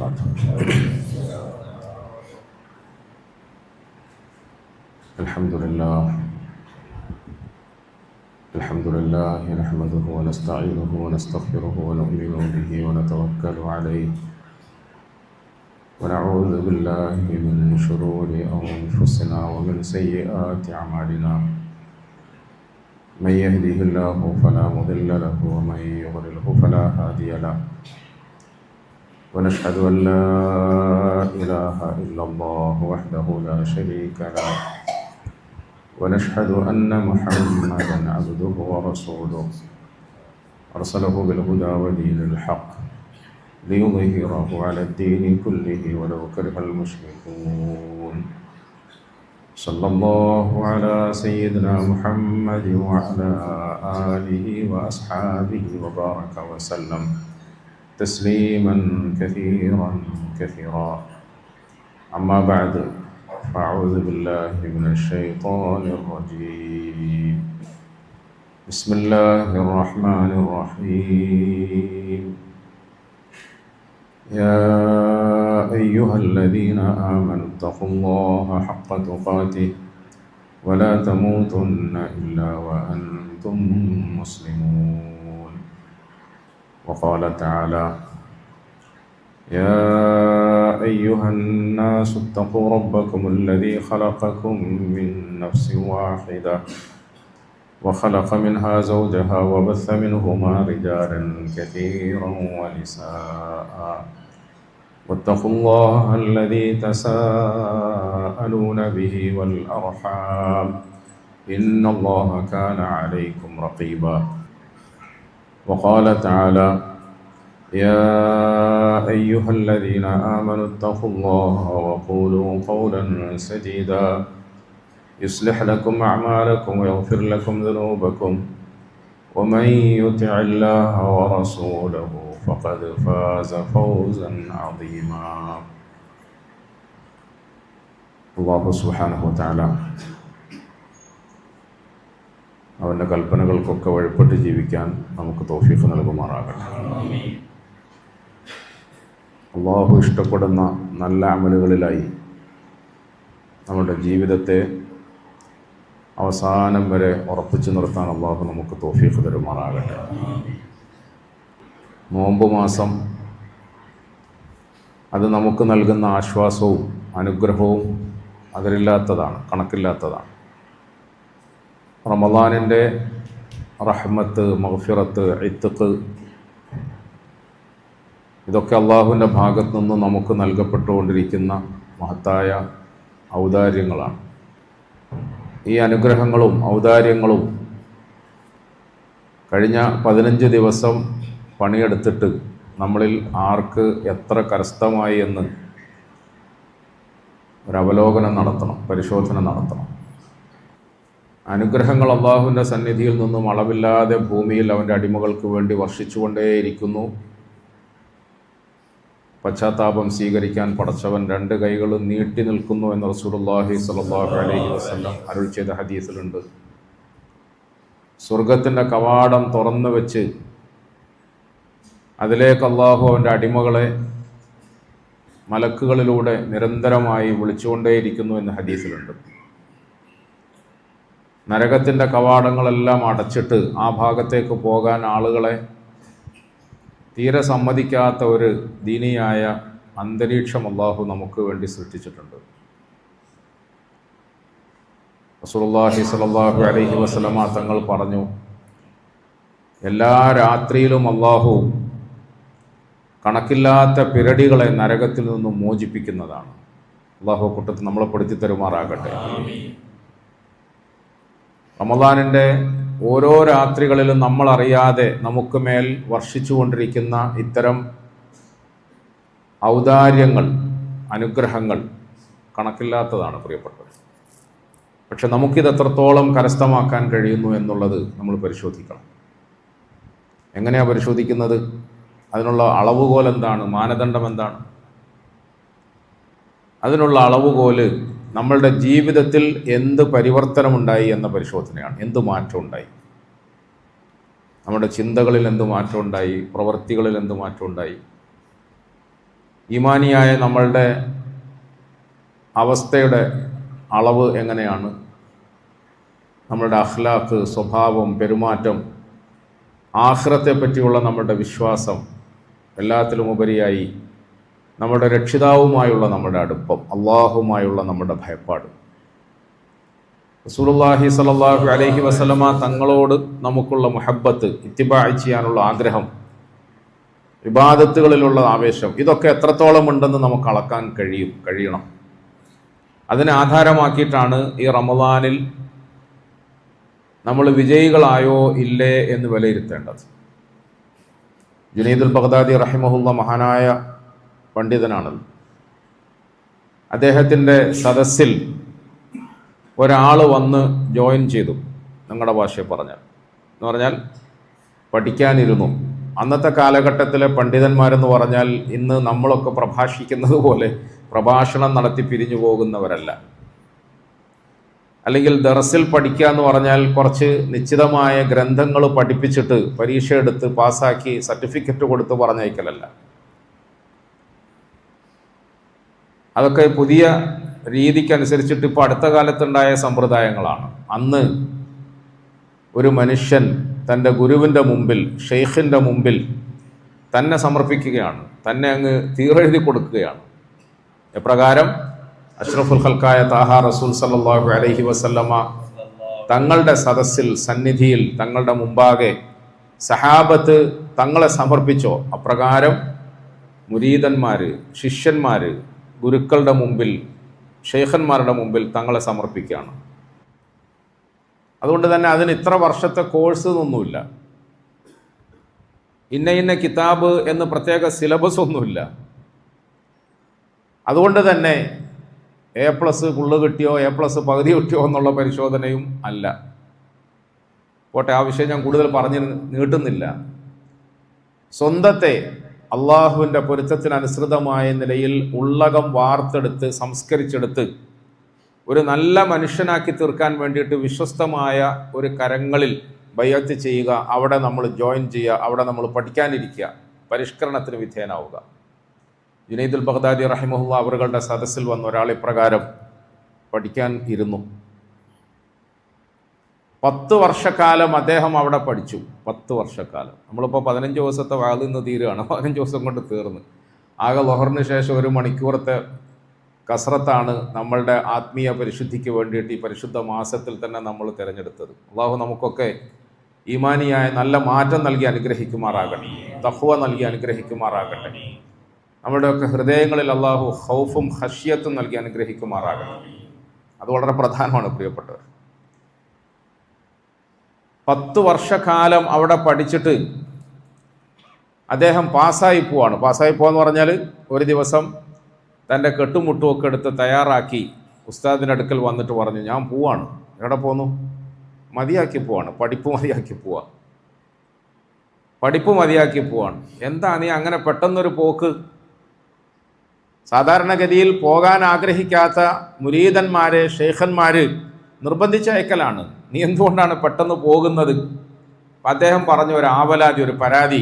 وبركاته. الحمد لله نحمده ونستعينه ونستغفره ونؤمن به ونتوكل عليه ونعوذ بالله من شرور أنفسنا ومن سيئات أعمالنا. من يهده الله فلا مضل له ومن يضلله فلا هادي له. ونشهد أن لا إله إلا الله وحده لا شريك له. ونشهد أن محمدا عبده ورسوله أرسله بالهدى ودين الحق ليظهره على الدين كله ولو كره المشركون. صلى الله على سيدنا محمد وعلى آله وأصحابه وبارك وسلم تسليما كثيرا. أما بعد، فأعوذ بالله من الشيطان الرجيم. بسم الله الرحمن الرحيم. يا أيها الذين آمنوا اتقوا الله حق تقاته ولا تموتن إلا وأنتم مسلمون. وقال تعالى: يا أيها الناس اتقوا ربكم الذي خلقكم من نفس واحدة وخلق منها زوجها وبث منهما رجالا كثيرا ونساء واتقوا الله الذي تساءلون به والأرحام إن الله كان عليكم رقيبا. وقال تعالى: يا أيها الذين آمنوا اتقوا الله وقولوا قولا سديدا يصلح لكم أعمالكم ويغفر لكم ذنوبكم ومن يطع الله ورسوله فقد فاز فوزا عظيما. അല്ലാഹു സുബ്ഹാനഹു വതആല അവൻ്റെ കൽപ്പനകൾക്കൊക്കെ വഴിപ്പെട്ട് ജീവിക്കാൻ നമുക്ക് തൗഫീഖ് നൽകുമാറാകട്ടെ. അല്ലാഹു ഇഷ്ടപ്പെടുന്ന നല്ല അമലുകളിലായി നമ്മുടെ ജീവിതത്തെ അവസാനം വരെ ഉറപ്പിച്ചു നിർത്താൻ അല്ലാഹു നമുക്ക് തൗഫീഖ് തരുമാറാകട്ടെ. നോമ്പ് മാസം അത് നമുക്ക് നൽകുന്ന ആശ്വാസവും അനുഗ്രഹവും അതിരില്ലാത്തതാണ്, കണക്കില്ലാത്തതാണ്. റമളാനിൻ്റെ റഹ്മത്ത്, മഗ്ഫിറത്ത്, ഇത്ഖ് ഇതൊക്കെ അള്ളാഹുവിൻ്റെ ഭാഗത്തു നിന്ന് നമുക്ക് നൽകപ്പെട്ടുകൊണ്ടിരിക്കുന്ന മഹത്തായ ഔദാര്യങ്ങളാണ്. ഈ അനുഗ്രഹങ്ങളും ഔദാര്യങ്ങളും കഴിഞ്ഞ 15 ദിവസം പണിയെടുത്തിട്ട് നമ്മളിൽ ആർക്ക് എത്ര കരസ്ഥമായി എന്ന് ഒരവലോകനം നടത്തണം, പരിശോധന നടത്തണം. അനുഗ്രഹങ്ങൾ അള്ളാഹുവിൻ്റെ സന്നിധിയിൽ നിന്നും അളവില്ലാതെ ഭൂമിയിൽ അവൻ്റെ അടിമകൾക്ക് വേണ്ടി വർഷിച്ചുകൊണ്ടേയിരിക്കുന്നു. പശ്ചാത്താപം സ്വീകരിക്കാൻ പടച്ചവൻ 2 കൈകളും നീട്ടി നിൽക്കുന്നു എന്ന് റസൂലുള്ളാഹി സ്വല്ലല്ലാഹു അലൈഹി വസല്ലം അരുളി ചെയ്ത ഹദീസിലുണ്ട്. സ്വർഗത്തിൻ്റെ കവാടം തുറന്നു വെച്ച് അതിലേക്ക് അള്ളാഹു അവൻ്റെ അടിമകളെ മലക്കുകളിലൂടെ നിരന്തരമായി വിളിച്ചുകൊണ്ടേയിരിക്കുന്നു എന്ന് ഹദീസിലുണ്ട്. നരകത്തിൻ്റെ കവാടങ്ങളെല്ലാം അടച്ചിട്ട് ആ ഭാഗത്തേക്ക് പോകാൻ ആളുകളെ തീരെ സമ്മതിക്കാത്ത ഒരു ദീനിയായ അന്തരീക്ഷം അല്ലാഹു നമുക്ക് വേണ്ടി സൃഷ്ടിച്ചിട്ടുണ്ട്. റസൂലുള്ളാഹി സ്വല്ലല്ലാഹു അലൈഹി വസല്ലമ തങ്ങൾ പറഞ്ഞു, എല്ലാ രാത്രിയിലും അല്ലാഹു കണക്കില്ലാത്ത പിരടികളെ നരകത്തിൽ നിന്നും മോചിപ്പിക്കുന്നതാണ്. അല്ലാഹു കൂട്ടത്തിൽ നമ്മളെ പെടുത്തി തരുമാറാകട്ടെ. റമളാനിൻ്റെ ഓരോ രാത്രികളിലും നമ്മൾ അറിയാതെ നമുക്ക് മേൽ വർഷിച്ചുകൊണ്ടിരിക്കുന്ന ഇത്തരം ഔദാര്യങ്ങൾ, അനുഗ്രഹങ്ങൾ കണക്കില്ലാത്തതാണ് പ്രിയപ്പെട്ടവർ. പക്ഷെ നമുക്കിത് എത്രത്തോളം കരസ്ഥമാക്കാൻ കഴിയുന്നു എന്നുള്ളത് നമ്മൾ പരിശോധിക്കണം. എങ്ങനെയാണ് പരിശോധിക്കുന്നത്? അതിനുള്ള അളവുകോൽ എന്താണ്? മാനദണ്ഡം എന്താണ്? അതിനുള്ള അളവുകോല് നമ്മളുടെ ജീവിതത്തിൽ എന്ത് പരിവർത്തനമുണ്ടായി എന്ന പരിശോധനയാണ്. എന്ത് മാറ്റം ഉണ്ടായി? നമ്മുടെ ചിന്തകളിൽ എന്ത് മാറ്റം ഉണ്ടായി? പ്രവൃത്തികളിൽ എന്ത് മാറ്റം ഉണ്ടായി? ഈമാനിയായ നമ്മളുടെ അവസ്ഥയുടെ അളവ് എങ്ങനെയാണ്, നമ്മളുടെ അഖ്ലാഖ്, സ്വഭാവം, പെരുമാറ്റം, ആഖിറത്തെ പറ്റിയുള്ള നമ്മുടെ വിശ്വാസം, എല്ലാത്തിലും ഉപരിയായി നമ്മുടെ രക്ഷിതാവുമായുള്ള നമ്മുടെ അടുപ്പം, അള്ളാഹുമായുള്ള നമ്മുടെ ഭയപ്പാട്. റസൂലുള്ളാഹി സ്വല്ലല്ലാഹു അലൈഹി വസല്ലമ തങ്ങളോട് നമുക്കുള്ള മുഹബ്ബത്ത്, ഇത്തിബാഅ് ചെയ്യാനുള്ള ആഗ്രഹം, ഇബാദത്തുകളിലുള്ള ആവേശം, ഇതൊക്കെ എത്രത്തോളം ഉണ്ടെന്ന് നമുക്ക് അളക്കാൻ കഴിയണം. അതിനെ ആധാരമാക്കിയിട്ടാണ് ഈ റമദാനിൽ നമ്മൾ വിജയികളായോ ഇല്ലേ എന്ന് വിലയിരുത്തേണ്ടത്. ജുനൈദുൽ ബഗ്ദാദി റഹിമഹുള്ള മഹാനായ പണ്ഡിതനാണല്ലോ. അദ്ദേഹത്തിൻ്റെ സദസ്സിൽ ഒരാൾ വന്ന് ജോയിൻ ചെയ്തു, നിങ്ങളുടെ ഭാഷയിൽ പറഞ്ഞാൽ പഠിക്കാനിരുന്നു. അന്നത്തെ കാലഘട്ടത്തിലെ പണ്ഡിതന്മാരെന്ന് പറഞ്ഞാൽ ഇന്ന് നമ്മളൊക്കെ പ്രഭാഷിക്കുന്നത് പോലെ പ്രഭാഷണം നടത്തി പിരിഞ്ഞു പോകുന്നവരല്ല. അല്ലെങ്കിൽ ദർസിൽ പഠിക്കുക എന്ന് പറഞ്ഞാൽ കുറച്ച് നിശ്ചിതമായ ഗ്രന്ഥങ്ങൾ പഠിപ്പിച്ചിട്ട് പരീക്ഷ എടുത്ത് പാസ്സാക്കി സർട്ടിഫിക്കറ്റ് കൊടുത്ത് പറഞ്ഞയക്കലല്ല. അതൊക്കെ പുതിയ രീതിക്കനുസരിച്ചിട്ട് ഇപ്പോൾ അടുത്ത കാലത്തുണ്ടായ സമ്പ്രദായങ്ങളാണ്. അന്ന് ഒരു മനുഷ്യൻ തൻ്റെ ഗുരുവിൻ്റെ മുമ്പിൽ, ഷെയ്ഖിൻ്റെ മുമ്പിൽ തന്നെ സമർപ്പിക്കുകയാണ്, തന്നെ അങ്ങ് തീരെഴുതി കൊടുക്കുകയാണ്. എപ്രകാരം? അഷ്റഫുൽ ഖൽക്കായ താഹ റസൂൽ സല്ലല്ലാഹു അലൈഹി വസല്ലമ തങ്ങളുടെ സദസ്സിൽ, സന്നിധിയിൽ, തങ്ങളുടെ മുമ്പാകെ സഹാബത്ത് തങ്ങളെ സമർപ്പിച്ചോ അപ്രകാരം മുരീദന്മാര്, ശിഷ്യന്മാര് ഗുരുക്കളുടെ മുമ്പിൽ, ഷെയ്ഖന്മാരുടെ മുമ്പിൽ തങ്ങളെ സമർപ്പിക്കുകയാണ്. അതുകൊണ്ട് തന്നെ അതിന് ഇത്ര വർഷത്തെ കോഴ്സ് ഒന്നുമില്ല, ഇന്ന കിതാബ് എന്ന് പ്രത്യേക സിലബസ് ഒന്നുമില്ല. അതുകൊണ്ട് തന്നെ A+ ഫുള്ള് കിട്ടിയോ, A+ പകുതി കിട്ടിയോ എന്നുള്ള പരിശോധനയും അല്ല. പോട്ടെ, ആ വിഷയം ഞാൻ കൂടുതൽ പറഞ്ഞ് നീട്ടുന്നില്ല. സ്വന്തത്തെ അള്ളാഹുവിൻ്റെ പൊരുത്തത്തിനനുസൃതമായ നിലയിൽ ഉള്ളകം വാർത്തെടുത്ത് സംസ്കരിച്ചെടുത്ത് ഒരു നല്ല മനുഷ്യനാക്കി തീർക്കാൻ വേണ്ടിയിട്ട് വിശ്വസ്തമായ ഒരു കരങ്ങളിൽ ബൈഅത്ത് ചെയ്യുക, അവിടെ നമ്മൾ ജോയിൻ ചെയ്യുക, അവിടെ നമ്മൾ പഠിക്കാനിരിക്കുക, പരിഷ്കരണത്തിന് വിധേയനാവുക. ജുനൈദുൽ ബഗ്ദാദി റഹിമഹുല്ലാ അവരുടെ സദസ്സിൽ വന്ന ഒരാൾ ഇപ്രകാരം പഠിക്കാൻ ഇരുന്നു. 10 വർഷക്കാലം അദ്ദേഹം അവിടെ പഠിച്ചു. 10 വർഷക്കാലം. നമ്മളിപ്പോൾ 15 ദിവസത്തെ വാതിൽ നിന്ന് തീരുകയാണ്. 15 ദിവസം കൊണ്ട് തീർന്ന്. ആകെ ലൊഹറിന് ശേഷം 1 മണിക്കൂറത്തെ കസറത്താണ് നമ്മളുടെ ആത്മീയ പരിശുദ്ധിക്ക് വേണ്ടിയിട്ട് ഈ പരിശുദ്ധ മാസത്തിൽ തന്നെ നമ്മൾ തിരഞ്ഞെടുത്തത്. അള്ളാഹു നമുക്കൊക്കെ ഈമാനിയായ നല്ല മാറ്റം നൽകി അനുഗ്രഹിക്കുമാറാകട്ടെ, തഖ്വ നൽകി അനുഗ്രഹിക്കുമാറാകട്ടെ. നമ്മുടെയൊക്കെ ഹൃദയങ്ങളിൽ അള്ളാഹു ഖൗഫും ഖശ്യത്തും നൽകി അനുഗ്രഹിക്കുമാറാകട്ടെ. അത് വളരെ പ്രധാനമാണ് പ്രിയപ്പെട്ടവർ. 10 വർഷക്കാലം അവിടെ പഠിച്ചിട്ട് അദ്ദേഹം പാസ്സായി പോവാണ്. പാസ്സായി പോവാന്ന് പറഞ്ഞാൽ ഒരു ദിവസം തൻ്റെ കെട്ടുമുട്ടുമൊക്കെ എടുത്ത് തയ്യാറാക്കി ഉസ്താദിൻ്റെ അടുക്കൽ വന്നിട്ട് പറഞ്ഞു, ഞാൻ പോവാണ്. എവിടെ പോന്നു? മതിയാക്കി പോവാണ്, പഠിപ്പ് മതിയാക്കി പോവാ, പഠിപ്പ് മതിയാക്കി പോവാണ്. എന്താ നീ അങ്ങനെ പെട്ടെന്നൊരു പോക്ക്? സാധാരണഗതിയിൽ പോകാൻ ആഗ്രഹിക്കാത്ത മുരീദന്മാരെ, ഷെയ്ഖന്മാർ നിർബന്ധിച്ചയക്കലാണ്. നീ എന്തുകൊണ്ടാണ് പെട്ടെന്ന് പോകുന്നത്? അദ്ദേഹം പറഞ്ഞ ഒരു ആവലാതി, ഒരു പരാതി,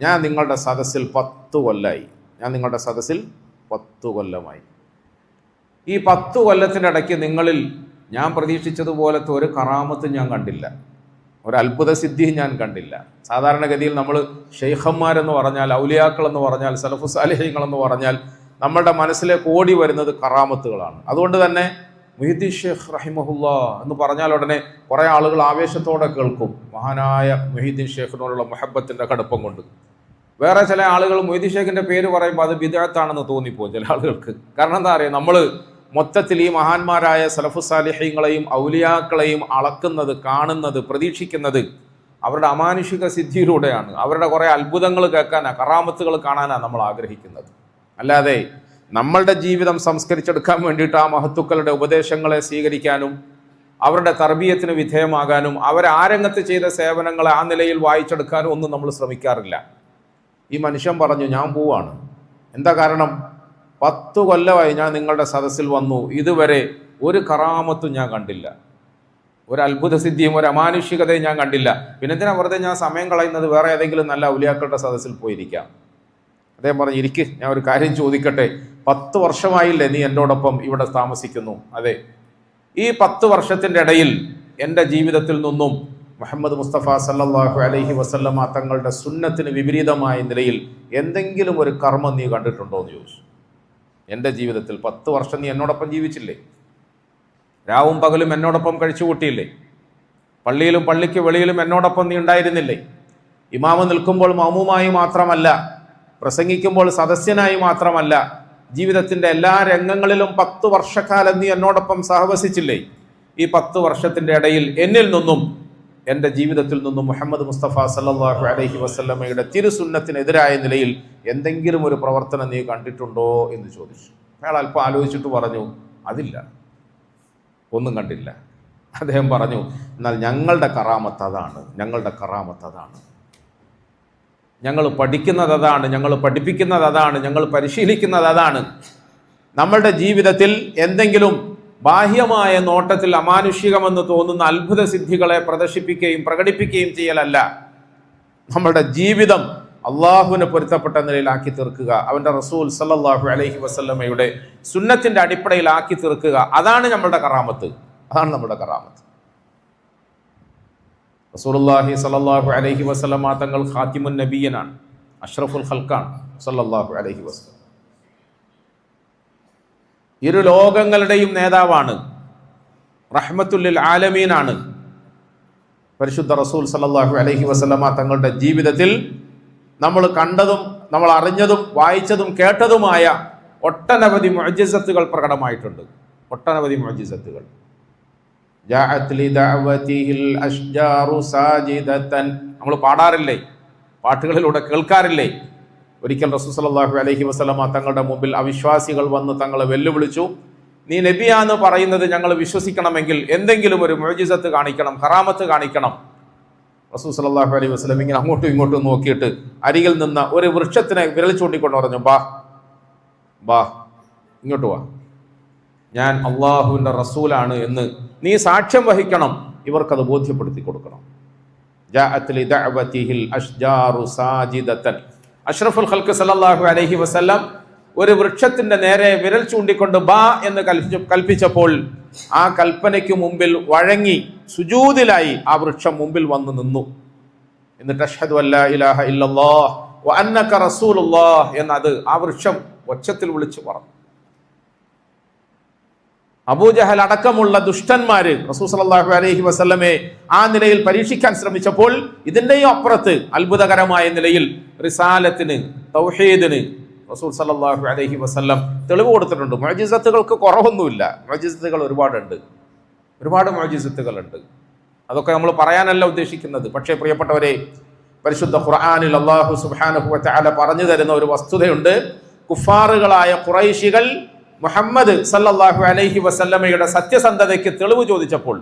ഞാൻ നിങ്ങളുടെ സദസ്സിൽ 10 കൊല്ലമായി. ഞാൻ നിങ്ങളുടെ സദസ്സിൽ 10 കൊല്ലമായി. ഈ 10 കൊല്ലത്തിൻ്റെ ഇടയ്ക്ക് നിങ്ങളിൽ ഞാൻ പ്രതീക്ഷിച്ചതുപോലത്തെ ഒരു കറാമത്തും ഞാൻ കണ്ടില്ല, ഒരു അത്ഭുത സിദ്ധിയും ഞാൻ കണ്ടില്ല. സാധാരണഗതിയിൽ നമ്മൾ ഷെയ്ഖന്മാരെന്ന് പറഞ്ഞാൽ, ഔലിയാക്കൾ എന്ന് പറഞ്ഞാൽ, സലഫു സാലിഹീങ്ങൾ എന്ന് പറഞ്ഞാൽ നമ്മളുടെ മനസ്സിലേക്ക് ഓടി വരുന്നത് കറാമത്തുകളാണ്. അതുകൊണ്ട് തന്നെ മുഹീദ്ദീൻ ഷേഖ് റഹിമഹുല്ലാ എന്ന് പറഞ്ഞാൽ ഉടനെ കുറേ ആളുകൾ ആവേശത്തോടെ കേൾക്കും, മഹാനായ മുഹീദ്ദീൻ ഷേഖിനോടുള്ള മുഹബ്ബത്തിൻ്റെ കടുപ്പം കൊണ്ട്. വേറെ ചില ആളുകൾ മൊയ്തീൻ ഷേഖിൻ്റെ പേര് പറയുമ്പോൾ അത് ബിദ്അത്താണെന്ന് തോന്നിപ്പോകും ചില ആളുകൾക്ക്. കാരണം എന്താ പറയുക, നമ്മൾ മൊത്തത്തിൽ ഈ മഹാന്മാരായ സലഫു സാലിഹീങ്ങളെയും ഔലിയാക്കളെയും അളക്കുന്നത്, കാണുന്നത്, പ്രതീക്ഷിക്കുന്നത് അവരുടെ അമാനുഷിക സിദ്ധിയിലൂടെയാണ്. അവരുടെ കുറേ അത്ഭുതങ്ങൾ കേൾക്കാനാണ്, കറാമത്തുകൾ കാണാനാണ് നമ്മൾ ആഗ്രഹിക്കുന്നത്. അല്ലാതെ നമ്മളുടെ ജീവിതം സംസ്കരിച്ചെടുക്കാൻ വേണ്ടിയിട്ട് ആ മഹത്തുക്കളുടെ ഉപദേശങ്ങളെ സ്വീകരിക്കാനും അവരുടെ തർബീയത്തിന് വിധേയമാകാനും അവരെ ആ രംഗത്ത് ചെയ്ത സേവനങ്ങളെ ആ നിലയിൽ വായിച്ചെടുക്കാനും ഒന്നും നമ്മൾ ശ്രമിക്കാറില്ല. ഈ മനുഷ്യൻ പറഞ്ഞു, ഞാൻ പോവാണ്. എന്താ കാരണം? 10 കൊല്ലമായി ഞാൻ നിങ്ങളുടെ സദസ്സിൽ വന്നു, ഇതുവരെ ഒരു കറാമത്തും ഞാൻ കണ്ടില്ല, ഒരു അത്ഭുത സിദ്ധിയും ഒരു അമാനുഷികതയും ഞാൻ കണ്ടില്ല. പിന്നെ എന്തിനാ വെറുതെ ഞാൻ സമയം കളയുന്നത്? വേറെ ഏതെങ്കിലും നല്ല ഔലിയാക്കളുടെ സദസ്സിൽ പോയിരിക്കാം. അദ്ദേഹം പറഞ്ഞു, ഇരിക്ക്, ഞാൻ ഒരു കാര്യം ചോദിക്കട്ടെ. 10 വർഷമായില്ലേ നീ എന്നോടൊപ്പം ഇവിടെ താമസിക്കുന്നു? അതെ. ഈ 10 വർഷത്തിൻ്റെ ഇടയിൽ എൻ്റെ ജീവിതത്തിൽ നിന്നും മുഹമ്മദ് മുസ്തഫ സല്ലല്ലാഹു അലൈഹി വസല്ലമ തങ്ങളുടെ സുന്നത്തിന് വിപരീതമായ നിലയിൽ എന്തെങ്കിലും ഒരു കർമ്മം നീ കണ്ടിട്ടുണ്ടോ എന്ന് ചോദിച്ചു. എൻ്റെ ജീവിതത്തിൽ 10 വർഷം നീ എന്നോടൊപ്പം ജീവിച്ചില്ലേ? രാവും പകലും എന്നോടൊപ്പം കഴിച്ചുകൂട്ടിയില്ലേ? പള്ളിയിലും പള്ളിക്ക് വെളിയിലും എന്നോടൊപ്പം നീ ഉണ്ടായിരുന്നില്ലേ? ഇമാമ് നിൽക്കുമ്പോൾ മഅ്മൂമായി മാത്രമല്ല, പ്രസംഗിക്കുമ്പോൾ സദസ്യനായി മാത്രമല്ല, ജീവിതത്തിൻ്റെ എല്ലാ രംഗങ്ങളിലും 10 വർഷക്കാലം നീ എന്നോടൊപ്പം സഹവസിച്ചില്ലേ? ഈ 10 വർഷത്തിൻ്റെ ഇടയിൽ എന്നിൽ നിന്നും, എൻ്റെ ജീവിതത്തിൽ നിന്നും മുഹമ്മദ് മുസ്തഫ സല്ലല്ലാഹു അലൈഹി വസല്ലമയുടെ തിരുസുന്നത്തിനെതിരായ നിലയിൽ എന്തെങ്കിലും ഒരു പ്രവർത്തനം നീ കണ്ടിട്ടുണ്ടോ എന്ന് ചോദിച്ചു. അയാൾ അല്പം ആലോചിച്ചിട്ട് പറഞ്ഞു, അതില്ല, ഒന്നും കണ്ടില്ല. അദ്ദേഹം പറഞ്ഞു, എന്നാൽ ഞങ്ങളുടെ കറാമത്ത് അതാണ്, ഞങ്ങളുടെ കറാമത്ത് അതാണ്, ഞങ്ങൾ പഠിക്കുന്നത് അതാണ്, ഞങ്ങൾ പഠിപ്പിക്കുന്നത് അതാണ്, ഞങ്ങൾ പരിശീലിക്കുന്നത് അതാണ്. നമ്മളുടെ ജീവിതത്തിൽ എന്തെങ്കിലും ബാഹ്യമായ നോട്ടത്തിൽ അമാനുഷികമെന്ന് തോന്നുന്ന അത്ഭുത സിദ്ധികളെ പ്രകടിപ്പിക്കുകയും ചെയ്യലല്ല. നമ്മളുടെ ജീവിതം അള്ളാഹുവിന് പൊരുത്തപ്പെട്ട നിലയിലാക്കി തീർക്കുക, അവൻ്റെ റസൂൽ സല്ലല്ലാഹു അലൈഹി വസല്ലമയുടെ സുന്നത്തിൻ്റെ അടിപ്പടയിലാക്കി തീർക്കുക. അതാണ് നമ്മളുടെ കറാമത്ത്, അതാണ് നമ്മുടെ കറാമത്ത്. റസൂലുള്ളാഹി സല്ലല്ലാഹു അലൈഹി വസല്ലമ തങ്ങൾ ഖാതിമുൻ നബിയ്യനാണ്, അഷ്റഫുൽ ഖൽഖാണ് സല്ലല്ലാഹു അലൈഹി വസല്ലം. ഇരു ലോകങ്ങളുടെയും നേതാവാണ്, റഹ്മത്തുൽ ആലമീനാണ്. പരിശുദ്ധ റസൂൽ സല്ലല്ലാഹു അലൈഹി വസല്ലമ തങ്ങളുടെ ജീവിതത്തിൽ നമ്മൾ കണ്ടതും നമ്മൾ അറിഞ്ഞതും വായിച്ചതും കേട്ടതുമായ ഒട്ടനവധി മുഅ്ജിസത്തുകൾ പ്രകടമായിട്ടുണ്ട്, ഒട്ടനവധി മുഅ്ജിസത്തുകൾ. നമ്മൾ പാടാറില്ലേ, പാട്ടുകളിലൂടെ കേൾക്കാറില്ലേ? ഒരിക്കൽ റസൂൽ സല്ലല്ലാഹു അലൈഹി വസല്ലമ തങ്ങളുടെ മുമ്പിൽ അവിശ്വാസികൾ വന്ന് തങ്ങളെ വെല്ലുവിളിച്ചു, നീ നബിയാന്ന് പറയുന്നത് ഞങ്ങൾ വിശ്വസിക്കണമെങ്കിൽ എന്തെങ്കിലും ഒരു മുഅ്ജിസത്ത് കാണിക്കണം, കറാമത്ത് കാണിക്കണം. റസൂൽ സല്ലല്ലാഹു അലൈഹി വസല്ലം ഇങ്ങനെ അങ്ങോട്ടും ഇങ്ങോട്ടും നോക്കിയിട്ട് അരികിൽ നിന്ന ഒരു വൃക്ഷത്തിനെ വിരൽ ചൂണ്ടിക്കൊണ്ട് പറഞ്ഞു, ബാ ഇങ്ങോട്ട് വാ, ഞാൻ അള്ളാഹുവിൻ്റെ റസൂലാണ് എന്ന് നീ സാക്ഷ്യം വഹിക്കണം, ഇവർക്കത് ബോധ്യപ്പെടുത്തി കൊടുക്കണം. അഷ്റഫുൽ ഖൽഖ് സല്ലല്ലാഹു അലൈഹി വസല്ലം ഒരു വൃക്ഷത്തിന്റെ നേരെ വിരൽ ചൂണ്ടിക്കൊണ്ട് ബാ എന്ന് കൽപ്പിച്ചപ്പോൾ ആ കൽപ്പനയ്ക്ക് മുമ്പിൽ വഴങ്ങി സുജൂദിലായി ആ വൃക്ഷം മുമ്പിൽ വന്ന് നിന്നു. എന്നിട്ട് അഷ്ഹദു അല്ലാ ഇലാഹ ഇല്ലല്ലാഹ് വ അന്നക റസൂലുള്ളാഹ് എന്നത് ആ വൃക്ഷം ഒച്ചത്തിൽ വിളിച്ചു പറഞ്ഞു. അബൂജഹൽ അടക്കമുള്ള ദുഷ്ടന്മാര് റസൂൽ സല്ലല്ലാഹു അലൈഹി വസല്ലമയെ ആ നിലയിൽ പരീക്ഷിക്കാൻ ശ്രമിച്ചപ്പോൾ ഇതിന്റെയും അപ്പുറത്ത് അത്ഭുതകരമായ നിലയിൽ റിസാലത്തിന്, തൗഹീദിന് റസൂൽ സല്ലല്ലാഹു അലൈഹി വസല്ലം തെളിവ് കൊടുത്തിട്ടുണ്ട്. മുഅ്ജിസത്തുകൾക്ക് കുറവൊന്നുമില്ല, മുഅ്ജിസത്തുകൾ ഒരുപാടുണ്ട്, ഒരുപാട് മുഅ്ജിസത്തുകളുണ്ട്. അതൊക്കെ നമ്മൾ പറയാനല്ല ഉദ്ദേശിക്കുന്നത്. പക്ഷേ പ്രിയപ്പെട്ടവരെ, പരിശുദ്ധ ഖുർആനിൽ അല്ലാഹു സുബ്ഹാനഹു വ തആല പറഞ്ഞു തരുന്ന ഒരു വസ്തുതയുണ്ട്. കുഫാറുകളായ ഖുറൈശികൾ മുഹമ്മദ് സല്ലല്ലാഹു അലൈഹി വസല്ലമയുടെ സത്യസന്ധതയ്ക്ക് തെളിവ് ചോദിച്ചപ്പോൾ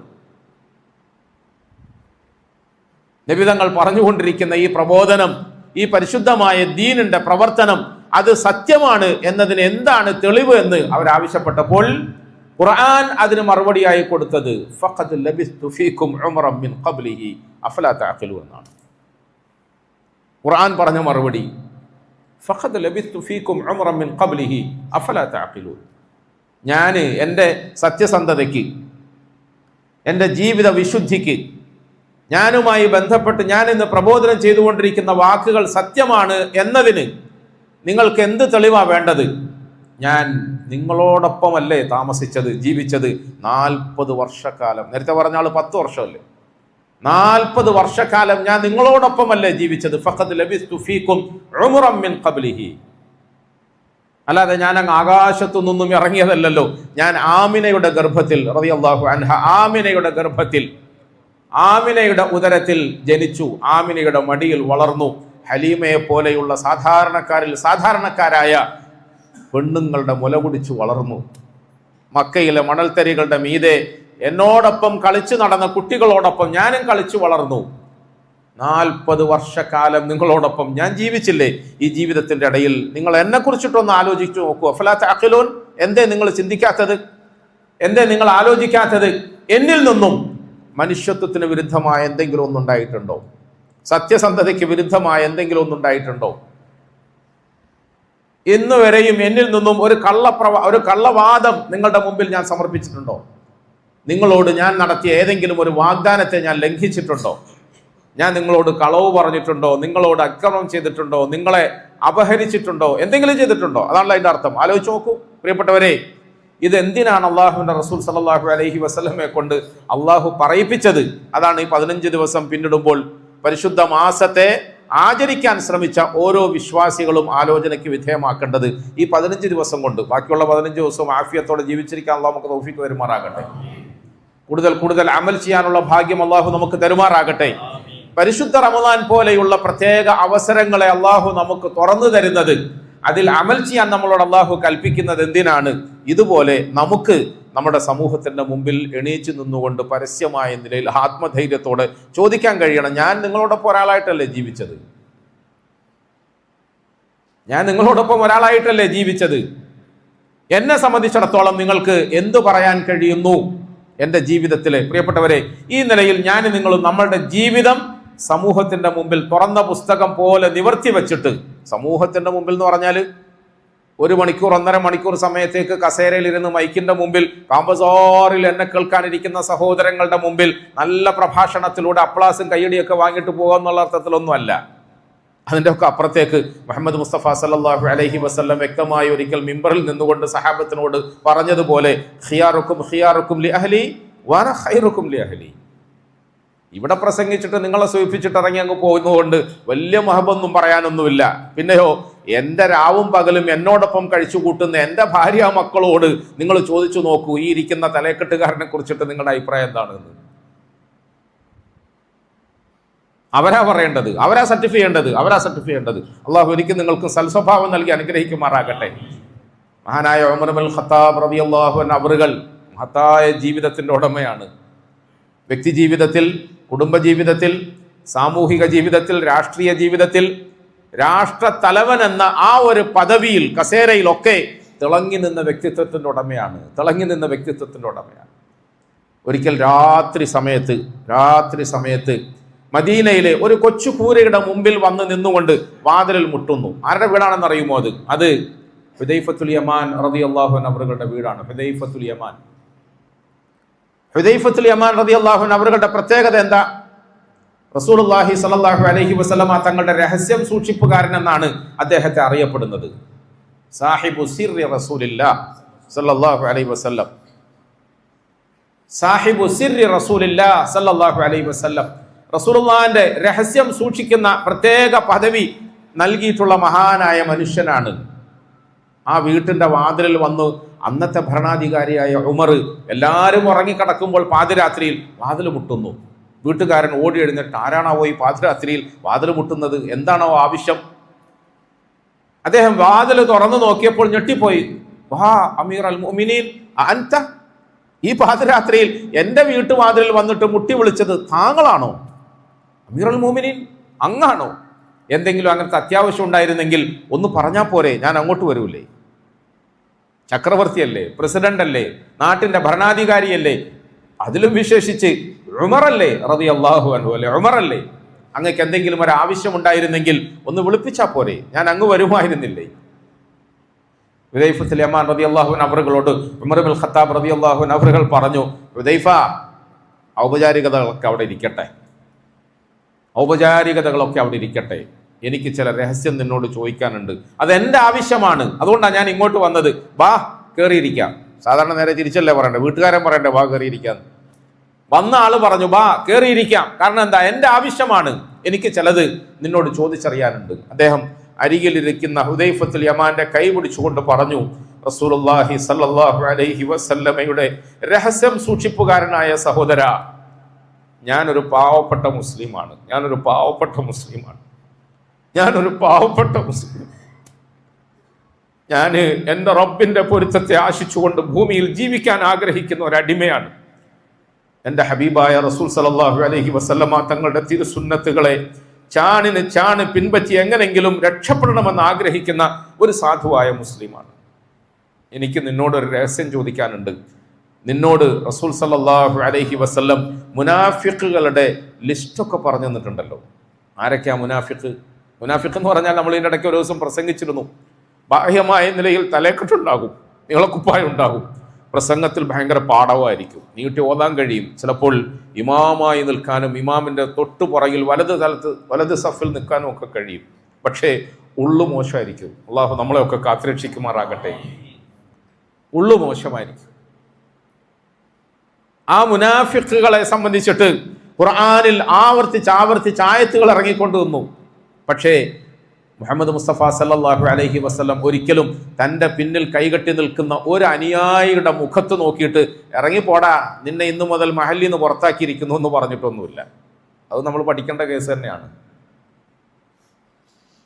നബി തങ്ങൾ പറഞ്ഞുകൊണ്ടിരിക്കുന്ന ഈ പ്രബോധനം, ഈ പരിശുദ്ധമായ ദീനിന്റെ പ്രവർത്തനം അത് സത്യമാണ് എന്നതിന് എന്താണ് തെളിവ് എന്ന് അവരാവശ്യപ്പെട്ടപ്പോൾ ഖുർആൻ അതിന് മറുപടിയായി കൊടുത്തത് ഫഖദ് ലബിസ്തു ഫീകും ഉംറൻ മിൻ ഖബ്ലിഹി അഫലാ തഅഖിലൂൻ എന്നാണ്. ഖുർആൻ പറഞ്ഞ മറുപടി ഫഖദ് ലബിസ്തു ഫീകും ഉംറൻ മിൻ ഖബ്ലിഹി അഫലാ തഅഖിലൂൻ. ഞാൻ എൻ്റെ സത്യസന്ധതയ്ക്ക്, എൻ്റെ ജീവിത വിശുദ്ധിക്ക്, ഞാനുമായി ബന്ധപ്പെട്ട് ഞാൻ ഇന്ന് പ്രബോധനം ചെയ്തുകൊണ്ടിരിക്കുന്ന വാക്കുകൾ സത്യമാണ് എന്നതിന് നിങ്ങൾക്ക് എന്ത് തെളിവാണ് വേണ്ടത്? ഞാൻ നിങ്ങളോടൊപ്പമല്ലേ താമസിച്ചത്, ജീവിച്ചത് 40 വർഷക്കാലം. നേരത്തെ പറഞ്ഞ ആൾ 10 വർഷമല്ലേ, 40 വർഷക്കാലം ഞാൻ നിങ്ങളോടൊപ്പമല്ലേ ജീവിച്ചത്. ഫഖദ് ലബിസ്തു ഫീകും ഉംറൻ മിൻ ഖബ്ലിഹി. അല്ലാതെ ഞാൻ അങ്ങ് ആകാശത്തു നിന്നും ഇറങ്ങിയതല്ലല്ലോ. ഞാൻ ആമിനയുടെ ഗർഭത്തിൽ റളിയല്ലാഹു അൻഹ, ആമിനയുടെ ഗർഭത്തിൽ, ആമിനയുടെ ഉദരത്തിൽ ജനിച്ചു, ആമിനയുടെ മടിയിൽ വളർന്നു. ഹലീമയെ പോലെയുള്ള സാധാരണക്കാരിൽ സാധാരണക്കാരായ പെണ്ണുങ്ങളുടെ മുല കുടിച്ചു വളർന്നു. മക്കയിലെ മണൽത്തരികളുടെ മീതെ എന്നോടൊപ്പം കളിച്ചു നടന്ന കുട്ടികളോടൊപ്പം ഞാനും കളിച്ചു വളർന്നു. 40 വർഷക്കാലം നിങ്ങളോടൊപ്പം ഞാൻ ജീവിച്ചില്ലേ? ഈ ജീവിതത്തിന്റെ ഇടയിൽ നിങ്ങൾ എന്നെ കുറിച്ചിട്ടൊന്ന് ആലോചിച്ചു നോക്കൂ. അഫലാ തഅഖിലൂൻ. എന്തേ നിങ്ങൾ ചിന്തിക്കാത്തത്? എന്തേ നിങ്ങൾ ആലോചിക്കാത്തത്? എന്നിൽ നിന്നും മനുഷ്യത്വത്തിന് വിരുദ്ധമായ എന്തെങ്കിലും ഒന്നുണ്ടായിട്ടുണ്ടോ? സത്യസന്ധതയ്ക്ക് വിരുദ്ധമായ എന്തെങ്കിലും ഒന്നുണ്ടായിട്ടുണ്ടോ? ഇന്ന് വരെയും എന്നിൽ നിന്നും ഒരു കള്ളവാദം നിങ്ങളുടെ മുമ്പിൽ ഞാൻ സമർപ്പിച്ചിട്ടുണ്ടോ? നിങ്ങളോട് ഞാൻ നടത്തിയ ഏതെങ്കിലും ഒരു വാഗ്ദാനത്തെ ഞാൻ ലംഘിച്ചിട്ടുണ്ടോ? ഞാൻ നിങ്ങളോട് കളവ് പറഞ്ഞിട്ടുണ്ടോ? നിങ്ങളോട് അക്രമം ചെയ്തിട്ടുണ്ടോ? നിങ്ങളെ അപഹരിച്ചിട്ടുണ്ടോ? എന്തെങ്കിലും ചെയ്തിട്ടുണ്ടോ? അതാണല്ലോ അതിന്റെ അർത്ഥം. ആലോചിച്ച് നോക്കൂ പ്രിയപ്പെട്ടവരെ. ഇത് എന്തിനാണ് അള്ളാഹുവിന്റെ റസൂൽ സല്ലല്ലാഹു അലൈഹി വസല്ലമയെ കൊണ്ട് അള്ളാഹു പറയിപ്പിച്ചത്? അതാണ് ഈ 15 ദിവസം പിന്നിടുമ്പോൾ പരിശുദ്ധ മാസത്തെ ആചരിക്കാൻ ശ്രമിച്ച ഓരോ വിശ്വാസികളും ആലോചനയ്ക്ക് വിധേയമാക്കേണ്ടത് ഈ 15 ദിവസം കൊണ്ട്. ബാക്കിയുള്ള 15 ദിവസവും ആഫിയത്തോടെ ജീവിച്ചിരിക്കാൻ അള്ളാഹു നമുക്ക് തൗഫീഖ് തരുമാറാകട്ടെ. കൂടുതൽ കൂടുതൽ അമൽ ചെയ്യാനുള്ള ഭാഗ്യം അള്ളാഹു നമുക്ക് തരുമാറാകട്ടെ. പരിശുദ്ധ റമദാൻ പോലെയുള്ള പ്രത്യേക അവസരങ്ങളെ അള്ളാഹു നമുക്ക് തുറന്നു തരുന്നത്, അതിൽ അമൽ ചെയ്യാൻ നമ്മളോട് അള്ളാഹു കൽപ്പിക്കുന്നത് എന്തിനാണ്? ഇതുപോലെ നമുക്ക് നമ്മുടെ സമൂഹത്തിന്റെ മുമ്പിൽ എണീച്ചു നിന്നുകൊണ്ട് പരസ്യമായ നിലയിൽ ആത്മധൈര്യത്തോടെ ചോദിക്കാൻ കഴിയണം, ഞാൻ നിങ്ങളോടൊപ്പം ഒരാളായിട്ടല്ലേ ജീവിച്ചത്? ഞാൻ നിങ്ങളോടൊപ്പം ഒരാളായിട്ടല്ലേ ജീവിച്ചത്? എന്നെ സംബന്ധിച്ചിടത്തോളം നിങ്ങൾക്ക് എന്തു പറയാൻ കഴിയുന്നു എൻ്റെ ജീവിതത്തിലെ? പ്രിയപ്പെട്ടവരെ, ഈ നിലയിൽ ഞാൻ നിങ്ങളും നമ്മളുടെ ജീവിതം സമൂഹത്തിന്റെ മുമ്പിൽ തുറന്ന പുസ്തകം പോലെ നിവർത്തി വെച്ചിട്ട്, സമൂഹത്തിന്റെ മുമ്പിൽ എന്ന് പറഞ്ഞാൽ 1 മണിക്കൂർ 1.5 മണിക്കൂർ സമയത്തേക്ക് കസേരയിലിരുന്ന് മൈക്കിന്റെ മുമ്പിൽ കാമ്പസാറിൽ എന്നെ കേൾക്കാനിരിക്കുന്ന സഹോദരങ്ങളുടെ മുമ്പിൽ നല്ല പ്രഭാഷണത്തിലൂടെ അപ്ലാസും കയ്യടിയൊക്കെ വാങ്ങിയിട്ട് പോകുക എന്നുള്ള അർത്ഥത്തിലൊന്നും അല്ല. അതിൻ്റെ ഒക്കെ അപ്പുറത്തേക്ക് മുഹമ്മദ് മുസ്തഫ സല്ലല്ലാഹു അലൈഹി വസല്ലം വ്യക്തമായി ഒരിക്കൽ മിമ്പറിൽ നിന്നുകൊണ്ട് സഹാബത്തിനോട് പറഞ്ഞതുപോലെ, ഖിയാറുക്കും ഖിയാറുക്കും ലി അഹ്ലി വഅന ഖൈറുക്കും ലി അഹ്ലി. ഇവിടെ പ്രസംഗിച്ചിട്ട് നിങ്ങളെ സൂചിപ്പിച്ചിട്ട് ഇറങ്ങി അങ്ങ് പോകുന്നതുകൊണ്ട് വലിയ മഹബൊന്നും പറയാനൊന്നുമില്ല. പിന്നെയോ, എൻ്റെ രാവും പകലും എന്നോടൊപ്പം കഴിച്ചു കൂട്ടുന്ന എൻ്റെ ഭാര്യ മക്കളോട് നിങ്ങൾ ചോദിച്ചു നോക്കൂ, ഈ ഇരിക്കുന്ന തലക്കെട്ടുകാരനെ കുറിച്ചിട്ട് നിങ്ങളുടെ അഭിപ്രായം എന്താണെന്ന്. അവരാ പറയേണ്ടത്, അവരാ സർട്ടിഫൈ ചെയ്യേണ്ടത്. അള്ളാഹു എനിക്ക് നിങ്ങൾക്ക് സൽസ്വഭാവം നൽകി അനുഗ്രഹിക്കുമാറാകട്ടെ. മഹാനായ ഉമർ ഇബ്നുൽ ഖത്താബ് റളിയല്ലാഹു അൻഹു അവറുകൾ മഹത്തായ ജീവിതത്തിന്റെ ഉടമയാണ്. വ്യക്തി ജീവിതത്തിൽ, കുടുംബജീവിതത്തിൽ, സാമൂഹിക ജീവിതത്തിൽ, രാഷ്ട്രീയ ജീവിതത്തിൽ, രാഷ്ട്ര തലവൻ എന്ന ആ ഒരു പദവിയിൽ, കസേരയിലൊക്കെ തിളങ്ങി നിന്ന വ്യക്തിത്വത്തിന്റെ ഉടമയാണ്. ഒരിക്കൽ രാത്രി സമയത്ത് മദീനയിലെ ഒരു കൊച്ചു കൂരയുടെ മുമ്പിൽ വന്ന് നിന്നുകൊണ്ട് വാതിലിൽ മുട്ടുന്നു. ആരുടെ വീടാണെന്ന് അറിയുമോ? അത് ഹുദൈഫത്തുൽ യമാൻ റളിയല്ലാഹു അൻഹു അവരുടെ വീടാണ്. ഹുദൈഫത്തുൽ യമാൻ റളിയല്ലാഹു അൻഹു അവരുടെ പ്രത്യേകത എന്താ? റസൂലുള്ളാഹി സ്വല്ലല്ലാഹു അലൈഹി വസല്ലമ തങ്ങളുടെ രഹസ്യം സൂക്ഷിപ്പുകാരൻ എന്നാണ് അദ്ദേഹത്തെ അറിയപ്പെടുന്നത്. സാഹിബു സിർരി റസൂലില്ലാഹ് സ്വല്ലല്ലാഹു അലൈഹി വസല്ലം. സാഹിബു സിർരി റസൂലില്ലാഹ് സ്വല്ലല്ലാഹു അലൈഹി വസല്ലം. റസൂലുള്ളാഹിന്റെ രഹസ്യം സൂക്ഷിക്കുന്ന പ്രത്യേക പദവി നൽകിയിട്ടുള്ള മഹാനായ മനുഷ്യനാണ്. ആ വീട്ടിന്റെ വാതിലിൽ വന്നു അന്നത്തെ ഭരണാധികാരിയായ ഉമർ എല്ലാവരും ഉറങ്ങിക്കിടക്കുമ്പോൾ പാതിരാത്രിയിൽ വാതിൽ മുട്ടുന്നു. വീട്ടുകാരൻ ഓടി എഴുന്നേറ്റ്, ആരാണാവോ ഈ പാതിരാത്രിയിൽ വാതിൽ മുട്ടുന്നത്? എന്താണോ ആവശ്യം? അദ്ദേഹം വാതിൽ തുറന്നു നോക്കിയപ്പോൾ ഞെട്ടിപ്പോയി. വാ അമീർ അൽ മുഅ്മിനീൻ അൻത, ഈ പാതിരാത്രിയിൽ എൻ്റെ വീട്ടുവാതിലിൽ വന്നിട്ട് മുട്ടി വിളിച്ചത് താങ്കളാണോ? അമീർ അൽ മുഅ്മിനീൻ, അങ്ങാണോ? എന്തെങ്കിലും അങ്ങനത്തെ അത്യാവശ്യം ഉണ്ടായിരുന്നെങ്കിൽ ഒന്ന് പറഞ്ഞാൽ പോരെ, ഞാൻ അങ്ങോട്ട് വരൂലേ? ചക്രവർത്തിയല്ലേ, പ്രസിഡന്റ് അല്ലേ, നാട്ടിന്റെ ഭരണാധികാരിയല്ലേ, അതിലും വിശേഷിച്ച് ഉമറല്ലേ റളിയല്ലാഹു അൻഹു അല്ലേ, ഉമറല്ലേ, അങ്ങക്ക് എന്തെങ്കിലും ഒരു ആവശ്യം ഉണ്ടായിരുന്നെങ്കിൽ ഒന്ന് വിളിപ്പിച്ചാൽ പോരെ, ഞാൻ അങ്ങ് വരുമായിരുന്നില്ലേ? ഹുദൈഫത്തുൽ യമാൻ റളിയല്ലാഹു അൻഹു അവറുകളോട് ഉമർ ഇബ്നുൽ ഖത്താബ് റളിയല്ലാഹു അൻഹു അവറുകൾ പറഞ്ഞു, ഹുദൈഫ, ഔപചാരികതകളൊക്കെ അവിടെ ഇരിക്കട്ടെ, എനിക്ക് ചില രഹസ്യം നിന്നോട് ചോദിക്കാനുണ്ട്. അതെന്റെ ആവശ്യമാണ്, അതുകൊണ്ടാണ് ഞാൻ ഇങ്ങോട്ട് വന്നത്. വാ കയറിയിരിക്കാം. സാധാരണ നേരെ തിരിച്ചല്ലേ പറയണ്ടേ, വീട്ടുകാരൻ പറയണ്ടേ വാ കയറിയിരിക്കാം. വന്ന ആള് പറഞ്ഞു വാ കയറിയിരിക്കാം. കാരണം എന്താ? എന്റെ ആവശ്യമാണ്, എനിക്ക് ചിലത് നിന്നോട് ചോദിച്ചറിയാനുണ്ട്. അദ്ദേഹം അരികിലിരിക്കുന്ന ഹുദൈഫത്തുൽ യമാന്റെ കൈ പിടിച്ചുകൊണ്ട് പറഞ്ഞു, റസൂലുള്ളാഹി സ്വല്ലല്ലാഹു അലൈഹി വസല്ലമയുടെ രഹസ്യം സൂക്ഷിപ്പുകാരനായ സഹോദര, ഞാനൊരു പാവപ്പെട്ട മുസ്ലിമാണ്. ഞാൻ എൻ്റെ റബ്ബിന്റെ പൊരുത്തത്തെ ആശിച്ചുകൊണ്ട് ഭൂമിയിൽ ജീവിക്കാൻ ആഗ്രഹിക്കുന്ന ഒരു അടിമയാണ്. എൻ്റെ ഹബീബായ റസൂൽ സല്ലല്ലാഹു അലൈഹി വസല്ലമ തങ്ങളുടെ തിരുസുന്നത്തുകളെ ചാണ് പിൻപറ്റി എങ്ങനെങ്കിലും രക്ഷപ്പെടണമെന്ന് ആഗ്രഹിക്കുന്ന ഒരു സാധുവായ മുസ്ലിമാണ്. എനിക്ക് നിന്നോട് ഒരു രഹസ്യം ചോദിക്കാനുണ്ട്. നിന്നോട് റസൂൽ സല്ലല്ലാഹു അലൈഹി വസല്ലം മുനാഫിഖുകളുടെ ലിസ്റ്റൊക്കെ പറഞ്ഞു തന്നിട്ടുണ്ടല്ലോ. ആരൊക്കെയാ മുനാഫിഖ് എന്ന് പറഞ്ഞാൽ നമ്മൾ ഇതിൻ്റെ ഇടയ്ക്ക് ഒരു ദിവസം പ്രസംഗിച്ചിരുന്നു. ബാഹ്യമായ നിലയിൽ തലക്കെട്ടുണ്ടാകും, നീളക്കുപ്പായം ഉണ്ടാകും, പ്രസംഗത്തിൽ ഭയങ്കര പാടവായിരിക്കും, നീട്ടി ഓതാൻ കഴിയും, ചിലപ്പോൾ ഇമാമായി നിൽക്കാനും ഇമാമിൻ്റെ തൊട്ടു പുറകിൽ വലത് സഫിൽ നിൽക്കാനും ഒക്കെ കഴിയും. പക്ഷേ ഉള്ളു മോശമായിരിക്കും. അള്ളാഹു നമ്മളെയൊക്കെ കാത്തുരക്ഷിക്കുമാറാകട്ടെ. ഉള്ളു മോശമായിരിക്കും. ആ മുനാഫിക്കുകളെ സംബന്ധിച്ചിട്ട് ഖുർആനിൽ ആവർത്തിച്ച് ആയത്തുകൾ ഇറങ്ങിക്കൊണ്ടു വന്നു. പക്ഷേ മുഹമ്മദ് മുസ്തഫ സല്ലല്ലാഹു അലൈഹി വസല്ലം ഒരിക്കലും തൻ്റെ പിന്നിൽ കൈകെട്ടി നിൽക്കുന്ന ഒരു അനുയായിയുടെ മുഖത്ത് നോക്കിയിട്ട് ഇറങ്ങിപ്പോടാ, നിന്നെ ഇന്നു മുതൽ മഹല്ലിൽ നിന്ന് പുറത്താക്കിയിരിക്കുന്നു എന്ന് പറഞ്ഞിട്ടൊന്നുമില്ല. അത് നമ്മൾ പഠിക്കേണ്ട കേസ് തന്നെയാണ്.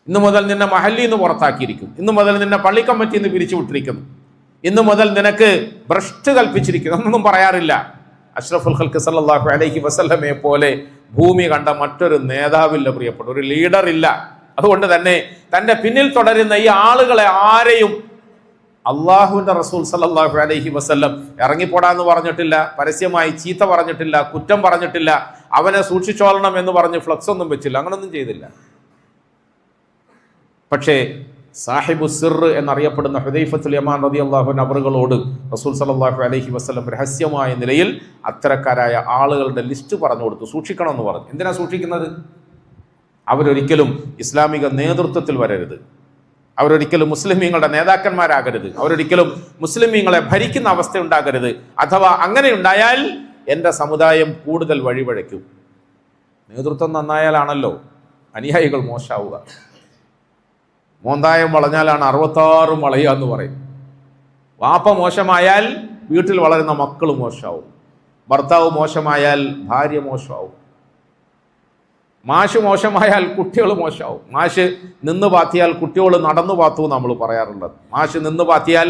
ഇന്നു മുതൽ നിന്നെ മഹല്ലിൽ നിന്ന് പുറത്താക്കിയിരിക്കുന്നു, ഇന്നു മുതൽ നിന്നെ പള്ളി കമ്മിറ്റിയിൽ നിന്ന് പിരിച്ചു വിട്ടിരിക്കുന്നു, ഇന്നു മുതൽ നിനക്ക് ഭ്രഷ്ട് കൽപ്പിച്ചിരിക്കുന്നു എന്നൊന്നും പറയാറില്ല. അഷ്റഫുൽ ഖൽഖ് സല്ലല്ലാഹു അലൈഹി വസല്ലമയെ പോലെ ഭൂമി കണ്ട മറ്റൊരു നേതാവില്ല, പ്രിയപ്പെട്ട ഒരു ലീഡർ ഇല്ല. അതുകൊണ്ട് തന്നെ തൻ്റെ പിന്നിൽ തുടരുന്ന ഈ ആളുകളെ ആരെയും അള്ളാഹുവിൻ്റെ റസൂൽ സല്ലല്ലാഹു അലൈഹി വസല്ലം ഇറങ്ങിപ്പോടാന്ന് പറഞ്ഞിട്ടില്ല, പരസ്യമായി ചീത്ത പറഞ്ഞിട്ടില്ല, കുറ്റം പറഞ്ഞിട്ടില്ല, അവനെ സൂക്ഷിച്ചോളണം എന്ന് പറഞ്ഞ് ഫ്ലക്സ് ഒന്നും വെച്ചില്ല, അങ്ങനൊന്നും ചെയ്തില്ല. പക്ഷേ സാഹിബു സിർ എന്നറിയപ്പെടുന്ന ഹുദൈഫത്തുൽ യമാൻ റളിയല്ലാഹു അൻഹു അവറുകളോട് റസൂൽ സല്ലല്ലാഹു അലൈഹി വസല്ലം രഹസ്യമായ നിലയിൽ അത്തരക്കാരായ ആളുകളുടെ ലിസ്റ്റ് പറഞ്ഞു കൊടുത്തു, സൂക്ഷിക്കണമെന്ന് പറഞ്ഞു. എന്തിനാ സൂക്ഷിക്കുന്നത്? അവരൊരിക്കലും ഇസ്ലാമിക നേതൃത്വത്തിൽ വരരുത്, അവരൊരിക്കലും മുസ്ലിമീങ്ങളുടെ നേതാക്കന്മാരാകരുത്, അവരൊരിക്കലും മുസ്ലിമീങ്ങളെ ഭരിക്കുന്ന അവസ്ഥ ഉണ്ടാകരുത്. അഥവാ അങ്ങനെ ഉണ്ടായാൽ എൻ്റെ സമുദായം കൂടുതൽ വഴിവഴയ്ക്കും. നേതൃത്വം നന്നായാലാണല്ലോ അനുയായികൾ മോശാവുക. മോന്തായം വളഞ്ഞാലാണ് 66 വളയുക എന്ന് പറയും. വാപ്പ മോശമായാൽ വീട്ടിൽ വളരുന്ന മക്കൾ മോശമാവും, ഭർത്താവ് മോശമായാൽ ഭാര്യ മോശമാവും, മാഷ് മോശമായാൽ കുട്ടികൾ മോശമാവും. മാഷ് നിന്ന് പാത്തിയാൽ കുട്ടികൾ നടന്നു പാത്തു നമ്മൾ പറയാറുള്ളത്. മാഷ് നിന്ന് പാത്തിയാൽ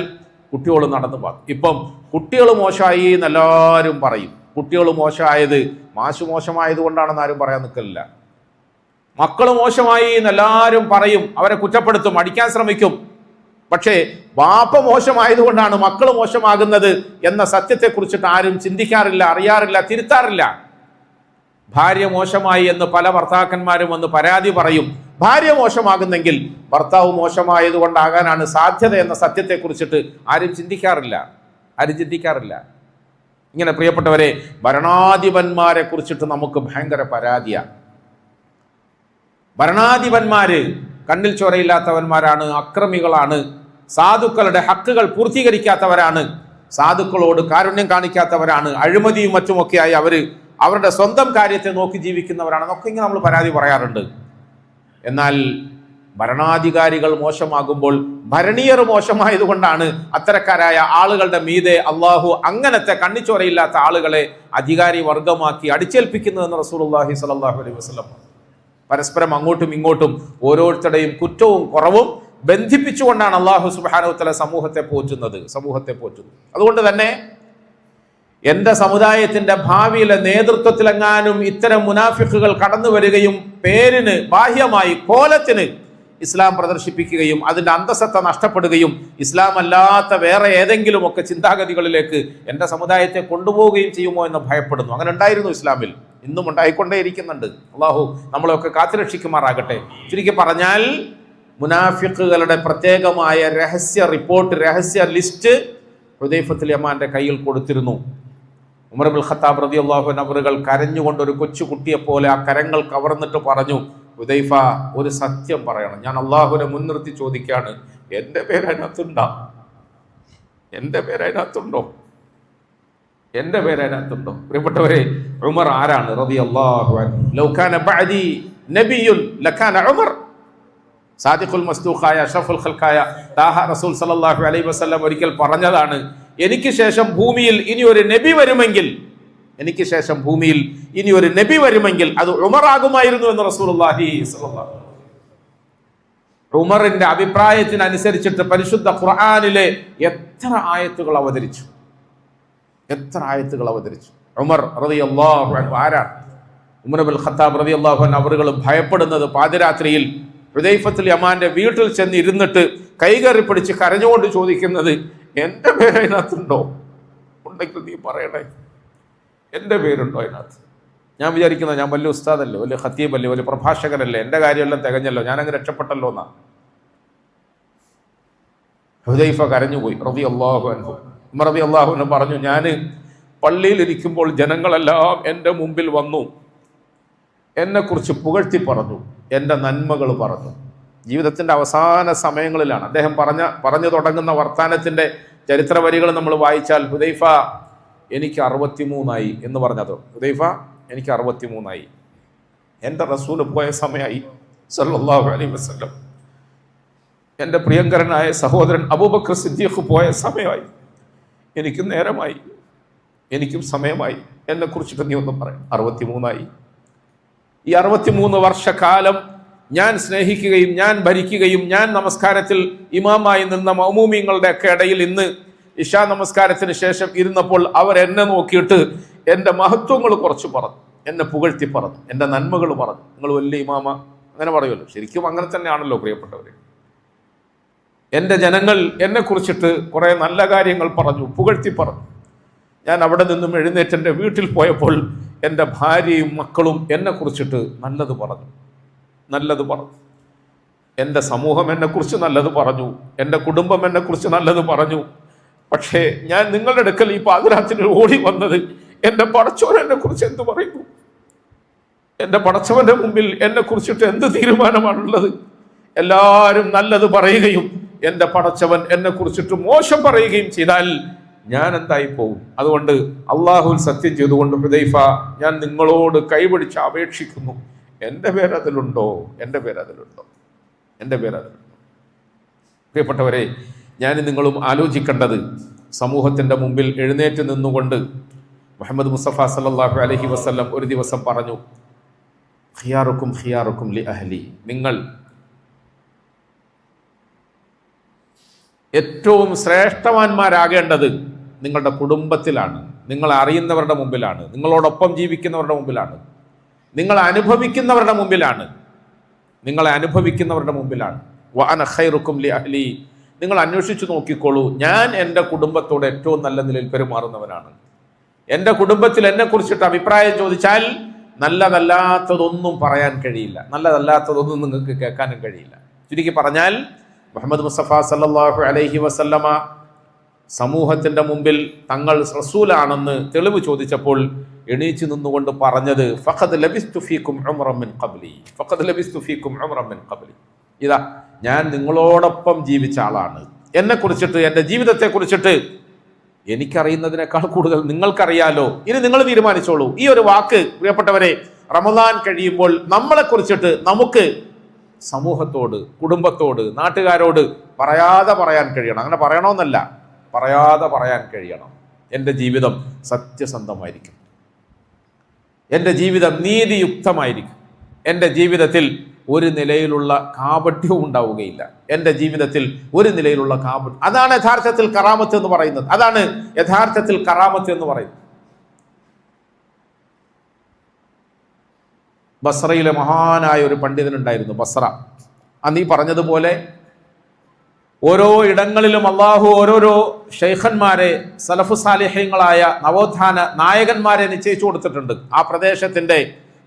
കുട്ടികൾ നടന്നു പാത്തും. ഇപ്പം കുട്ടികൾ മോശമായി എന്നെല്ലാവരും പറയും. കുട്ടികൾ മോശമായത് മാഷ് മോശമായത് കൊണ്ടാണെന്ന് ആരും പറയാൻ നിൽക്കില്ല. മക്കൾ മോശമായി എന്നെല്ലാവരും പറയും, അവരെ കുറ്റപ്പെടുത്തും, അടിക്കാൻ ശ്രമിക്കും. പക്ഷേ വാപ്പ മോശമായതുകൊണ്ടാണ് മക്കൾ മോശമാകുന്നത് എന്ന സത്യത്തെക്കുറിച്ചിട്ട് ആരും ചിന്തിക്കാറില്ല, അറിയാറില്ല, തിരുത്താറില്ല. ഭാര്യ മോശമായി എന്ന് പല ഭർത്താക്കന്മാരും വന്ന് പരാതി പറയും. ഭാര്യ മോശമാകുന്നെങ്കിൽ ഭർത്താവ് മോശമായത് കൊണ്ടാകാനാണ് സാധ്യത എന്ന സത്യത്തെക്കുറിച്ചിട്ട് ആരും ചിന്തിക്കാറില്ല. ഇങ്ങനെ പ്രിയപ്പെട്ടവരെ, ഭരണാധിപന്മാരെ കുറിച്ചിട്ട് നമുക്ക് ഭയങ്കര പരാതിയാണ്. ഭരണാധിപന്മാര് കണ്ണിൽ ചോരയില്ലാത്തവന്മാരാണ്, അക്രമികളാണ്, സാധുക്കളുടെ ഹക്കുകൾ പൂർത്തീകരിക്കാത്തവരാണ്, സാധുക്കളോട് കാരുണ്യം കാണിക്കാത്തവരാണ്, അഴിമതിയും മറ്റുമൊക്കെയായി അവരുടെ സ്വന്തം കാര്യത്തെ നോക്കി ജീവിക്കുന്നവരാണെന്നൊക്കെ ഇങ്ങനെ നമ്മൾ പരാതി പറയാറുണ്ട്. എന്നാൽ ഭരണാധികാരികൾ മോശമാകുമ്പോൾ ഭരണീയർ മോശമായതുകൊണ്ടാണ് അത്തരക്കാരായ ആളുകളുടെ മീതെ അള്ളാഹു അങ്ങനത്തെ കണ്ണിച്ചോരയില്ലാത്ത ആളുകളെ അധികാരി വർഗമാക്കി അടിച്ചേൽപ്പിക്കുന്നതെന്ന് റസൂലുള്ളാഹി സ്വല്ലല്ലാഹു അലൈഹി വസല്ലം. പരസ്പരം അങ്ങോട്ടും ഇങ്ങോട്ടും ഓരോരുത്തരുടെയും കുറ്റവും കുറവും ബന്ധിപ്പിച്ചുകൊണ്ടാണ് അള്ളാഹു സുബ്ഹാനഹു വ തആല സമൂഹത്തെ പോറ്റുന്നത്. അതുകൊണ്ട് തന്നെ എൻ്റെ സമുദായത്തിന്റെ ഭാവിയിലെ നേതൃത്വത്തിലെങ്ങാനും ഇത്തരം മുനാഫിഖുകൾ കടന്നു വരികയും പേരിന് ബാഹ്യമായി കോലത്തിന് ഇസ്ലാം പ്രദർശിപ്പിക്കുകയും അതിൻ്റെ അന്തസത്ത നഷ്ടപ്പെടുകയും ഇസ്ലാം അല്ലാത്ത വേറെ ഏതെങ്കിലുമൊക്കെ ചിന്താഗതികളിലേക്ക് എൻ്റെ സമുദായത്തെ കൊണ്ടുപോവുകയും ചെയ്യുമോ എന്ന് ഭയപ്പെടുന്നു. അങ്ങനെ ഉണ്ടായിരുന്നു ഇസ്ലാമിൽ, ഇന്നും ഉണ്ടായിക്കൊണ്ടേയിരിക്കുന്നുണ്ട്. അള്ളാഹു നമ്മളെയൊക്കെ കാത്തുരക്ഷിക്കുമാറാകട്ടെ. ചുരുക്കി പറഞ്ഞാൽ മുനാഫിഖുകളുടെ പ്രത്യേകമായ രഹസ്യ ലിസ്റ്റ് ഹുദൈഫത്തുൽ യമാന്റെ കയ്യിൽ കൊടുത്തിരുന്നു. ഉമർ ഇബ്നുൽ ഖത്താബ് റളിയല്ലാഹു അൻഹു അവറുകൾ കരഞ്ഞുകൊണ്ട് ഒരു കൊച്ചു കുട്ടിയെ പോലെ ആ കരങ്ങൾ കവർന്നിട്ട് പറഞ്ഞു, ഹുദൈഫ, ഒരു സത്യം പറയണം, ഞാൻ അള്ളാഹുവിനെ മുൻനിർത്തി ചോദിക്കുകയാണ്, എൻ്റെ പേര് അതിനകത്തുണ്ടോ? പ്രിയപ്പെട്ടവരെ, ഉമർ ആരാണ്? റളിയല്ലാഹു അൻഹു. ലൗ കാന ബഅദി നബിയ്യുൻ ലകാന ഉമർ. സാദിഖുൽ മസ്ദൂഖായ അഷ്റഫുൽ ഖൽഖായ താഹ റസൂൽ സല്ലല്ലാഹു അലൈഹി വസല്ലം ഒരിക്കൽ പറഞ്ഞതാണ്, എനിക്ക് ശേഷം ഭൂമിയിൽ ഇനി ഒരു നബി വരുമെങ്കിൽ അത് ഉമറാകുമായിരുന്നു എന്ന് റസൂലുള്ളാഹി സ്വല്ലല്ലാഹു അലൈഹി വസല്ലം. ഉമറിന്റെ അഭിപ്രായത്തിനനുസരിച്ചിട്ട് പരിശുദ്ധ ഖുർആനിലെ എത്ര ആയത്തുകൾ അവതരിച്ചു. ഉമർ റളിയല്ലാഹു അൻഹു ആരാണ്? ഉമർ ഇബ്നുൽ ഖത്താബ് റളിയല്ലാഹു അൻഹു അവറുകൾ ഭയപ്പെടുന്നത് പാതിരാത്രിയിൽ ഹുദൈഫത്തുൽ യമാന്റെ വീട്ടിൽ ചെന്ന് ഇരുന്നിട്ട് കൈകറി പിടിച്ച് കരഞ്ഞുകൊണ്ട് ചോദിക്കുന്നത്, എൻ്റെ പേര് അതിനകത്തുണ്ടോ? ഉണ്ടെങ്കിൽ നീ പറയണേ, എൻ്റെ പേരുണ്ടോ അതിനകത്ത്? ഞാൻ വിചാരിക്കുന്നത് ഞാൻ വലിയ ഉസ്താദല്ലേ, വലിയ ഖത്തീബല്ലേ, വലിയ പ്രഭാഷകനല്ലേ, എൻ്റെ കാര്യമെല്ലാം തികഞ്ഞല്ലോ, ഞാനങ്ങ് രക്ഷപ്പെട്ടല്ലോ എന്നാ. ഹുദൈഫ കരഞ്ഞുപോയി റളിയല്ലാഹു അൻഹു. ഉമർ റളിയല്ലാഹു അൻഹു പറഞ്ഞു, ഞാൻ പള്ളിയിലിരിക്കുമ്പോൾ ജനങ്ങളെല്ലാം എൻ്റെ മുമ്പിൽ വന്നു, എന്നെക്കുറിച്ച് പുകഴ്ത്തി പറഞ്ഞു, എൻ്റെ നന്മകൾ പറഞ്ഞു. ജീവിതത്തിൻ്റെ അവസാന സമയങ്ങളിലാണ് അദ്ദേഹം പറഞ്ഞു തുടങ്ങുന്ന വർത്താനത്തിൻ്റെ ചരിത്ര വരികൾ നമ്മൾ വായിച്ചാൽ, ഹുദൈഫ എനിക്ക് 63 എന്ന് പറഞ്ഞത്. ഹുദൈഫ എനിക്ക് 63, എൻ്റെ റസൂൽ പോയ സമയമായി സല്ലല്ലാഹു അലൈഹി വസല്ലം, എൻ്റെ പ്രിയങ്കരനായ സഹോദരൻ അബൂബക്കർ സിദ്ദീഖ് പോയ സമയമായി, എനിക്കും നേരമായി, എനിക്കും സമയമായി, എന്നെക്കുറിച്ചിട്ട് നീ ഒന്നും പറയും. 63. ഈ 63 വർഷക്കാലം ഞാൻ സ്നേഹിക്കുകയും ഞാൻ ഭരിക്കുകയും ഞാൻ നമസ്കാരത്തിൽ ഇമാമായി നിന്ന മൗമൂമിങ്ങളുടെ ഒക്കെ ഇടയിൽ ഇന്ന് ഇശാ നമസ്കാരത്തിന് ശേഷം ഇരുന്നപ്പോൾ അവർ എന്നെ നോക്കിയിട്ട് എൻ്റെ മഹത്വങ്ങൾ കുറച്ച് പറഞ്ഞു, എന്നെ പുകഴ്ത്തി പറഞ്ഞു, എൻ്റെ നന്മകൾ പറഞ്ഞു. നിങ്ങൾ വലിയ ഇമാമ അങ്ങനെ പറയുമല്ലോ, ശരിക്കും അങ്ങനെ തന്നെയാണല്ലോ പ്രിയപ്പെട്ടവരെ. എൻ്റെ ജനങ്ങൾ എന്നെ കുറിച്ചിട്ട് കുറേ നല്ല കാര്യങ്ങൾ പറഞ്ഞു, പുകഴ്ത്തി പറഞ്ഞു. ഞാൻ അവിടെ നിന്നും എഴുന്നേറ്റ് എൻ്റെ വീട്ടിൽ പോയപ്പോൾ എൻ്റെ ഭാര്യയും മക്കളും എന്നെ കുറിച്ചിട്ട് നല്ലത് പറഞ്ഞു. എൻ്റെ സമൂഹം എന്നെക്കുറിച്ച് നല്ലത് പറഞ്ഞു, എൻ്റെ കുടുംബം എന്നെക്കുറിച്ച് നല്ലത് പറഞ്ഞു. പക്ഷേ ഞാൻ നിങ്ങളുടെ അടുക്കൽ ഈ പാതിരാത്രിയിൽ ഓടി വന്നത് എൻ്റെ പടച്ചവൻ എന്നെക്കുറിച്ച് എന്ത് പറയുന്നു, എൻ്റെ പടച്ചവന്റെ മുമ്പിൽ എന്നെ കുറിച്ചിട്ട് എന്ത് തീരുമാനമാണുള്ളത്? എല്ലാവരും നല്ലത് പറയുകയും എൻ്റെ പടച്ചവൻ എന്നെ കുറിച്ചിട്ട് മോശം പറയുകയും ചെയ്താൽ ഞാൻ എന്തായി പോകും? അതുകൊണ്ട് അള്ളാഹുൽ സത്യം ചെയ്തുകൊണ്ട് ഹുദൈഫ, ഞാൻ നിങ്ങളോട് കൈപിടിച്ച് അപേക്ഷിക്കുന്നു, എൻ്റെ പേരതിലുണ്ടോ? പ്രിയപ്പെട്ടവരെ, ഞാൻ നിങ്ങളും ആലോചിക്കേണ്ടത്, സമൂഹത്തിൻ്റെ മുമ്പിൽ എഴുന്നേറ്റ് നിന്നുകൊണ്ട് മുഹമ്മദ് മുസ്തഫ സല്ലല്ലാഹു അലൈഹി വസല്ലം ഒരു ദിവസം പറഞ്ഞു, ഖിയാറുക്കും ലി അഹ്ലി, നിങ്ങൾ ഏറ്റവും ശ്രേഷ്ഠവാന്മാരാകേണ്ടത് നിങ്ങളുടെ കുടുംബത്തിലാണ്, നിങ്ങളെ അറിയുന്നവരുടെ മുമ്പിലാണ്, നിങ്ങളോടൊപ്പം ജീവിക്കുന്നവരുടെ മുമ്പിലാണ്, നിങ്ങളെ അനുഭവിക്കുന്നവരുടെ മുമ്പിലാണ്. വഅന ഖൈറുക്കും ലി അഹ്ലി, നിങ്ങൾ അന്വേഷിച്ചു നോക്കിക്കോളൂ, ഞാൻ എൻ്റെ കുടുംബത്തോട് ഏറ്റവും നല്ല നിലയിൽ പെരുമാറുന്നവനാണ്. എൻ്റെ കുടുംബത്തിൽ എന്നെ കുറിച്ചിട്ട് അഭിപ്രായം ചോദിച്ചാൽ നല്ലതല്ലാത്തതൊന്നും പറയാൻ കഴിയില്ല, നല്ലതല്ലാത്തതൊന്നും നിങ്ങൾക്ക് കേൾക്കാനും കഴിയില്ല. ചുരുക്കി പറഞ്ഞാൽ മുഹമ്മദ് മുസ്തഫ സല്ലല്ലാഹു അലൈഹി വസല്ലമ സമൂഹത്തിൻ്റെ മുമ്പിൽ തങ്ങൾ റസൂലാണെന്ന് തെളിവ് ചോദിച്ചപ്പോൾ എണീച്ചു നിന്നുകൊണ്ട് പറഞ്ഞത്, ഫഖദ് ലബിസ്തു ഫീകും ഉംറൻ മിൻ ഖബ്ലി, ഇതാ ഞാൻ നിങ്ങളോടൊപ്പം ജീവിച്ച ആളാണ്. എന്നെ കുറിച്ചിട്ട്, എൻ്റെ ജീവിതത്തെ കുറിച്ചിട്ട് എനിക്കറിയുന്നതിനേക്കാൾ കൂടുതൽ നിങ്ങൾക്കറിയാലോ, ഇനി നിങ്ങൾ തീരുമാനിച്ചോളൂ. ഈ ഒരു വാക്ക് പ്രിയപ്പെട്ടവരെ, റമദാൻ കഴിയുമ്പോൾ നമ്മളെ കുറിച്ചിട്ട് നമുക്ക് സമൂഹത്തോട്, കുടുംബത്തോട്, നാട്ടുകാരോട് പറയാതെ പറയാൻ കഴിയണം. അങ്ങനെ പറയണമെന്നല്ല, പറയാതെ പറയാൻ കഴിയണം. എൻ്റെ ജീവിതം സത്യസന്ധമായിരിക്കും, എൻ്റെ ജീവിതം നീതിയുക്തമായിരിക്കും, എൻ്റെ ജീവിതത്തിൽ ഒരു നിലയിലുള്ള കാപട്യവും ഉണ്ടാവുകയില്ല, എൻ്റെ ജീവിതത്തിൽ ഒരു നിലയിലുള്ള കാപട്യം. അതാണ് യഥാർത്ഥത്തിൽ കറാമത്ത് എന്ന് പറയുന്നത്. ബസ്രയിലെ മഹാനായ ഒരു പണ്ഡിതനുണ്ടായിരുന്നു, ബസ്ര. അന്ന് ഈ പറഞ്ഞതുപോലെ ഓരോ ഇടങ്ങളിലും അള്ളാഹു ഓരോരോ ഷെയ്ഖന്മാരെ, സലഫു സാലിഹ്യങ്ങളായ നവോത്ഥാന നായകന്മാരെ നിശ്ചയിച്ചു കൊടുത്തിട്ടുണ്ട്. ആ പ്രദേശത്തിൻ്റെ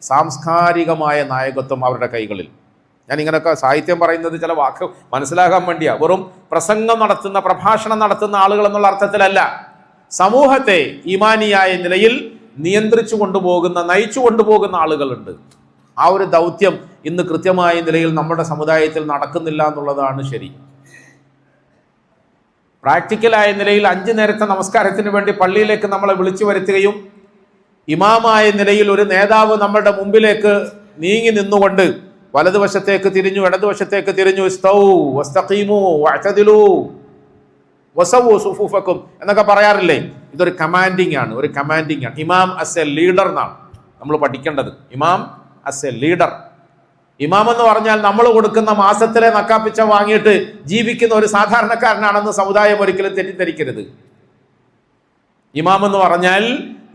സാംസ്കാരികമായ നായകത്വം അവരുടെ കൈകളിൽ. ഞാൻ ഇങ്ങനെയൊക്കെ സാഹിത്യം പറയുന്നത് ചില വാക്ക് മനസ്സിലാകാൻ വേണ്ടിയാ, വെറും പ്രഭാഷണം നടത്തുന്ന ആളുകൾ എന്നുള്ള അർത്ഥത്തിലല്ല. സമൂഹത്തെ ഈമാനിയായ നിലയിൽ നയിച്ചു കൊണ്ടുപോകുന്ന ആളുകളുണ്ട്. ആ ഒരു ദൗത്യം ഇന്ന് കൃത്യമായ നിലയിൽ നമ്മുടെ സമുദായത്തിൽ നടക്കുന്നില്ല എന്നുള്ളതാണ് ശരി. പ്രാക്ടിക്കലായ നിലയിൽ 5 നേരത്തെ നമസ്കാരത്തിന് വേണ്ടി പള്ളിയിലേക്ക് നമ്മളെ വിളിച്ചു വരുത്തുകയും ഇമാമായ നിലയിൽ ഒരു നേതാവ് നമ്മളുടെ മുമ്പിലേക്ക് നീങ്ങി നിന്നുകൊണ്ട് വലതുവശത്തേക്ക് തിരിഞ്ഞു, ഇടതുവശത്തേക്ക് തിരിഞ്ഞു, എന്നൊക്കെ പറയാറില്ലേ? ഇതൊരു കമാൻഡിങ് ആണ്. ഇമാം ആസ് എ ലീഡർ എന്നാണ് നമ്മൾ പഠിക്കേണ്ടത്. ഇമാം ആസ് എ ലീഡർ. ഇമാം എന്ന് പറഞ്ഞാൽ നമ്മൾ കൊടുക്കുന്ന മാസത്തിലെ നക്കാപ്പിച്ച വാങ്ങിയിട്ട് ജീവിക്കുന്ന ഒരു സാധാരണക്കാരനാണെന്ന് സമുദായം ഒരിക്കലും തെറ്റിദ്ധരിക്കരുത്. ഇമാം എന്ന് പറഞ്ഞാൽ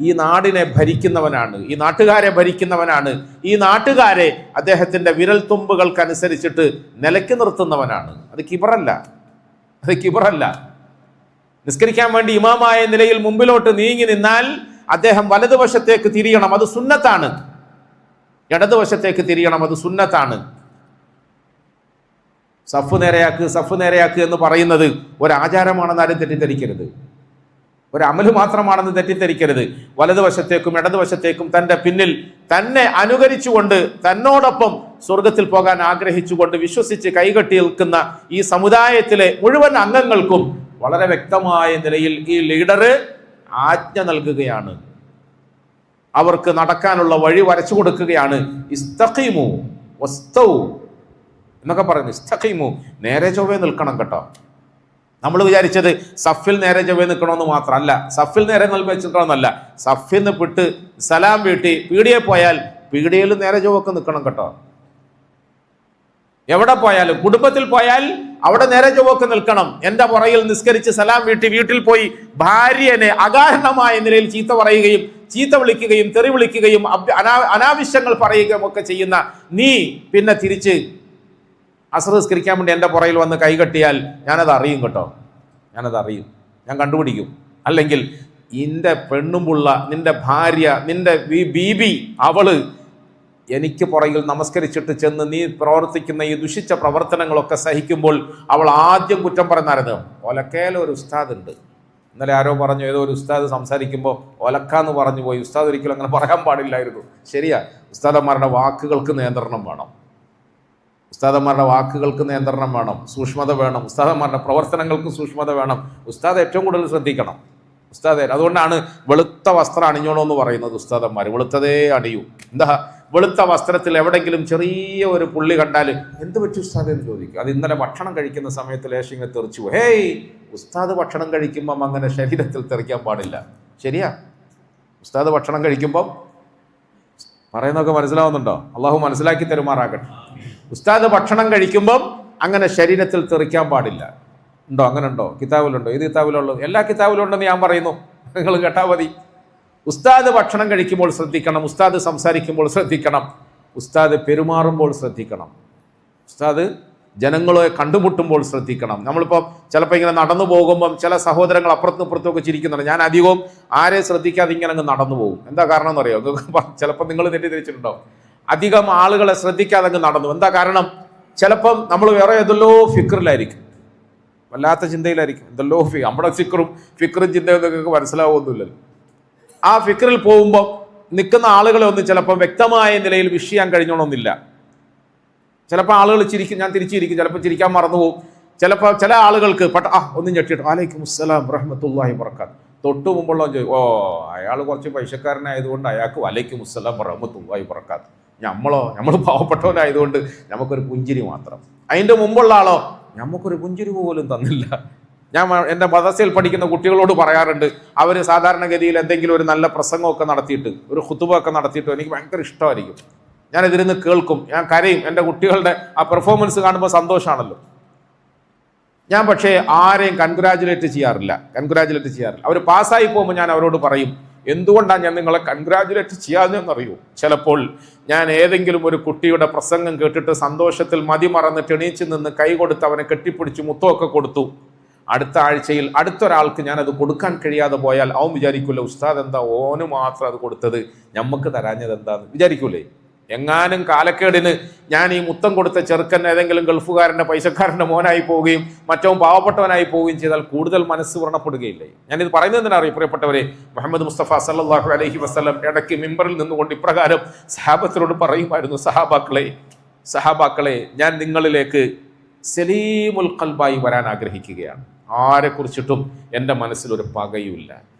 ഈ നാടിനെ ഭരിക്കുന്നവനാണ്, ഈ നാട്ടുകാരെ ഭരിക്കുന്നവനാണ്, ഈ നാട്ടുകാരെ അദ്ദേഹത്തിന്റെ വിരൽ തുമ്പുകൾക്കനുസരിച്ചിട്ട് നിലയ്ക്ക് നിർത്തുന്നവനാണ്. അത് കിബറല്ല. നിസ്കരിക്കാൻ വേണ്ടി ഇമാമായ നിലയിൽ മുമ്പിലോട്ട് നീങ്ങി നിന്നാൽ അദ്ദേഹം വലതുവശത്തേക്ക് തിരിയണം, അത് സുന്നത്താണ്. ഇടതുവശത്തേക്ക് തിരിയണം, അത് സുന്നത്താണ്. സഫ് നേരെയാക്ക് എന്ന് പറയുന്നത് ഒരാചാരമാണെന്ന് ആരും തെറ്റിദ്ധരിക്കരുത്, ഒരു അമല് മാത്രമാണെന്ന് തെറ്റിദ്ധരിക്കരുത്. വലതുവശത്തേക്കും ഇടതുവശത്തേക്കും തൻ്റെ പിന്നിൽ തന്നെ അനുകരിച്ചുകൊണ്ട് തന്നോടൊപ്പം സ്വർഗത്തിൽ പോകാൻ ആഗ്രഹിച്ചുകൊണ്ട് വിശ്വസിച്ച് കൈകെട്ടി നിൽക്കുന്ന ഈ സമുദായത്തിലെ മുഴുവൻ അംഗങ്ങൾക്കും വളരെ വ്യക്തമായ നിലയിൽ ഈ ലീഡർ ആജ്ഞ നൽകുകയാണ്, അവർക്ക് നടക്കാനുള്ള വഴി വരച്ചു കൊടുക്കുകയാണ്. ഇസ്തഖീമു വസ്തൗ എന്നൊക്കെ പറയുന്നു. ഇസ്തഖീമു, നേരെ ചൊവ്വേ നിൽക്കണം കേട്ടോ. നമ്മൾ വിചാരിച്ചത് സഫിൽ നേരെ ചൊവ്വേ നിൽക്കണമെന്ന് മാത്രമല്ല, സഫിൽ നേരെ നിൽക്കണമെന്നല്ല, സഫിൽ നിന്ന് വിട്ട് സലാം വീട്ടി പീടിയെ പോയാൽ പീടിയയിൽ നേരെ ചൊവ്വൊക്കെ നിൽക്കണം കേട്ടോ. എവിടെ പോയാലും, കുടുംബത്തിൽ പോയാൽ അവിടെ നേരെ ചൊവ്വൊക്കെ നിൽക്കണം. എന്റെ പുറകിൽ നിസ്കരിച്ച് സലാം വീട്ടി വീട്ടിൽ പോയി ഭാര്യനെ അകാരണമായ നിലയിൽ ചീത്ത പറയുകയും ചീത്ത വിളിക്കുകയും തെറി വിളിക്കുകയും അനാവശ്യങ്ങൾ പറയുകയും ഒക്കെ ചെയ്യുന്ന നീ പിന്നെ തിരിച്ച് അസ്ർ നിസ്കരിക്കാൻ വേണ്ടി എൻ്റെ പുറയിൽ വന്ന് കൈകെട്ടിയാൽ ഞാനത് അറിയും കേട്ടോ, ഞാനത് അറിയും, ഞാൻ കണ്ടുപിടിക്കും. അല്ലെങ്കിൽ നിന്റെ പെണ്ണുമ്പുള്ള നിന്റെ ഭാര്യ, നിന്റെ ബീബി, അവള് എനിക്ക് പുറകിൽ നമസ്കരിച്ചിട്ട് ചെന്ന് നീ പ്രവർത്തിക്കുന്ന ഈ ദുഷിച്ച പ്രവർത്തനങ്ങളൊക്കെ സഹിക്കുമ്പോൾ അവൾ ആദ്യം കുറ്റം പറയുന്നായിരുന്നു. ഒലക്കയിൽ ഒരു ഉസ്താദ് ഉണ്ട്, ഇന്നലെ ആരോ പറഞ്ഞു, ഏതോ ഒരു ഉസ്താദ് സംസാരിക്കുമ്പോൾ ഒലക്കാന്ന് പറഞ്ഞു പോയി. ഉസ്താദ് ഒരിക്കലും അങ്ങനെ പറയാൻ പാടില്ലായിരുന്നു. ശരിയാ, ഉസ്താദന്മാരുടെ വാക്കുകൾക്ക് നിയന്ത്രണം വേണം, ഉസ്താദന്മാരുടെ വാക്കുകൾക്ക് നിയന്ത്രണം വേണം, സൂക്ഷ്മത വേണം. ഉസ്താദന്മാരുടെ പ്രവർത്തനങ്ങൾക്ക് സൂക്ഷ്മത വേണം. ഉസ്താദ് ഏറ്റവും കൂടുതൽ ശ്രദ്ധിക്കണം. ഉസ്താദ് അതുകൊണ്ടാണ് വെളുത്ത വസ്ത്രം അണിഞ്ഞോണമെന്ന് പറയുന്നത്. ഉസ്താദന്മാർ വെളുത്തതേ അണിയൂ. എന്താ, വെളുത്ത വസ്ത്രത്തിൽ എവിടെയെങ്കിലും ചെറിയ ഒരു പുള്ളി കണ്ടാൽ എന്ത് പറ്റി ഉസ്താദ് എന്ന് ചോദിക്കും. അത് ഇന്നലെ ഭക്ഷണം കഴിക്കുന്ന സമയത്ത് ലേശിങ്ങനെ തെറിച്ചു പോയി. ഹേയ്, ഉസ്താദ് ഭക്ഷണം കഴിക്കുമ്പം അങ്ങനെ ശരീരത്തിൽ തെറിക്കാൻ പാടില്ല. ശരിയാ, ഉസ്താദ് ഭക്ഷണം കഴിക്കുമ്പം പറയുന്നതൊക്കെ മനസ്സിലാവുന്നുണ്ടോ? അള്ളാഹു മനസ്സിലാക്കി തരുമാറാകട്ടെ. ഉസ്താദ് ഭക്ഷണം കഴിക്കുമ്പം അങ്ങനെ ശരീരത്തിൽ തെറിക്കാൻ പാടില്ല. ഉണ്ടോ? അങ്ങനെ ഉണ്ടോ? കിതാബിലുണ്ടോ? ഏത് കിതാബിലുള്ളൂ? എല്ലാ കിതാബിലും ഉണ്ടെന്ന് ഞാൻ പറയുന്നു, നിങ്ങൾ കേട്ടാൽ മതി. ഉസ്താദ് ഭക്ഷണം കഴിക്കുമ്പോൾ ശ്രദ്ധിക്കണം, ഉസ്താദ് സംസാരിക്കുമ്പോൾ ശ്രദ്ധിക്കണം, ഉസ്താദ് പെരുമാറുമ്പോൾ ശ്രദ്ധിക്കണം, ഉസ്താദ് ജനങ്ങളെ കണ്ടുമുട്ടുമ്പോൾ ശ്രദ്ധിക്കണം. നമ്മളിപ്പോൾ ചിലപ്പോൾ ഇങ്ങനെ നടന്നു പോകുമ്പം ചില സഹോദരങ്ങൾ അപ്പുറത്തും ഇപ്പുറത്തും ഒക്കെ ചിരിക്കുന്നുണ്ട്. ഞാൻ അധികവും ആരെ ശ്രദ്ധിക്കാതെ ഇങ്ങനെ അങ്ങ് നടന്നു പോകും. എന്താ കാരണം എന്നറിയോ? ചിലപ്പോൾ നിങ്ങൾ തെറ്റിദ്ധരിച്ചിട്ടുണ്ടോ? അധികം ആളുകളെ ശ്രദ്ധിക്കാതെ അങ്ങ് നടന്നു. എന്താ കാരണം? ചിലപ്പം നമ്മൾ വേറെ ഏതെല്ലോ ഫിക്റിലായിരിക്കും, വല്ലാത്ത ചിന്തയിലായിരിക്കും. എന്തെല്ലോ നമ്മുടെ ഫിക്റും ചിന്തയും നിങ്ങൾക്ക് മനസ്സിലാവുമൊന്നുമില്ലല്ലോ. ആ ഫിക്റിൽ പോകുമ്പോൾ നിൽക്കുന്ന ആളുകളെ ഒന്നും ചിലപ്പോൾ വ്യക്തമായ നിലയിൽ വിഷ് ചെയ്യാൻ കഴിഞ്ഞോണമെന്നില്ല. ചിലപ്പോൾ ആളുകൾ ചിരിക്കും, ഞാൻ തിരിച്ചിരിക്കും, ചിലപ്പോൾ ചിരിക്കാൻ മറന്നു പോകും. ചിലപ്പോൾ ചില ആളുകൾക്ക് ഒന്നും ഞെട്ടിയിട്ട് വലൈക്കും അസ്സലാം റഹ്മത്തുള്ളാഹി വബറകാത്ത് തൊട്ടു മുമ്പുള്ള ഓ അയാൾ കുറച്ച് പൈസക്കാരനായതുകൊണ്ട് അയാൾക്ക് വലൈക്കും അസ്സലാം റഹ്മത്തുള്ളാഹി വബറകാത്ത്. നമ്മൾ പാവപ്പെട്ടവനായതുകൊണ്ട് നമുക്കൊരു പുഞ്ചിരി മാത്രം. അതിൻ്റെ മുമ്പുള്ള ആളോ നമുക്കൊരു പുഞ്ചിരി പോലും തന്നില്ല. ഞാൻ എൻ്റെ മദ്രസയിൽ പഠിക്കുന്ന കുട്ടികളോട് പറയാറുണ്ട്, അവർ സാധാരണഗതിയിൽ എന്തെങ്കിലും ഒരു നല്ല പ്രസംഗമൊക്കെ നടത്തിയിട്ട്, ഒരു ഖുതുബൊക്കെ നടത്തിയിട്ട് എനിക്ക് ഭയങ്കര ഇഷ്ടമായിരിക്കും. ഞാനിതിരുന്ന് കേൾക്കും, ഞാൻ കരയും. എൻ്റെ കുട്ടികളുടെ ആ പെർഫോമൻസ് കാണുമ്പോൾ സന്തോഷമാണല്ലോ. ഞാൻ പക്ഷേ ആരെയും കൺഗ്രാജുലേറ്റ് ചെയ്യാറില്ല. അവർ പാസ്സായി പോകുമ്പോൾ ഞാൻ അവരോട് പറയും, എന്തുകൊണ്ടാണ് ഞാൻ നിങ്ങളെ കൺഗ്രാജുലേറ്റ് ചെയ്യാതെന്നറിയൂ? ചിലപ്പോൾ ഞാൻ ഏതെങ്കിലും ഒരു കുട്ടിയുടെ പ്രസംഗം കേട്ടിട്ട് സന്തോഷത്തിൽ മതിമറന്നിട്ട് എണീച്ച് നിന്ന് കൈ കൊടുത്ത് അവനെ കെട്ടിപ്പിടിച്ച് മുത്തമൊക്കെ കൊടുത്തു. അടുത്ത ആഴ്ചയിൽ അടുത്തൊരാൾക്ക് ഞാനത് കൊടുക്കാൻ കഴിയാതെ പോയാൽ അവൻ വിചാരിക്കൂല, ഉസ്താദ് എന്താ ഓന് മാത്രം അത് കൊടുത്തത്, ഞമ്മക്ക് തരാഞ്ഞത് എന്താന്ന് വിചാരിക്കൂലേ? എങ്ങാനും കാലക്കേടിന് ഞാൻ ഈ മുത്തം കൊടുത്ത ചെറുക്കൻ ഏതെങ്കിലും ഗൾഫുകാരൻ്റെ പൈസക്കാരൻ്റെ മോനായി പോവുകയും മറ്റവും പാവപ്പെട്ടവനായി പോവുകയും ചെയ്താൽ കൂടുതൽ മനസ്സ് വ്രണപ്പെടുകയില്ലേ? ഞാനിത് പറയുന്നത് എന്തിനാണ് പ്രിയപ്പെട്ടവരെ? മുഹമ്മദ് മുസ്തഫ സല്ലല്ലാഹു അലൈഹി വസല്ലം ഇടയ്ക്ക് മിമ്പറിൽ നിന്നുകൊണ്ട് ഇപ്രകാരം സഹാബത്തിനോട് പറയുമായിരുന്നു, സഹാബാക്കളെ ഞാൻ നിങ്ങളിലേക്ക് സലീമുൽ ഖൽബായി വരാൻ ആഗ്രഹിക്കുകയാണ്. ആരെക്കുറിച്ചിട്ടും എൻ്റെ മനസ്സിലൊരു പകയുമില്ല,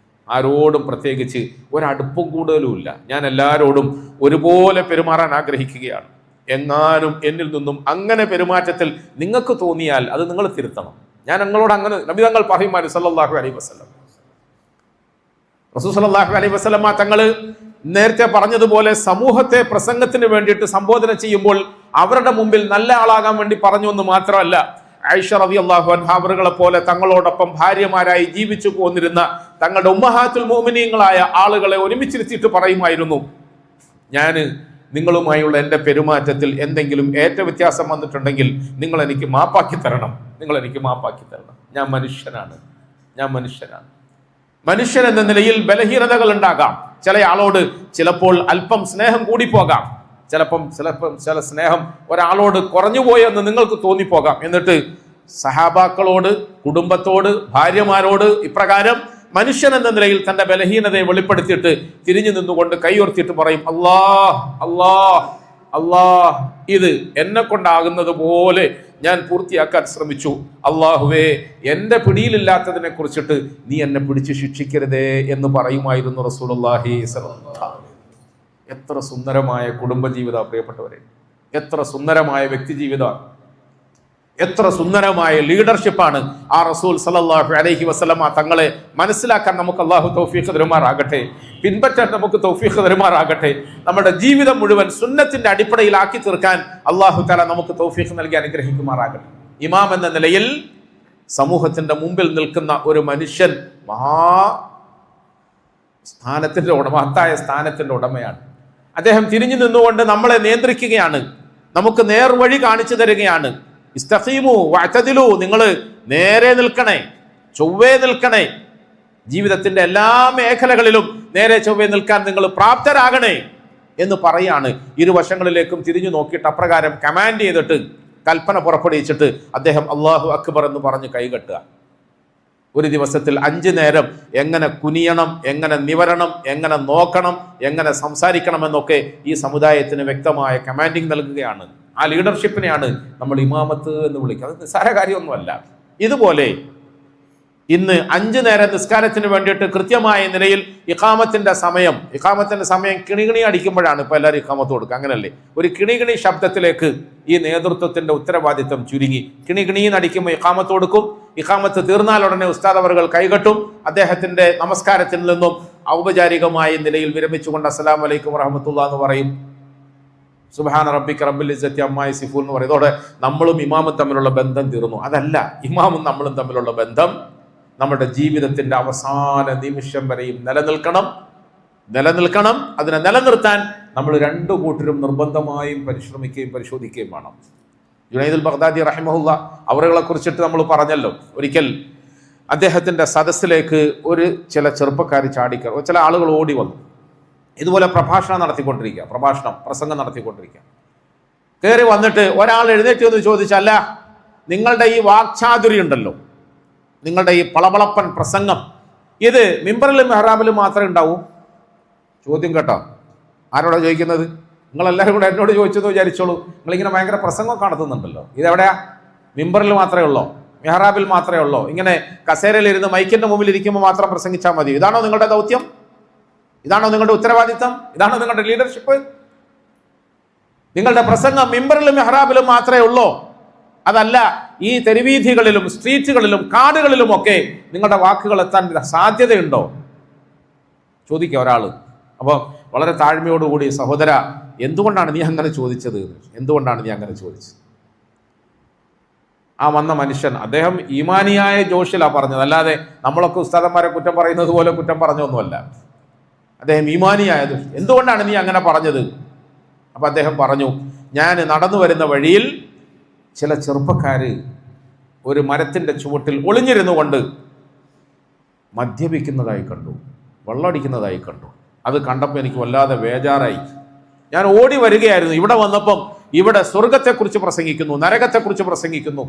ആരോടും പ്രത്യേകിച്ച് ഒരടുപ്പും കൂടുതലുമില്ല. ഞാൻ എല്ലാവരോടും ഒരുപോലെ പെരുമാറാൻ ആഗ്രഹിക്കുകയാണ്. എങ്ങാനും എന്നിൽ നിന്നും അങ്ങനെ പെരുമാറ്റത്തിൽ നിങ്ങൾക്ക് തോന്നിയാൽ അത് നിങ്ങൾ തിരുത്തണം. ഞാൻ നിങ്ങളോട് അങ്ങനെ നബി തങ്ങൾ പറയുമായിരുന്നു സല്ലല്ലാഹു അലൈഹി വസല്ലം. റസൂൽ സല്ലല്ലാഹു അലൈഹി വസല്ലം തങ്ങൾ നേരത്തെ പറഞ്ഞതുപോലെ സമൂഹത്തെ പ്രസംഗത്തിന് വേണ്ടിയിട്ട് സംബോധന ചെയ്യുമ്പോൾ അവരുടെ മുമ്പിൽ നല്ല ആളാകാൻ വേണ്ടി പറഞ്ഞു എന്ന് മാത്രമല്ല, ആയിഷ റളിയല്ലാഹു അൻഹ അവരുകളെ പോലെ തങ്ങളോടൊപ്പം ഭാര്യമാരായി ജീവിച്ചു പോന്നിരുന്ന തങ്ങളുടെ ഉമ്മഹാത്തുൽ മുഅ്മിനീങ്ങളായ ആളുകളെ ഒരുമിച്ചിരുത്തിയിട്ട് പറയുമായിരുന്നു, ഞാൻ നിങ്ങളുമായുള്ള എൻ്റെ പെരുമാറ്റത്തിൽ എന്തെങ്കിലും ഏറ്റ വ്യത്യാസം വന്നിട്ടുണ്ടെങ്കിൽ നിങ്ങൾ എനിക്ക് മാപ്പാക്കി തരണം. ഞാൻ മനുഷ്യനാണ്. മനുഷ്യൻ എന്ന നിലയിൽ ബലഹീനതകൾ ഉണ്ടാകാം. ചില ആളോട് ചിലപ്പോൾ അല്പം സ്നേഹം കൂടിപ്പോകാം. ചിലപ്പം ചില സ്നേഹം ഒരാളോട് കുറഞ്ഞുപോയെന്ന് നിങ്ങൾക്ക് തോന്നിപ്പോകാം. എന്നിട്ട് സഹാബാക്കളോട്, കുടുംബത്തോട്, ഭാര്യമാരോട് ഇപ്രകാരം മനുഷ്യൻ എന്ന നിലയിൽ തന്റെ ബലഹീനതയെ വെളിപ്പെടുത്തിയിട്ട് തിരിഞ്ഞു നിന്നുകൊണ്ട് കൈയുയർത്തിയിട്ട് പറയും, അല്ലാഹ് അല്ലാഹ് അല്ലാഹ്, ഇത് എന്നെ കൊണ്ടാകുന്നത് പോലെ ഞാൻ പൂർത്തിയാക്കാൻ ശ്രമിച്ചു. അള്ളാഹുവേ, എന്റെ പിടിയിലില്ലാത്തതിനെ കുറിച്ചിട്ട് നീ എന്നെ പിടിച്ച് ശിക്ഷിക്കരുതേ എന്ന് പറയുമായിരുന്നു റസൂലുള്ളാഹി സ്വല്ലല്ലാഹു അലൈഹി വസല്ലം. എത്ര സുന്ദരമായ കുടുംബജീവിത പ്രിയപ്പെട്ടവരെ, എത്ര സുന്ദരമായ വ്യക്തിജീവിതമാണ്, എത്ര സുന്ദരമായ ലീഡർഷിപ്പാണ് ആ റസൂൽ സല്ലല്ലാഹു അലൈഹി വസല്ലമ തങ്ങളെ മനസ്സിലാക്കാൻ നമുക്ക് അള്ളാഹു തൗഫീഖ് തരുമാറാകട്ടെ, പിൻപറ്റാൻ നമുക്ക് തൗഫീഖ് തരുമാറാകട്ടെ. നമ്മുടെ ജീവിതം മുഴുവൻ സുന്നത്തിന്റെ അടിപ്പടയിലാക്കി തീർക്കാൻ അള്ളാഹു തആല നമുക്ക് തൗഫീഖ് നൽകി അനുഗ്രഹിക്കുമാറാകട്ടെ. ഇമാം എന്ന നിലയിൽ സമൂഹത്തിന്റെ മുമ്പിൽ നിൽക്കുന്ന ഒരു മനുഷ്യൻ മഹത്തായ സ്ഥാനത്തിന്റെ ഉടമയാണ്. അദ്ദേഹം തിരിഞ്ഞു നിന്നുകൊണ്ട് നമ്മളെ നിയന്ത്രിക്കുകയാണ്, നമുക്ക് നേർവഴി കാണിച്ചു തരികയാണ്. ഇസ്തഖീമു വഅ്തദിലു, നിങ്ങൾ നേരെ നിൽക്കണേ, ചൊവ്വേ നിൽക്കണേ, ജീവിതത്തിന്റെ എല്ലാ മേഖലകളിലും നേരെ ചൊവ്വേ നിൽക്കാൻ നിങ്ങൾ പ്രാപ്തരാകണേ എന്ന് പറയാണ്. ഇരുവശങ്ങളിലേക്കും തിരിഞ്ഞു നോക്കിയിട്ട് അപ്രകാരം കമാൻഡ് ചെയ്തിട്ട്, കൽപ്പന പുറപ്പെടുവിച്ചിട്ട് അദ്ദേഹം അല്ലാഹു അക്ബർ എന്ന് പറഞ്ഞ് കൈകെട്ടുക. ഒരു ദിവസത്തിൽ 5 നേരം എങ്ങനെ കുനിയണം, എങ്ങനെ നിവരണം, എങ്ങനെ നോക്കണം, എങ്ങനെ സംസാരിക്കണം എന്നൊക്കെ ഈ സമുദായത്തിന് വ്യക്തമായ കമാൻഡിങ് നൽകുകയാണ്. ആ ലീഡർഷിപ്പിനെയാണ് നമ്മൾ ഇമാമത്ത് എന്ന് വിളിക്കുക. അത് നിസ്സാര കാര്യമൊന്നുമല്ല. ഇതുപോലെ ഇന്ന് 5 നേരം നിസ്കാരത്തിന് വേണ്ടിയിട്ട് കൃത്യമായ നിലയിൽ ഇഖാമത്തിന്റെ സമയം കിണികിണി അടിക്കുമ്പോഴാണ് ഇപ്പൊ എല്ലാവരും ഇഖാമത്ത് കൊടുക്കുക, അങ്ങനല്ലേ? ഒരു കിണികിണി ശബ്ദത്തിലേക്ക് ഈ നേതൃത്വത്തിന്റെ ഉത്തരവാദിത്തം ചുരുങ്ങി. കിണികിണിന്ന് അടിക്കുമ്പോൾ ഇഖാമത്ത് കൊടുക്കും. ഇഖാമത്ത് തീർന്നാൽ ഉടനെ ഉസ്താദ് അവർകൾ കൈകെട്ടും. അദ്ദേഹത്തിന്റെ നമസ്കാരത്തിൽ നിന്നും ഔപചാരികമായ നിലയിൽ വിരമിച്ചുകൊണ്ട് അസ്സലാമു അലൈക്കും വറഹ്മത്തുള്ളാഹി എന്ന് പറയും. സുബ്ഹാന റബ്ബിക റബ്ബിൽ ഇസ്സത്തി അമ്മാ യസിഫൂൻ എന്ന് പറയും. ഇതോടെ നമ്മളും ഇമാമും തമ്മിലുള്ള ബന്ധം തീർന്നു. അതല്ല, ഇമാമും നമ്മളും തമ്മിലുള്ള ബന്ധം നമ്മുടെ ജീവിതത്തിന്റെ അവസാന നിമിഷം വരെയും നിലനിൽക്കണം. അതിനെ നിലനിർത്താൻ നമ്മൾ 2 കൂട്ടരും നിർബന്ധമായും പരിശ്രമിക്കുകയും പരിശോധിക്കുകയും വേണം. ജുനൈദുൽ ബഗ്ദാദി റഹിമഹുല്ല അവരെ കുറിച്ചിട്ട് നമ്മൾ പറഞ്ഞല്ലോ, ഒരിക്കൽ അദ്ദേഹത്തിന്റെ സദസ്സിലേക്ക് ചില ചെറുപ്പക്കാർ ചില ആളുകൾ ഓടി വന്നു. ഇതുപോലെ പ്രസംഗം നടത്തിക്കൊണ്ടിരിക്കുക. കയറി വന്നിട്ട് ഒരാൾ എഴുന്നേറ്റ് എന്ന് ചോദിച്ചല്ല, നിങ്ങളുടെ ഈ വാക്ചാതുരി ഉണ്ടല്ലോ, നിങ്ങളുടെ ഈ പളപളപ്പൻ പ്രസംഗം, ഇത് മിമ്പറിലും മെഹ്റാബിലും മാത്രമേ ഉണ്ടാവൂ? ചോദ്യം കേട്ടോ. ആരോടാ ചോദിക്കുന്നത്? നിങ്ങളെല്ലാവരും കൂടെ എന്നോട് ചോദിച്ചെന്ന് വിചാരിച്ചോളൂ. നിങ്ങളിങ്ങനെ ഭയങ്കര പ്രസംഗം നടത്തുന്നുണ്ടല്ലോ, ഇതെവിടെയാ? മിമ്പറിൽ മാത്രമേ ഉള്ളോ? മെഹ്റാബിൽ മാത്രമേ ഉള്ളോ? ഇങ്ങനെ കസേരയിലിരുന്ന് മൈക്കിന്റെ മുമ്പിൽ ഇരിക്കുമ്പോൾ മാത്രം പ്രസംഗിച്ചാൽ മതി? ഇതാണോ നിങ്ങളുടെ ദൗത്യം? ഇതാണോ നിങ്ങളുടെ ഉത്തരവാദിത്തം? ഇതാണോ നിങ്ങളുടെ ലീഡർഷിപ്പ്? നിങ്ങളുടെ പ്രസംഗം മിമ്പറിലും മെഹ്റാബിലും മാത്രമേ ഉള്ളോ? അതല്ല, ഈ തെരുവീഥികളിലും സ്ട്രീറ്റുകളിലും കാടുകളിലും ഒക്കെ നിങ്ങളുടെ വാക്കുകൾ എത്താൻ സാധ്യതയുണ്ടോ? ചോദിക്കുക ഒരാള്. അപ്പോൾ വളരെ താഴ്മയോടുകൂടി, സഹോദര, എന്തുകൊണ്ടാണ് നീ അങ്ങനെ ചോദിച്ചത്? ആ വന്ന മനുഷ്യൻ, അദ്ദേഹം ഈമാനിയായ ജോഷിലാ പറഞ്ഞത്, അല്ലാതെ നമ്മളൊക്കെ ഉസ്താദന്മാരെ കുറ്റം പറയുന്നത് പോലെ കുറ്റം പറഞ്ഞൊന്നുമല്ല. അദ്ദേഹം ഈമാനിയായത്, എന്തുകൊണ്ടാണ് നീ അങ്ങനെ പറഞ്ഞത്? അപ്പൊ അദ്ദേഹം പറഞ്ഞു, ഞാൻ നടന്നു വരുന്ന വഴിയിൽ ചില ചെറുപ്പക്കാര് ഒരു മരത്തിന്റെ ചുവട്ടിൽ ഒളിഞ്ഞിരുന്നു കൊണ്ട് മദ്യപിക്കുന്നതായി കണ്ടു, വെള്ളമടിക്കുന്നതായി കണ്ടു. അത് കണ്ടപ്പോൾ എനിക്ക് വല്ലാതെ ബേജാറായി. ഞാൻ ഓടി വരികയായിരുന്നു. ഇവിടെ വന്നപ്പം ഇവിടെ സ്വർഗത്തെക്കുറിച്ച് പ്രസംഗിക്കുന്നു, നരകത്തെക്കുറിച്ച് പ്രസംഗിക്കുന്നു,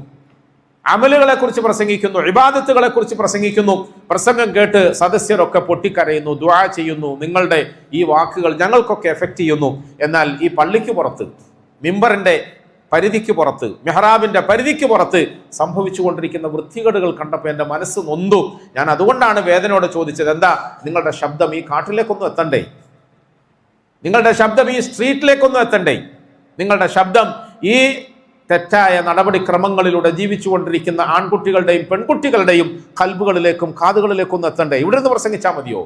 അമലുകളെക്കുറിച്ച് പ്രസംഗിക്കുന്നു, ഇബാദത്തുകളെക്കുറിച്ച് പ്രസംഗിക്കുന്നു. പ്രസംഗം കേട്ട് സദസ്യരൊക്കെ പൊട്ടിക്കരയുന്നു, ദുആ ചെയ്യുന്നു. നിങ്ങളുടെ ഈ വാക്കുകൾ ഞങ്ങൾക്കൊക്കെ എഫക്റ്റ് ചെയ്യുന്നു. എന്നാൽ ഈ പള്ളിക്ക് പുറത്ത്, മിമ്പറിന്റെ പരിധിക്ക് പുറത്ത്, മെഹ്റാബിന്റെ പരിധിക്ക് പുറത്ത് സംഭവിച്ചുകൊണ്ടിരിക്കുന്ന വൃത്തികേടുകൾ കണ്ടപ്പോൾ എൻ്റെ മനസ്സ് നൊന്തു. ഞാൻ അതുകൊണ്ടാണ് വേദനയോടെ ചോദിച്ചത്, എന്താ നിങ്ങളുടെ ശബ്ദം ഈ കാട്ടിലേക്കൊന്നും എത്തണ്ടേ? നിങ്ങളുടെ ശബ്ദം ഈ സ്ട്രീറ്റിലേക്കൊന്നും എത്തണ്ടേ? നിങ്ങളുടെ ശബ്ദം ഈ തെറ്റായ നടപടിക്രമങ്ങളിലൂടെ ജീവിച്ചുകൊണ്ടിരിക്കുന്ന ആൺകുട്ടികളുടെയും പെൺകുട്ടികളുടെയും കൽബുകളിലേക്കും കാതുകളിലേക്കൊന്നും എത്തണ്ടേ? ഇവിടെ നിന്ന് പ്രസംഗിച്ചാൽ മതിയോ?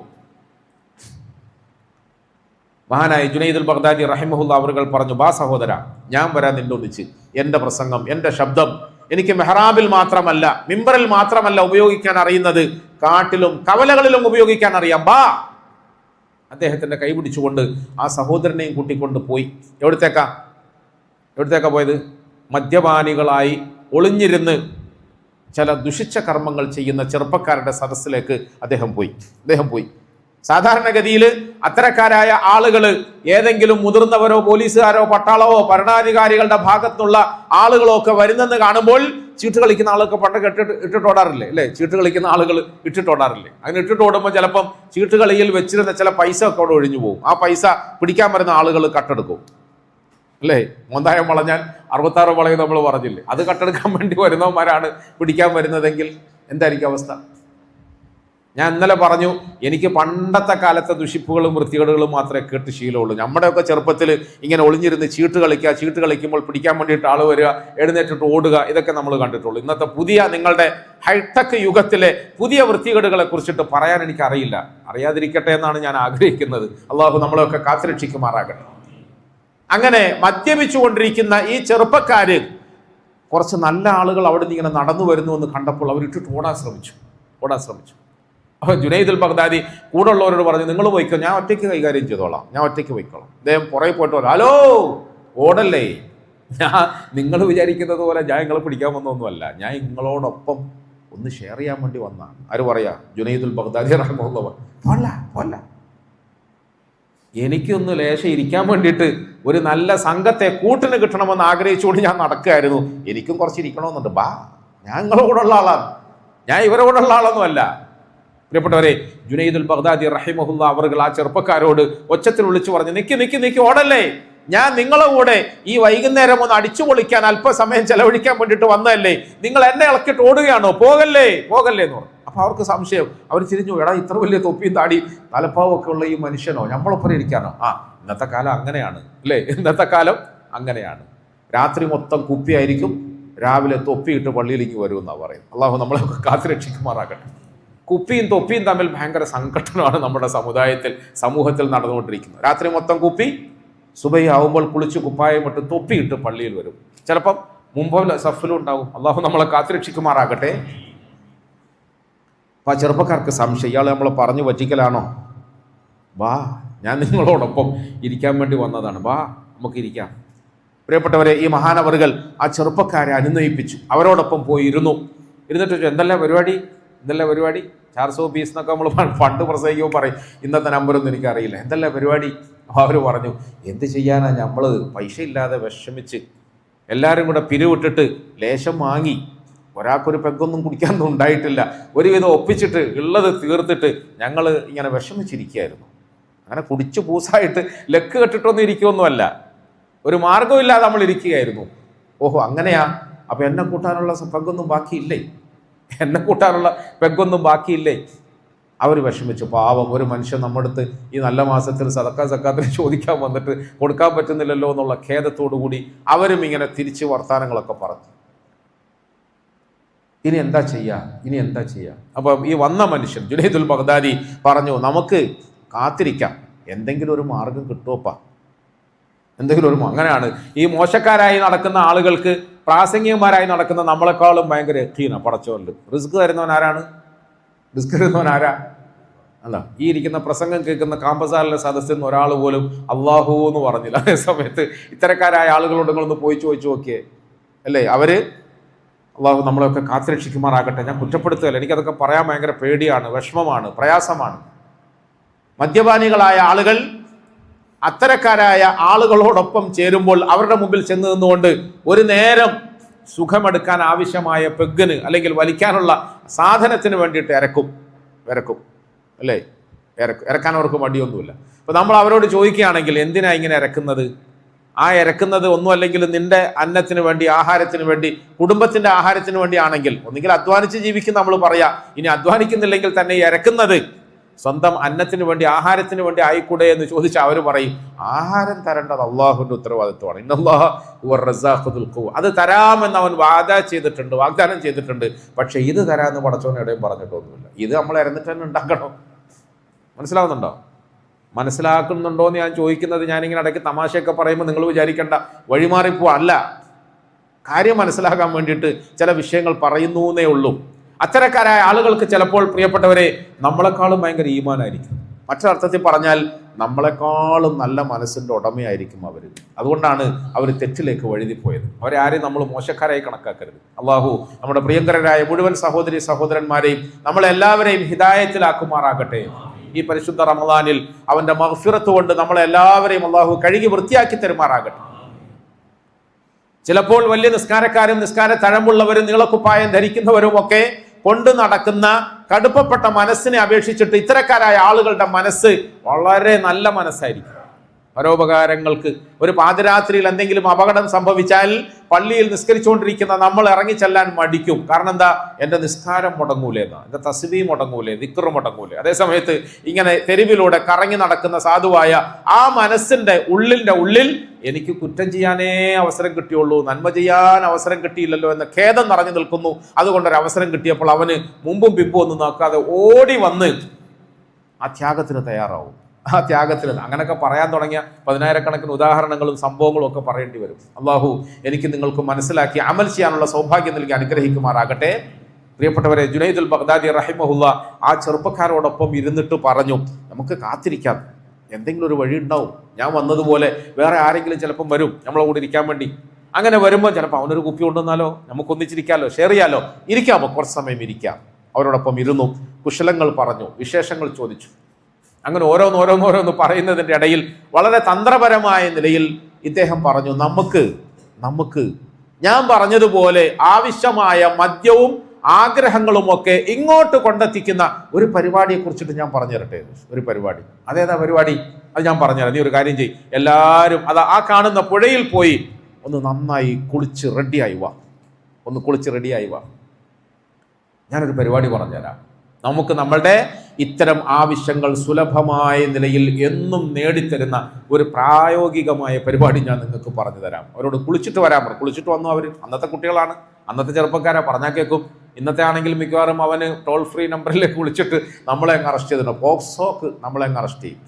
മഹാനായ ജുനൈദുൽ ബഗ്ദാദി റഹിമഹുല്ല അവர்கள் പറഞ്ഞു, ബാ സഹോദര, ഞാൻ വരാൻ നിന്റെ ഒന്നിച്ച്. എൻ്റെ പ്രസംഗം, എൻ്റെ ശബ്ദം എനിക്ക് മെഹ്റാബിൽ മാത്രമല്ല, മിമ്പറിൽ മാത്രമല്ല ഉപയോഗിക്കാൻ അറിയുന്നത്, കാട്ടിലും കവലകളിലും ഉപയോഗിക്കാൻ അറിയാം. ബാ. അദ്ദേഹത്തിന്റെ കൈ പിടിച്ചുകൊണ്ട് ആ സഹോദരനെയും കൂട്ടിക്കൊണ്ട് പോയി. എവിടത്തേക്കാ പോയത്? മദ്യപാനികളായി ഒളിഞ്ഞിരുന്ന് ചില ദുഷിച്ച കർമ്മങ്ങൾ ചെയ്യുന്ന ചെറുപ്പക്കാരുടെ സദസ്സിലേക്ക് അദ്ദേഹം പോയി. സാധാരണഗതിയിൽ അത്തരക്കാരായ ആളുകൾ ഏതെങ്കിലും മുതിർന്നവരോ പോലീസുകാരോ പട്ടാളമോ ഭരണാധികാരികളുടെ ഭാഗത്തുള്ള ആളുകളോ ഒക്കെ വരുന്നെന്ന് കാണുമ്പോൾ ചീട്ട് കളിക്കുന്ന ആളൊക്കെ പണ്ട് ഇട്ടിട്ടോടാറില്ലേ അല്ലേ? ചീട്ട് കളിക്കുന്ന ആളുകൾ ഇട്ടിട്ടോടാറില്ലേ? അങ്ങനെ ഇട്ടിട്ടോടുമ്പോൾ ചിലപ്പം ചീട്ട് കളിയിൽ വെച്ചിരുന്ന ചില പൈസ ഒക്കെ അവിടെ ഒഴിഞ്ഞു പോകും. ആ പൈസ പിടിക്കാൻ വരുന്ന ആളുകൾ കട്ടെടുക്കും അല്ലേ? മോന്തായം വളഞ്ഞാൽ 66 വളയും നമ്മൾ പറഞ്ഞില്ലേ? അത് കട്ടെടുക്കാൻ വേണ്ടി വരുന്നവന്മാരാണ് പിടിക്കാൻ വരുന്നതെങ്കിൽ എന്തായിരിക്കും അവസ്ഥ? ഞാൻ ഇന്നലെ പറഞ്ഞു, എനിക്ക് പണ്ടത്തെ കാലത്തെ ദുഷിപ്പുകളും വൃത്തികേടുകളും മാത്രമേ കേട്ട് ശീലമുള്ളൂ. നമ്മുടെയൊക്കെ ചെറുപ്പത്തിൽ ഇങ്ങനെ ഒളിഞ്ഞിരുന്ന് ചീട്ട് കളിക്കുക, ചീട്ട് കളിക്കുമ്പോൾ പിടിക്കാൻ വേണ്ടിയിട്ട് ആൾ വരിക, എഴുന്നേറ്റിട്ട് ഓടുക, ഇതൊക്കെ നമ്മൾ കണ്ടിട്ടുള്ളൂ. ഇന്നത്തെ പുതിയ നിങ്ങളുടെ ഹൈടെക് യുഗത്തിലെ പുതിയ വൃത്തികേടുകളെ കുറിച്ചിട്ട് പറയാൻ എനിക്ക് അറിയില്ല. അറിയാതിരിക്കട്ടെ എന്നാണ് ഞാൻ ആഗ്രഹിക്കുന്നത്. അള്ളാഹു നമ്മളെയൊക്കെ കാത്തുരക്ഷിക്കുമാറാകട്ടെ. അങ്ങനെ മദ്യപിച്ചുകൊണ്ടിരിക്കുന്ന ഈ ചെറുപ്പക്കാര് കുറച്ച് നല്ല ആളുകൾ അവിടെ നിന്ന് ഇങ്ങനെ നടന്നു വരുന്നു എന്ന് കണ്ടപ്പോൾ അവരിട്ടിട്ട് ഓടാൻ ശ്രമിച്ചു. അപ്പോൾ ജുനൈദുൽ ബഗ്ദാദി കൂടെ ഉള്ളവരോട് പറഞ്ഞു, നിങ്ങൾ പോയിക്കോ, ഞാൻ ഒറ്റയ്ക്ക് കൈകാര്യം ചെയ്തോളാം, ഞാൻ ഒറ്റയ്ക്ക് പോയിക്കോളാം. അദ്ദേഹം പുറകെ പോയിട്ട് പറഞ്ഞു, ഹലോ, ഓടല്ലേ, നിങ്ങൾ വിചാരിക്കുന്നത് പോലെ ഞാൻ നിങ്ങളെ പിടിക്കാൻ വന്നൊന്നുമല്ല, ഞാൻ നിങ്ങളോടൊപ്പം ഒന്ന് ഷെയർ ചെയ്യാൻ വേണ്ടി വന്നതാണ്. ആര് പറയാ? ജുനൈദുൽ ബഗ്ദാദി റഹ്മത്തുള്ളാഹി. പോല്ല, എനിക്കൊന്ന് ലേശം ഇരിക്കാൻ വേണ്ടിയിട്ട് ഒരു നല്ല സംഘത്തെ കൂട്ടിന് കിട്ടണമെന്ന് ആഗ്രഹിച്ചുകൊണ്ട് ഞാൻ നടക്കുകയായിരുന്നു. എനിക്കും കുറച്ച് ഇരിക്കണമെന്നുണ്ട്. ഞാൻ നിങ്ങളുടെ കൂടെ ഉള്ള ആളാണ്, ഞാൻ ഇവരുടെ കൂടെ ഉള്ള ആളൊന്നുമല്ല. പ്രിയപ്പെട്ടവരെ, ജുനൈദുൽ ബഗ്ദാദി റഹിമഹുല്ലാ അവർകൾ ആ ചെറുപ്പക്കാരോട് ഒച്ചത്തിൽ വിളിച്ചു പറഞ്ഞു, നിക്ക് ഓടല്ലേ, ഞാൻ നിങ്ങളെ കൂടെ ഈ വൈകുന്നേരം ഒന്ന് അടിച്ചു പൊളിക്കാൻ അല്പസമയം ചെലവഴിക്കാൻ വേണ്ടിയിട്ട് വന്നതല്ലേ, നിങ്ങൾ എന്നെ ഇളക്കിയിട്ട് ഓടുകയാണോ? പോകല്ലേ എന്ന് പറഞ്ഞു. അപ്പൊ അവർക്ക് സംശയം. അവർ തിരിഞ്ഞു, എടാ, ഇത്ര വലിയ തൊപ്പിയും താടി തലപ്പാവും ഒക്കെ ഉള്ള ഈ മനുഷ്യനോ നമ്മളൊപ്പം ഇരിക്കാനോ? ഇന്നത്തെ കാലം അങ്ങനെയാണ് അല്ലേ? ഇന്നത്തെ കാലം അങ്ങനെയാണ്. രാത്രി മൊത്തം കുപ്പിയായിരിക്കും, രാവിലെ തൊപ്പിയിട്ട് പള്ളിയിലേക്ക് വരുമെന്നാണ് പറയുന്നത്. അള്ളാഹു നമ്മളെയൊക്കെ കാത്തുരക്ഷിക്കുമാറാകട്ടെ. കുപ്പിയും തൊപ്പിയും തമ്മിൽ ഭയങ്കര സംഘട്ടനമാണ് നമ്മുടെ സമൂഹത്തിൽ നടന്നുകൊണ്ടിരിക്കുന്നത്. രാത്രി മൊത്തം കുപ്പി, സുബഹി ആവുമ്പോൾ കുളിച്ച് കുപ്പായം ഇട്ട് തൊപ്പിയിട്ട് പള്ളിയിൽ വരും. ചിലപ്പം മുമ്പിൽ സഫിലും ഉണ്ടാവും. അള്ളാഹു നമ്മളെ കാത്തുരക്ഷിക്കുമാറാകട്ടെ. അപ്പം ആ ചെറുപ്പക്കാർക്ക് സംശയം, ഇയാൾ നമ്മളെ പറഞ്ഞു പറ്റിക്കലാണോ? ഞാൻ നിങ്ങളോടൊപ്പം ഇരിക്കാൻ വേണ്ടി വന്നതാണ്, നമുക്ക് ഇരിക്കാം. പ്രിയപ്പെട്ടവരെ, ഈ മഹാനവറുകൾ ആ ചെറുപ്പക്കാരെ അനുനയിപ്പിച്ചു, അവരോടൊപ്പം പോയി ഇരുന്നിട്ട് എന്തെല്ലാം പരിപാടി 420 എന്നൊക്കെ നമ്മൾ പണ്ട് പ്രസംഗിക്കുമ്പോൾ പറയും. ഇന്നത്തെ നമ്പറൊന്നും എനിക്കറിയില്ല. എന്തെല്ലാം പരിപാടി? അവർ പറഞ്ഞു, എന്ത് ചെയ്യാനാ, നമ്മൾ പൈസ ഇല്ലാതെ വിഷമിച്ച് എല്ലാവരും കൂടെ പിരിവിട്ടിട്ട് ലേശം വാങ്ങി, ഒരാൾക്കൊരു പെഗ്ഗൊന്നും കുടിക്കാനൊന്നും ഉണ്ടായിട്ടില്ല, ഒരുവിധം ഒപ്പിച്ചിട്ട് ഉള്ളത് തീർത്തിട്ട് ഞങ്ങൾ ഇങ്ങനെ വിഷമിച്ചിരിക്കുകയായിരുന്നു. അങ്ങനെ കുടിച്ചു പൂസായിട്ട് ലക്ക് കെട്ടിട്ടൊന്നും ഇരിക്കുമൊന്നുമല്ല, ഒരു മാർഗമില്ലാതെ നമ്മൾ ഇരിക്കുകയായിരുന്നു. ഓഹോ, അങ്ങനെയാ? അപ്പം എന്നെ കൂട്ടാനുള്ള പെഗ്ഗൊന്നും ബാക്കിയില്ലേ? അവർ വിഷമിച്ചു. പാവം, ഒരു മനുഷ്യൻ നമ്മുടെ അടുത്ത് ഈ നല്ല മാസത്തിൽ സക്കാത്തിന് ചോദിക്കാൻ വന്നിട്ട് കൊടുക്കാൻ പറ്റുന്നില്ലല്ലോ എന്നുള്ള ഖേദത്തോടു കൂടി അവരും ഇങ്ങനെ തിരിച്ച് വർത്താനങ്ങളൊക്കെ പറഞ്ഞു. ഇനി എന്താ ചെയ്യുക? അപ്പം ഈ വന്ന മനുഷ്യൻ ജുനൈദുൽ ബഗ്ദാദി പറഞ്ഞു, നമുക്ക് കാത്തിരിക്കാം, എന്തെങ്കിലും ഒരു മാർഗം കിട്ടുമപ്പാ, അങ്ങനെയാണ് ഈ മോശക്കാരായി നടക്കുന്ന ആളുകൾക്ക് പ്രാസംഗികന്മാരായി നടക്കുന്ന നമ്മളെക്കാളും ഭയങ്കര യഖീന പടച്ചോണ്ട്. റിസ്ക് തരുന്നവൻ ആരാ? അല്ല, ഈ ഇരിക്കുന്ന പ്രസംഗം കേൾക്കുന്ന കാമ്പസാലിലെ സദസ്സിൽ നിന്ന് ഒരാൾ പോലും അള്ളാഹു എന്ന് പറഞ്ഞില്ല. അതേ സമയത്ത് ഇത്തരക്കാരായ ആളുകളോട് നിങ്ങളൊന്ന് പോയി ചോദിച്ചു നോക്കിയേ അല്ലേ? അവര് അള്ളാഹു നമ്മളെയൊക്കെ കാത്തുരക്ഷിക്കുമാറാകട്ടെ. ഞാൻ കുറ്റപ്പെടുത്തുകയല്ല, എനിക്കതൊക്കെ പറയാൻ ഭയങ്കര പേടിയാണ്, വിഷമമാണ്, പ്രയാസമാണ്. മദ്യപാനികളായ ആളുകൾ അത്തരക്കാരായ ആളുകളോടൊപ്പം ചേരുമ്പോൾ അവരുടെ മുമ്പിൽ ചെന്ന് നിന്നുകൊണ്ട് ഒരു നേരം സുഖമെടുക്കാൻ ആവശ്യമായ പെഗ്ഗിന് അല്ലെങ്കിൽ വലിക്കാനുള്ള സാധനത്തിന് വേണ്ടിയിട്ട് ഇറക്കും അല്ലേ? ഇറക്കാൻ അവർക്ക് മടിയൊന്നുമില്ല. അപ്പോൾ നമ്മൾ അവരോട് ചോദിക്കുകയാണെങ്കിൽ എന്തിനാ ഇങ്ങനെ ഇറക്കുന്നത്? ആ ഇറക്കുന്നത് ഒന്നും അല്ലെങ്കിൽ നിന്റെ അന്നത്തിന് വേണ്ടി, ആഹാരത്തിന് വേണ്ടി, കുടുംബത്തിന്റെ ആഹാരത്തിന് വേണ്ടി ആണെങ്കിൽ ഒന്നുകിൽ അധ്വാനിച്ച് ജീവിക്കും നമ്മൾ പറയാം. ഇനി അധ്വാനിക്കുന്നില്ലെങ്കിൽ തന്നെ ഇറക്കുന്നത് സ്വന്തം അന്നത്തിന് വേണ്ടി, ആഹാരത്തിന് വേണ്ടി ആയിക്കൂടെ എന്ന് ചോദിച്ചാൽ അവർ പറയും, ആഹാരം തരേണ്ടത് അള്ളാഹുവിന്റെ ഉത്തരവാദിത്വമാണ്. ഇന്നല്ലാഹു ഹുവർ റസാഖുൽ ഖുവ. അത് തരാമെന്ന് അവൻ വാഗ്ദാനം ചെയ്തിട്ടുണ്ട്. പക്ഷെ ഇത് തരാമെന്ന് പടച്ചോൻ എവിടെയും പറഞ്ഞിട്ടൊന്നുമില്ല. ഇത് നമ്മൾ ഇറന്നിട്ട് തന്നെ ഉണ്ടാക്കണം. മനസ്സിലാക്കുന്നുണ്ടോ എന്ന് ഞാൻ ചോദിക്കുന്നത്, ഞാനിങ്ങനെ ഇടയ്ക്ക് തമാശയൊക്കെ പറയുമ്പോൾ നിങ്ങൾ വിചാരിക്കേണ്ട വഴിമാറിപ്പോവാ, അല്ല, കാര്യം മനസ്സിലാക്കാൻ വേണ്ടിയിട്ട് ചില വിഷയങ്ങൾ പറയുന്നേ ഉള്ളൂ. അത്തരക്കാരായ ആളുകൾക്ക് ചിലപ്പോൾ പ്രിയപ്പെട്ടവരെ നമ്മളെക്കാളും ഭയങ്കര ഈമാനായിരിക്കും. മറ്റൊരർത്ഥത്തിൽ പറഞ്ഞാൽ നമ്മളെക്കാളും നല്ല മനസ്സിൻ്റെ ഉടമയായിരിക്കും അവർ. അതുകൊണ്ടാണ് അവർ തെറ്റിലേക്ക് വഴുതിപ്പോയത്. അവരെ ആരെയും നമ്മൾ മോശക്കാരായി കണക്കാക്കരുത്. അള്ളാഹു നമ്മുടെ പ്രിയങ്കരരായ മുഴുവൻ സഹോദരി സഹോദരന്മാരെയും നമ്മളെല്ലാവരെയും ഹിദായത്തിലാക്കുമാറാകട്ടെ. ഈ പരിശുദ്ധ റമദാനിൽ അവന്റെ മഗ്ഫിറത്ത് കൊണ്ട് നമ്മളെല്ലാവരെയും അള്ളാഹു കഴുകി വൃത്തിയാക്കി തരുമാറാകട്ടെ. ചിലപ്പോൾ വലിയ നിസ്കാരക്കാരും നിസ്കാര തഴമ്പുള്ളവരും നീളക്കുപ്പായം ധരിക്കുന്നവരും ഒക്കെ കൊണ്ടു നടക്കുന്ന കടുപ്പപ്പെട്ട മനസ്സിനെ അപേക്ഷിച്ചിട്ട് ഇത്തരക്കാരായ ആളുകളുടെ മനസ്സ് വളരെ നല്ല മനസ്സായിരിക്കും. പരോപകാരങ്ങൾക്ക് ഒരു പാതിരാത്രിയിൽ എന്തെങ്കിലും അപകടം സംഭവിച്ചാൽ പള്ളിയിൽ നിസ്കരിച്ചുകൊണ്ടിരിക്കുന്ന നമ്മൾ ഇറങ്ങിച്ചെല്ലാൻ മടിക്കും. കാരണം എന്താ? എൻ്റെ നിസ്കാരം മുടങ്ങൂലേന്നാ, എൻ്റെ തസ്ബീഹ് മുടങ്ങൂലേ, ദിക്റ് മുടങ്ങൂലേ. അതേസമയത്ത് ഇങ്ങനെ തെരുവിലൂടെ കറങ്ങി നടക്കുന്ന സാധുവായ ആ മനസ്സിന്റെ ഉള്ളിൽ എനിക്ക് കുറ്റം ചെയ്യാനേ അവസരം കിട്ടിയുള്ളൂ, നന്മ ചെയ്യാൻ അവസരം കിട്ടിയില്ലല്ലോ എന്ന ഖേദം നിറഞ്ഞു നിൽക്കുന്നു. അതുകൊണ്ടൊരു അവസരം കിട്ടിയപ്പോൾ അവന് മുമ്പും പിമ്പും ഒന്നും നോക്കാതെ ഓടി വന്ന് ആ ത്യാഗത്തിന് തയ്യാറാവും. ആ ത്യാഗത്തിന് അങ്ങനെയൊക്കെ പറയാൻ തുടങ്ങിയ 10,000-കണക്കിന് ഉദാഹരണങ്ങളും സംഭവങ്ങളും ഒക്കെ പറയേണ്ടി വരും. അള്ളാഹു എനിക്ക് നിങ്ങൾക്ക് മനസ്സിലാക്കി അമൽ ചെയ്യാനുള്ള സൗഭാഗ്യം നൽകി അനുഗ്രഹിക്കുമാറാകട്ടെ. പ്രിയപ്പെട്ടവരെ, ജുനൈദുൽ ബഗ്ദാദി റഹിമഹുല്ല ആ ചെറുപ്പക്കാരോടൊപ്പം ഇരുന്നിട്ട് പറഞ്ഞു, നമുക്ക് കാത്തിരിക്കാം, എന്തെങ്കിലും ഒരു വഴി ഉണ്ടാവും. ഞാൻ വന്നതുപോലെ വേറെ ആരെങ്കിലും ചിലപ്പം വരും നമ്മളെ കൂടെ ഇരിക്കാൻ വേണ്ടി. അങ്ങനെ വരുമ്പോൾ ചിലപ്പോൾ അവനൊരു കുപ്പി കൊണ്ടുവന്നാലോ, നമുക്ക് ഒന്നിച്ചിരിക്കാമല്ലോ, ഷെയർ ചെയ്യാലോ, ഇരിക്കാമോ, കുറച്ച് സമയം ഇരിക്കാം. അവരോടൊപ്പം ഇരുന്നു, കുശലങ്ങൾ പറഞ്ഞു, വിശേഷങ്ങൾ ചോദിച്ചു. അങ്ങനെ ഓരോന്നോരോന്ന് പറയുന്നതിൻ്റെ ഇടയിൽ വളരെ തന്ത്രപരമായ നിലയിൽ ഇദ്ദേഹം പറഞ്ഞു, നമുക്ക് ഞാൻ പറഞ്ഞതുപോലെ ആവശ്യമായ മദ്യവും ആഗ്രഹങ്ങളുമൊക്കെ ഇങ്ങോട്ട് കൊണ്ടെത്തിക്കുന്ന ഒരു പരിപാടിയെ കുറിച്ചിട്ട് ഞാൻ പറഞ്ഞു തരട്ടെ. ഒരു പരിപാടി. അതേതാ പരിപാടി? അത് ഞാൻ പറഞ്ഞുതരാം. നീ ഒരു കാര്യം ചെയ്യ്, എല്ലാവരും ആ കാണുന്ന പുഴയിൽ പോയി ഒന്ന് നന്നായി കുളിച്ച് റെഡിയായി വാ. ഞാനൊരു പരിപാടി പറഞ്ഞുതരാം. നമുക്ക് നമ്മളുടെ ഇത്തരം ആവശ്യങ്ങൾ സുലഭമായ നിലയിൽ എന്നും നേടിത്തരുന്ന ഒരു പ്രായോഗികമായ പരിപാടി ഞാൻ നിങ്ങൾക്ക് പറഞ്ഞു തരാം. അവരോട് കുളിച്ചിട്ട് വരാൻ പറഞ്ഞു. കുളിച്ചിട്ട് വന്നു. അവർ അന്നത്തെ കുട്ടികളാണ്, അന്നത്തെ ചെറുപ്പക്കാരാ, പറഞ്ഞാൽ കേൾക്കും. ഇന്നത്തെ ആണെങ്കിൽ മിക്കവാറും അവന് ടോൾ ഫ്രീ നമ്പറിലേക്ക് വിളിച്ചിട്ട് നമ്മളെ അങ്ങ് അറസ്റ്റ് ചെയ്തിട്ടുണ്ട്. പോക്സോക്ക് നമ്മളെ അങ്ങ് അറസ്റ്റ് ചെയ്യും.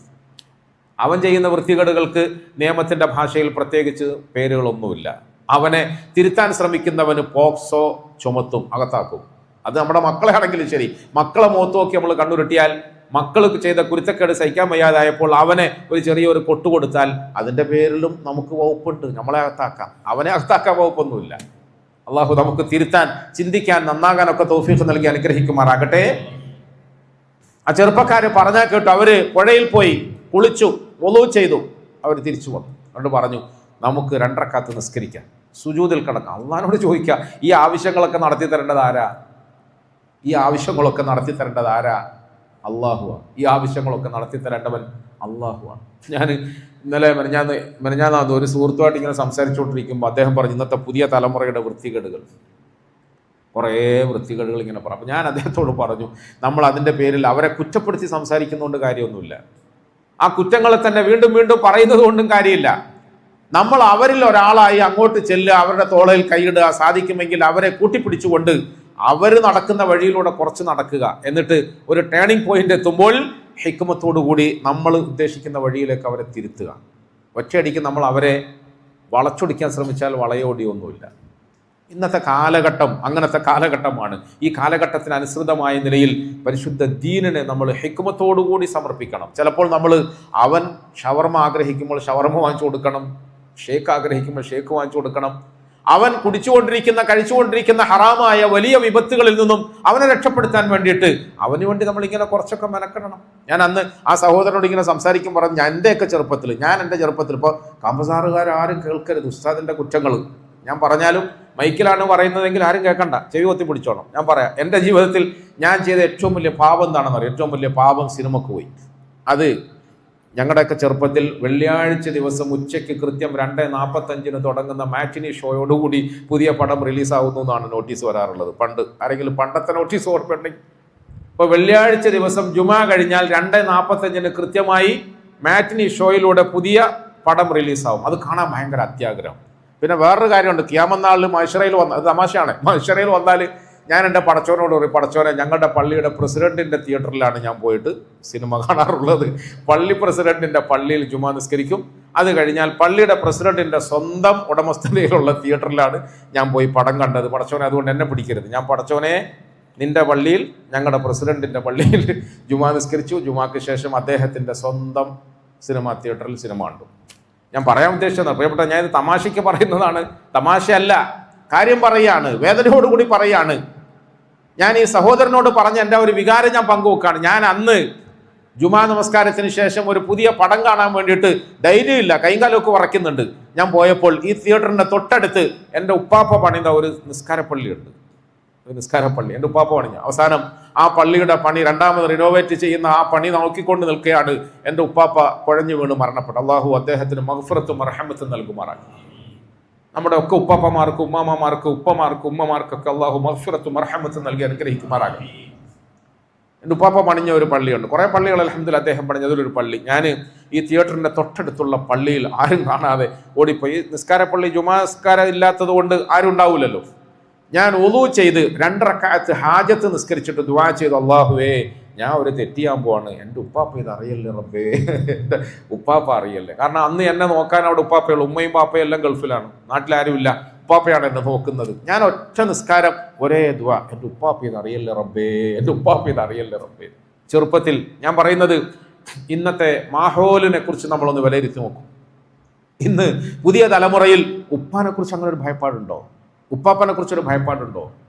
അവൻ ചെയ്യുന്ന വൃത്തികേടുകൾക്ക് നിയമത്തിന്റെ ഭാഷയിൽ പ്രത്യേകിച്ച് പേരുകളൊന്നുമില്ല. അവനെ തിരുത്താൻ ശ്രമിക്കുന്നവന് പോക്സോ ചുമത്തും, അകത്താക്കും. അത് നമ്മുടെ മക്കളെ ആണെങ്കിലും ശരി, മക്കളെ മുഖത്ത് നോക്കി നമ്മൾ കണ്ണുരുട്ടിയാൽ, മക്കൾക്ക് ചെയ്ത കുരുത്തക്കേട് സഹിക്കാൻ വയ്യാതായപ്പോൾ അവനെ ഒരു ചെറിയൊരു കൊട്ടു കൊടുത്താൽ അതിൻ്റെ പേരിലും നമുക്ക് വകുപ്പുണ്ട്. നമ്മളെ അകത്താക്കാം, അവനെ അകത്താക്കാൻ വകുപ്പൊന്നുമില്ല. അള്ളാഹു നമുക്ക് തിരുത്താൻ, ചിന്തിക്കാൻ, നന്നാകാനൊക്കെ തൗഫീഖ് നൽകി അനുഗ്രഹിക്കുമാറാകട്ടെ. ആ ചെറുപ്പക്കാര് പറഞ്ഞാൽ കേട്ടു. അവര് പുഴയിൽ പോയി കുളിച്ചു, വുളൂ ചെയ്തു, അവർ തിരിച്ചു വന്നു. അതുകൊണ്ട് പറഞ്ഞു, നമുക്ക് 2 റക്അത്ത് നിസ്കരിക്കാം, സുജൂദിൽ കിടക്കാം, അള്ളാഹിനോട് ചോദിക്കാം, ഈ ആവശ്യങ്ങളൊക്കെ നടത്തി തരേണ്ടത് ആരാ? അള്ളാഹുവാണ്. ഈ ആവശ്യങ്ങളൊക്കെ നടത്തി തരേണ്ടവൻ അള്ളാഹുവാണ്. ഞാൻ ഇന്നലെ മെനഞ്ഞാന്ന് ഒരു സുഹൃത്തുമായിട്ട് ഇങ്ങനെ സംസാരിച്ചുകൊണ്ടിരിക്കുമ്പോൾ അദ്ദേഹം പറഞ്ഞു, ഇന്നത്തെ പുതിയ തലമുറയുടെ കുറേ വൃത്തികേടുകൾ ഇങ്ങനെ പറഞ്ഞു. അപ്പോൾ ഞാൻ അദ്ദേഹത്തോട് പറഞ്ഞു, നമ്മൾ അതിൻ്റെ പേരിൽ അവരെ കുറ്റപ്പെടുത്തി സംസാരിക്കുന്നതുകൊണ്ട് കാര്യമൊന്നുമില്ല. ആ കുറ്റങ്ങളെ തന്നെ വീണ്ടും വീണ്ടും പറയുന്നത് കൊണ്ടും കാര്യമില്ല. നമ്മൾ അവരിൽ ഒരാളായി അങ്ങോട്ട് ചെല്ലുക, അവരുടെ തോളയിൽ കൈയിടുക, സാധിക്കുമെങ്കിൽ അവരെ കൂട്ടിപ്പിടിച്ചുകൊണ്ട് അവർ നടക്കുന്ന വഴിയിലൂടെ കുറച്ച് നടക്കുക. എന്നിട്ട് ഒരു ടേണിംഗ് പോയിന്റ് എത്തുമ്പോൾ ഹിക്മത്തോടുകൂടി നമ്മൾ ഉദ്ദേശിക്കുന്ന വഴിയിലേക്ക് അവരെ തിരുത്തുക. ഒറ്റയടിക്ക് നമ്മൾ അവരെ വളച്ചൊടിക്കാൻ ശ്രമിച്ചാൽ വളയോടിയൊന്നുമില്ല. ഇന്നത്തെ കാലഘട്ടം അങ്ങനത്തെ കാലഘട്ടമാണ്. ഈ കാലഘട്ടത്തിന് അനുസൃതമായ നിലയിൽ പരിശുദ്ധ ദീനിനെ നമ്മൾ ഹിക്മത്തോടുകൂടി സമർപ്പിക്കണം. ചിലപ്പോൾ നമ്മൾ അവൻ ഷവർമ ആഗ്രഹിക്കുമ്പോൾ ഷവർമ വാങ്ങിച്ചു കൊടുക്കണം, ഷേക്ക് ആഗ്രഹിക്കുമ്പോൾ ഷേക്ക് വാങ്ങിച്ചു കൊടുക്കണം. അവൻ കഴിച്ചുകൊണ്ടിരിക്കുന്ന ഹറാമായ വലിയ വിപത്തുകളിൽ നിന്നും അവനെ രക്ഷപ്പെടുത്താൻ വേണ്ടിയിട്ട് അവന് വേണ്ടി നമ്മളിങ്ങനെ കുറച്ചൊക്കെ മെനക്കെടണം. ഞാൻ അന്ന് ആ സഹോദരനോട് ഇങ്ങനെ സംസാരിക്കും പറഞ്ഞു, ഞാൻ എൻ്റെ ചെറുപ്പത്തിൽ ഇപ്പോൾ കാമ്പസാറുകാരും കേൾക്കരുത് ഉസ്താദിൻ്റെ കുറ്റങ്ങൾ. ഞാൻ പറഞ്ഞാലും മൈക്കിലാണ് പറയുന്നതെങ്കിൽ ആരും കേൾക്കണ്ട, ചെവി കൊത്തി പിടിച്ചോണം. ഞാൻ പറയാം, എൻ്റെ ജീവിതത്തിൽ ഞാൻ ചെയ്ത ഏറ്റവും വലിയ പാപം എന്താണെന്ന് അറിയാം. ഏറ്റവും വലിയ പാപം സിനിമക്ക് പോയി. അത് ഞങ്ങളുടെയൊക്കെ ചെറുപ്പത്തിൽ വെള്ളിയാഴ്ച ദിവസം ഉച്ചയ്ക്ക് കൃത്യം 2:45 തുടങ്ങുന്ന മാറ്റിനി ഷോയോടുകൂടി പുതിയ പടം റിലീസാവുന്നു എന്നാണ് നോട്ടീസ് വരാറുള്ളത്. ആരെങ്കിലും പണ്ടത്തെ നോട്ടീസ് ഓർമ്മയുണ്ടെങ്കിൽ, ഇപ്പോൾ വെള്ളിയാഴ്ച ദിവസം ജുമാ കഴിഞ്ഞാൽ 2:45 കൃത്യമായി മാറ്റിനി ഷോയിലൂടെ പുതിയ പടം റിലീസാവും. അത് കാണാൻ ഭയങ്കര അത്യാഗ്രഹം. പിന്നെ വേറൊരു കാര്യമുണ്ട്, ഖിയാമത്ത് മഹ്ശറയിൽ വന്ന, അത് തമാശയാണ്, മഹ്ശറയിൽ വന്നാൽ ഞാൻ എൻ്റെ പടച്ചോനോട് പറയും, പടച്ചോനെ ഞങ്ങളുടെ പള്ളിയുടെ പ്രസിഡന്റിൻ്റെ തിയേറ്ററിലാണ് ഞാൻ പോയിട്ട് സിനിമ കാണാറുള്ളത്. പള്ളി പ്രസിഡന്റിൻ്റെ പള്ളിയിൽ ജുമാ നിസ്കരിക്കും. അത് കഴിഞ്ഞാൽ പള്ളിയുടെ പ്രസിഡന്റിൻ്റെ സ്വന്തം ഉടമസ്ഥതയിലുള്ള തിയേറ്ററിലാണ് ഞാൻ പോയി പടം കണ്ടത്. പടച്ചോനെ അതുകൊണ്ട് എന്നെ പിടിക്കരുത്. ഞാൻ പടച്ചോനെ നിന്റെ പള്ളിയിൽ, ഞങ്ങളുടെ പ്രസിഡന്റിൻ്റെ പള്ളിയിൽ ജുമാ നിസ്കരിച്ചു. ജുമാക്ക് ശേഷം അദ്ദേഹത്തിൻ്റെ സ്വന്തം സിനിമാ തിയേറ്ററിൽ സിനിമ കണ്ടു. ഞാൻ പറയാൻ ഉദ്ദേശിച്ചത്, പ്രിയപ്പെട്ട, ഞാൻ ഇത് തമാശയ്ക്ക് പറയുന്നതാണ്, തമാശയല്ല, കാര്യം പറയാണ്, വേദനയോടുകൂടി പറയാണ്. ഞാൻ ഈ സഹോദരനോട് പറഞ്ഞ എൻ്റെ ഒരു വികാരം ഞാൻ പങ്കുവെക്കാണ്. ഞാൻ അന്ന് ജുമാ നമസ്കാരത്തിന് ശേഷം ഒരു പുതിയ പടം കാണാൻ വേണ്ടിയിട്ട് ധൈര്യമില്ല, കൈകാലമൊക്കെ വറയ്ക്കുന്നുണ്ട്. ഞാൻ പോയപ്പോൾ ഈ തിയേറ്ററിന്റെ തൊട്ടടുത്ത് എൻ്റെ ഉപ്പാപ്പ പണിത ഒരു നിസ്കാരപ്പള്ളിയുണ്ട്. ഒരു നിസ്കാരപ്പള്ളി എൻ്റെ ഉപ്പാപ്പ പണിഞ്ഞ. അവസാനം ആ പള്ളിയുടെ പണി രണ്ടാമത് റിനോവേറ്റ് ചെയ്യുന്ന ആ പണി നോക്കിക്കൊണ്ട് നിൽക്കുകയാണ് എൻ്റെ ഉപ്പാപ്പ കുഴഞ്ഞു വീണ് മരണപ്പെട്ടു. അള്ളാഹു അദ്ദേഹത്തിന് മഗ്ഫിറത്തും റഹ്മത്തും നൽകുമാറാണ്. നമ്മുടെ ഒക്കെ ഉപ്പാപ്പമാർക്ക്, ഉമ്മാമ്മമാർക്ക്, ഉപ്പമാർക്ക്, ഉമ്മമാർക്കൊക്കെ അള്ളാഹു മഗ്ഫിറത്തും റഹ്മത്തും നൽകി അനുഗ്രഹിക്കുമാറാകും. എൻ്റെ ഉപ്പാപ്പ പണിഞ്ഞ ഒരു പള്ളിയുണ്ട്. കുറേ പള്ളികൾ അൽഹംദുലില്ലാ അദ്ദേഹം പണിഞ്ഞ അതിലൊരു പള്ളി. ഞാൻ ഈ തിയേറ്ററിൻ്റെ തൊട്ടടുത്തുള്ള പള്ളിയിൽ ആരും കാണാതെ ഓടിപ്പോയി. നിസ്കാരപ്പള്ളി ജുമാ നിസ്കാരം ഇല്ലാത്തത് കൊണ്ട് ആരും ഉണ്ടാവില്ലല്ലോ. ഞാൻ ഉളൂ ചെയ്ത് 2 റക്അത്ത് ഹാജത്ത് നിസ്കരിച്ചിട്ട് ദുആ ചെയ്തു, അല്ലാഹുവേ ഞാൻ ഒരു തെറ്റിയാൻ പോവാണ്, എൻ്റെ ഉപ്പാപ്പ ഇത് അറിയല്ലേ റബ്ബേ, എൻ്റെ ഉപ്പാപ്പ അറിയല്ലേ. കാരണം അന്ന് എന്നെ നോക്കാൻ അവിടെ ഉപ്പാപ്പയുള്ളൂ, ഉമ്മയും പാപ്പയും എല്ലാം ഗൾഫിലാണ്, നാട്ടിലാരുമില്ല, ഉപ്പാപ്പയാണ് എന്നെ നോക്കുന്നത്. ഞാൻ ഒറ്റ നിസ്കാരം ഒരേ ദുആ, എൻ്റെ ഉപ്പാപ്പ ഇത് അറിയല്ലേ റബ്ബേ, എൻ്റെ ഉപ്പാപ്പ ഇത് അറിയല്ലേ റബ്ബേ. ചെറുപ്പത്തിൽ ഞാൻ പറയുന്നത്, ഇന്നത്തെ മാഹോലിനെ കുറിച്ച് നമ്മളൊന്ന് വിലയിരുത്തി നോക്കും. ഇന്ന് പുതിയ തലമുറയിൽ ഉപ്പാനെ കുറിച്ച് അങ്ങനെ ഒരു ഭയപ്പാടുണ്ടോ? ഉപ്പാപ്പനെ കുറിച്ചൊരു ഭയപ്പാടുണ്ടോ?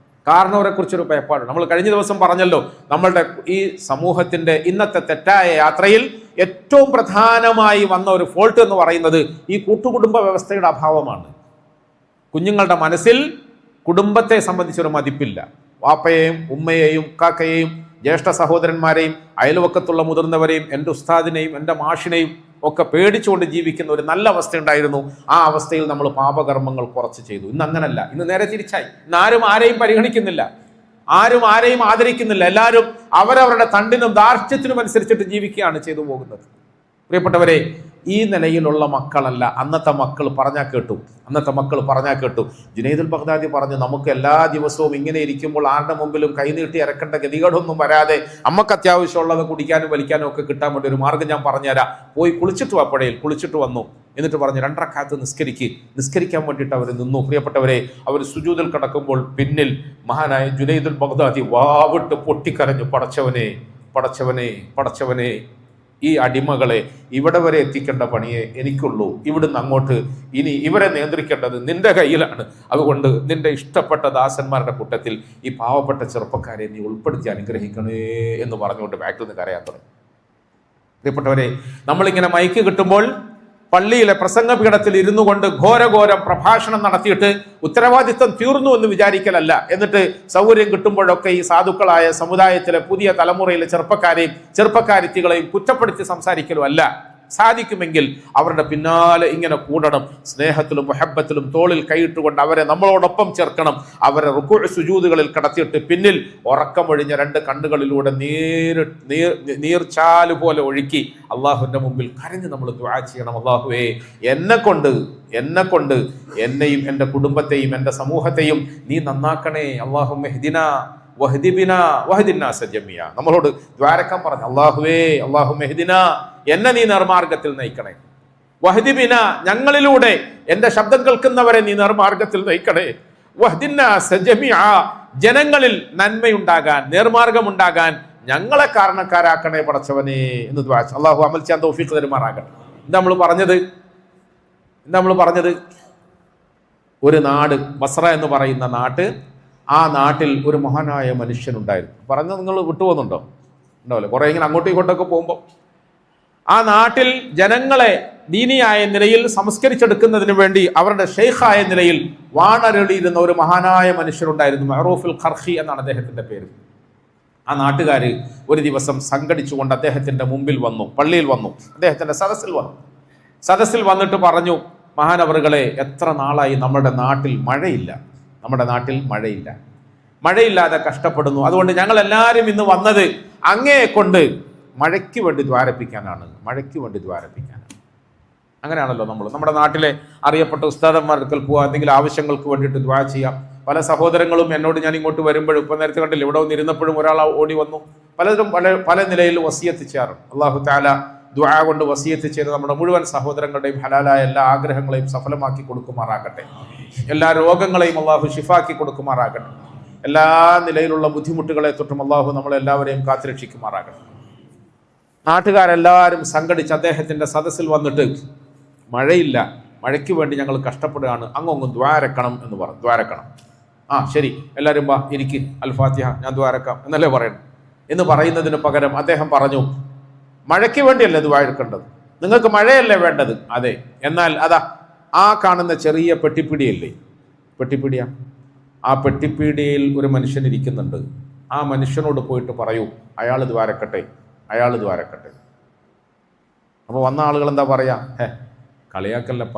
കാരണവരെ കുറിച്ചൊരു ഭയപ്പാടുണ്ട്. നമ്മൾ കഴിഞ്ഞ ദിവസം പറഞ്ഞല്ലോ, നമ്മളുടെ ഈ സമൂഹത്തിന്റെ ഇന്നത്തെ തെറ്റായ യാത്രയിൽ ഏറ്റവും പ്രധാനമായി വന്ന ഒരു ഫോൾട്ട് എന്ന് പറയുന്നത് ഈ കൂട്ടുകുടുംബ വ്യവസ്ഥയുടെ അഭാവമാണ്. കുഞ്ഞുങ്ങളുടെ മനസ്സിൽ കുടുംബത്തെ സംബന്ധിച്ചൊരു മതിപ്പില്ല. വാപ്പയെയും ഉമ്മയെയും കാക്കയെയും ജ്യേഷ്ഠ സഹോദരന്മാരെയും അയൽവക്കത്തുള്ള മുതിർന്നവരെയും എൻ്റെ ഉസ്താദിനെയും എൻ്റെ മാഷിനെയും ഒക്കെ പേടിച്ചുകൊണ്ട് ജീവിക്കുന്ന ഒരു നല്ല അവസ്ഥ ഉണ്ടായിരുന്നു. ആ അവസ്ഥയിൽ നമ്മൾ പാപകർമ്മങ്ങൾ കുറച്ച് ചെയ്തു. ഇന്ന് അങ്ങനല്ല, ഇന്ന് നേരെ തിരിച്ചായി. ഇന്ന് ആരും ആരെയും പരിഗണിക്കുന്നില്ല, ആരും ആരെയും ആദരിക്കുന്നില്ല. എല്ലാവരും അവരവരുടെ തണ്ടിനും ധാർഷ്ട്യത്തിനും അനുസരിച്ചിട്ട് ജീവിക്കുകയാണ് ചെയ്തു പോകുന്നത്. പ്രിയപ്പെട്ടവരെ, ഈ നിലയിലുള്ള മക്കളല്ല അന്നത്തെ മക്കൾ പറഞ്ഞാൽ കേട്ടു. ജുനൈദുൽ ബഗ്ദാദി പറഞ്ഞു, നമുക്ക് എല്ലാ ദിവസവും ഇങ്ങനെ ഇരിക്കുമ്പോൾ ആരുടെ മുമ്പിലും കൈനീട്ടി ഇറക്കേണ്ട ഗതികേടൊന്നും വരാതെ അമ്മക്ക് അത്യാവശ്യമുള്ളത് കുടിക്കാനും വലിക്കാനും ഒക്കെ കിട്ടാൻ വേണ്ടി ഒരു മാർഗ്ഗം ഞാൻ പറഞ്ഞുതരാം. പോയി കുളിച്ചിട്ട് വാ, പുഴയിൽ കുളിച്ചിട്ട് വന്നു. എന്നിട്ട് പറഞ്ഞു 2 റക്അത്ത് നിസ്കരിക്കാൻ വേണ്ടിയിട്ട് അവർ നിന്നു. പ്രിയപ്പെട്ടവരെ, അവർ സുജൂദിൽ കിടക്കുമ്പോൾ പിന്നിൽ മഹാനായ ജുനൈദുൽ ബഗ്ദാദി വാവിട്ട് പൊട്ടിക്കരഞ്ഞു, പടച്ചവനെ ഈ അടിമകളെ ഇവിടെ വരെ എത്തിക്കേണ്ട പണിയെ എനിക്കുള്ളൂ. ഇവിടുന്ന് അങ്ങോട്ട് ഇനി ഇവരെ നിയന്ത്രിക്കേണ്ടത് നിന്റെ കയ്യിലാണ്. അതുകൊണ്ട് നിന്റെ ഇഷ്ടപ്പെട്ട ദാസന്മാരുടെ കൂട്ടത്തിൽ ഈ പാവപ്പെട്ട ചെറുപ്പക്കാരെ നീ ഉൾപ്പെടുത്തി അനുഗ്രഹിക്കണേ എന്ന് പറഞ്ഞുകൊണ്ട് ബാക്കിൽ നിന്ന് കരയാൻ തുടങ്ങി. പ്രിയപ്പെട്ടവരെ, നമ്മളിങ്ങനെ മൈക്ക് കിട്ടുമ്പോൾ പള്ളിയിലെ പ്രസംഗപീഠത്തിൽ ഇരുന്നു കൊണ്ട് ഘോരഘോരം പ്രഭാഷണം നടത്തിയിട്ട് ഉത്തരവാദിത്വം തീർന്നു എന്ന് വിചാരിക്കലല്ല. എന്നിട്ട് സൗകര്യം കിട്ടുമ്പോഴൊക്കെ ഈ സാധുക്കളായ സമുദായത്തിലെ പുതിയ തലമുറയിലെ ചെറുപ്പക്കാരിത്തികളെയും കുറ്റപ്പെടുത്തി സംസാരിക്കലും അല്ല. സാധിക്കുമെങ്കിൽ അവരുടെ പിന്നാലെ ഇങ്ങനെ കൂടണം, സ്നേഹത്തിലും മുഹബ്ബത്തിലും തോളിൽ കൈയിട്ടുകൊണ്ട് അവരെ നമ്മളോടൊപ്പം ചേർക്കണം. അവരെ റുക്കൂ സുജൂദുകളിൽ കടത്തിയിട്ട് പിന്നിൽ ഉറക്കമൊഴിഞ്ഞ 2 കണ്ണുകളിലൂടെ നീർച്ചാല് പോലെ ഒഴുക്കി അള്ളാഹുവിന്റെ മുമ്പിൽ കരഞ്ഞ് നമ്മൾ ദുആ ചെയ്യണം. അള്ളാഹുവേ, എന്നെ കൊണ്ട് എന്നെയും എൻ്റെ കുടുംബത്തെയും എൻ്റെ സമൂഹത്തെയും നീ നന്നാക്കണേ. അല്ലാഹുമ്മ ഹ്ദിനാ നമ്മളോട് ദ്വാരക്കാൻ പറഞ്ഞു. അല്ലാഹുമ്മ ഹ്ദിനാ, എന്നെ നീ നേർമാർഗത്തിൽ നയിക്കണേ. വഹ്ദിബിനാ, ഞങ്ങളിലൂടെ എൻ്റെ ശബ്ദം കേൾക്കുന്നവരെ നീ നേർമാർഗത്തിൽ നയിക്കണേ. വഹ്ദിന്നാസ ജമീഅ, ജനങ്ങളിൽ നന്മയുണ്ടാകാൻ, നേർമാർഗമുണ്ടാകാൻ ഞങ്ങളെ കാരണക്കാരാക്കണേ പടച്ചവനെ എന്ന് ദുആ. അല്ലാഹു അമൽ ചെയ്യാൻ തൗഫീഖ് തരുമാറാകട്ടെ. എന്താ നമ്മൾ പറഞ്ഞത്? ഒരു നാട്, ബസ്ര എന്ന് പറയുന്ന നാട്ട്, ആ നാട്ടിൽ ഒരു മഹാനായ മനുഷ്യനുണ്ടായിരുന്നു. പറഞ്ഞത് നിങ്ങൾ വിട്ടുപോകുന്നുണ്ടോ? ഉണ്ടാവില്ല. കുറെ ഇങ്ങനെ അങ്ങോട്ടും ഇങ്ങോട്ടൊക്കെ പോകുമ്പോൾ ആ നാട്ടിൽ ജനങ്ങളെ ദീനിയായ നിലയിൽ സംസ്കരിച്ചെടുക്കുന്നതിന് വേണ്ടി അവരുടെ ഷെയ്ഖായ നിലയിൽ വാണരളിയിരുന്ന ഒരു മഹാനായ മനുഷ്യനുണ്ടായിരുന്നു. മഅറൂഫുൽ ഖർഖി എന്നാണ് അദ്ദേഹത്തിന്റെ പേര്. ആ നാട്ടുകാർ ഒരു ദിവസം സംഘടിച്ചുകൊണ്ട് അദ്ദേഹത്തിന്റെ മുമ്പിൽ വന്നു, പള്ളിയിൽ വന്നു, അദ്ദേഹത്തിന്റെ സദസ്സിൽ വന്നിട്ട് പറഞ്ഞു, മഹാനവറുകളെ, എത്ര നാളായി നമ്മുടെ നാട്ടിൽ മഴയില്ലാതെ കഷ്ടപ്പെടുന്നു. അതുകൊണ്ട് ഞങ്ങൾ എല്ലാവരും ഇന്ന് വന്നത് അങ്ങയെ കൊണ്ട് മഴയ്ക്ക് വേണ്ടി ദ്വാരപ്പിക്കാനാണ്. അങ്ങനെയാണല്ലോ നമ്മുടെ നാട്ടിലെ അറിയപ്പെട്ട ഉസ്താദന്മാർക്ക് പോവാ, എന്തെങ്കിലും ആവശ്യങ്ങൾക്ക് വേണ്ടിയിട്ട് ദ്വാ ചെയ്യാം. പല സഹോദരങ്ങളും എന്നോട് ഞാൻ ഇങ്ങോട്ട് വരുമ്പോഴും, ഇപ്പം നേരത്തെ കണ്ടില്ല, ഇവിടെ വന്നിരുന്നപ്പോഴും ഒരാൾ ഓടി വന്നു. പലരും പല നിലയിൽ വസിയത്ത് ചെയ്യാറുണ്ട്. അല്ലാഹു തആല ദുആ കൊണ്ട് വസിയത്ത് ചെയ്ത് നമ്മുടെ മുഴുവൻ സഹോദരങ്ങളുടെയും ഹലാലായ എല്ലാ ആഗ്രഹങ്ങളെയും സഫലമാക്കി കൊടുക്കുമാറാകട്ടെ. എല്ലാ രോഗങ്ങളെയും അള്ളാഹു ഷിഫാക്കി കൊടുക്കുമാറാകട്ടെ. എല്ലാ നിലയിലുള്ള ബുദ്ധിമുട്ടുകളെ തൊട്ടും അള്ളാഹു നമ്മളെല്ലാവരെയും കാത്തുരക്ഷിക്കുമാറാകട്ടെ. നാട്ടുകാരെല്ലാവരും സംഘടിച്ച് അദ്ദേഹത്തിന്റെ സദസ്സിൽ വന്നിട്ട്, മഴയ്ക്ക് വേണ്ടി ഞങ്ങൾ കഷ്ടപ്പെടുകയാണ്, അങ്ങൊന്ന് ദ്വാരക്കണം എന്ന് പറഞ്ഞു. ദ്വാരക്കണം. ആ ശരി, എല്ലാവരും വാ, ഇരിക്ക്, അൽ ഫാത്തിഹ, ഞാൻ ദ്വാരക്കാം എന്നല്ലേ പറയണം. എന്ന് പറയുന്നതിന് പകരം അദ്ദേഹം പറഞ്ഞു, മഴയ്ക്ക് വേണ്ടിയല്ലേ ദുആ എടുക്കേണ്ടത്? നിങ്ങൾക്ക് മഴയല്ലേ വേണ്ടത്? അതെ. എന്നാൽ അതാ ആ കാണുന്ന ചെറിയ പെട്ടിപ്പിടിയല്ലേ, പെട്ടിപ്പിടിയാ, ആ പെട്ടിപ്പീടിയയിൽ ഒരു മനുഷ്യൻ ഇരിക്കുന്നുണ്ട്. ആ മനുഷ്യനോട് പോയിട്ട് പറയൂ, അയാൾ ദ്വാരക്കട്ടെ, അയാൾ ദ്വാരക്കട്ടെ. അപ്പോൾ വന്ന ആളുകൾ എന്താ പറയാ? കളിയാക്കല്ലപ്പ,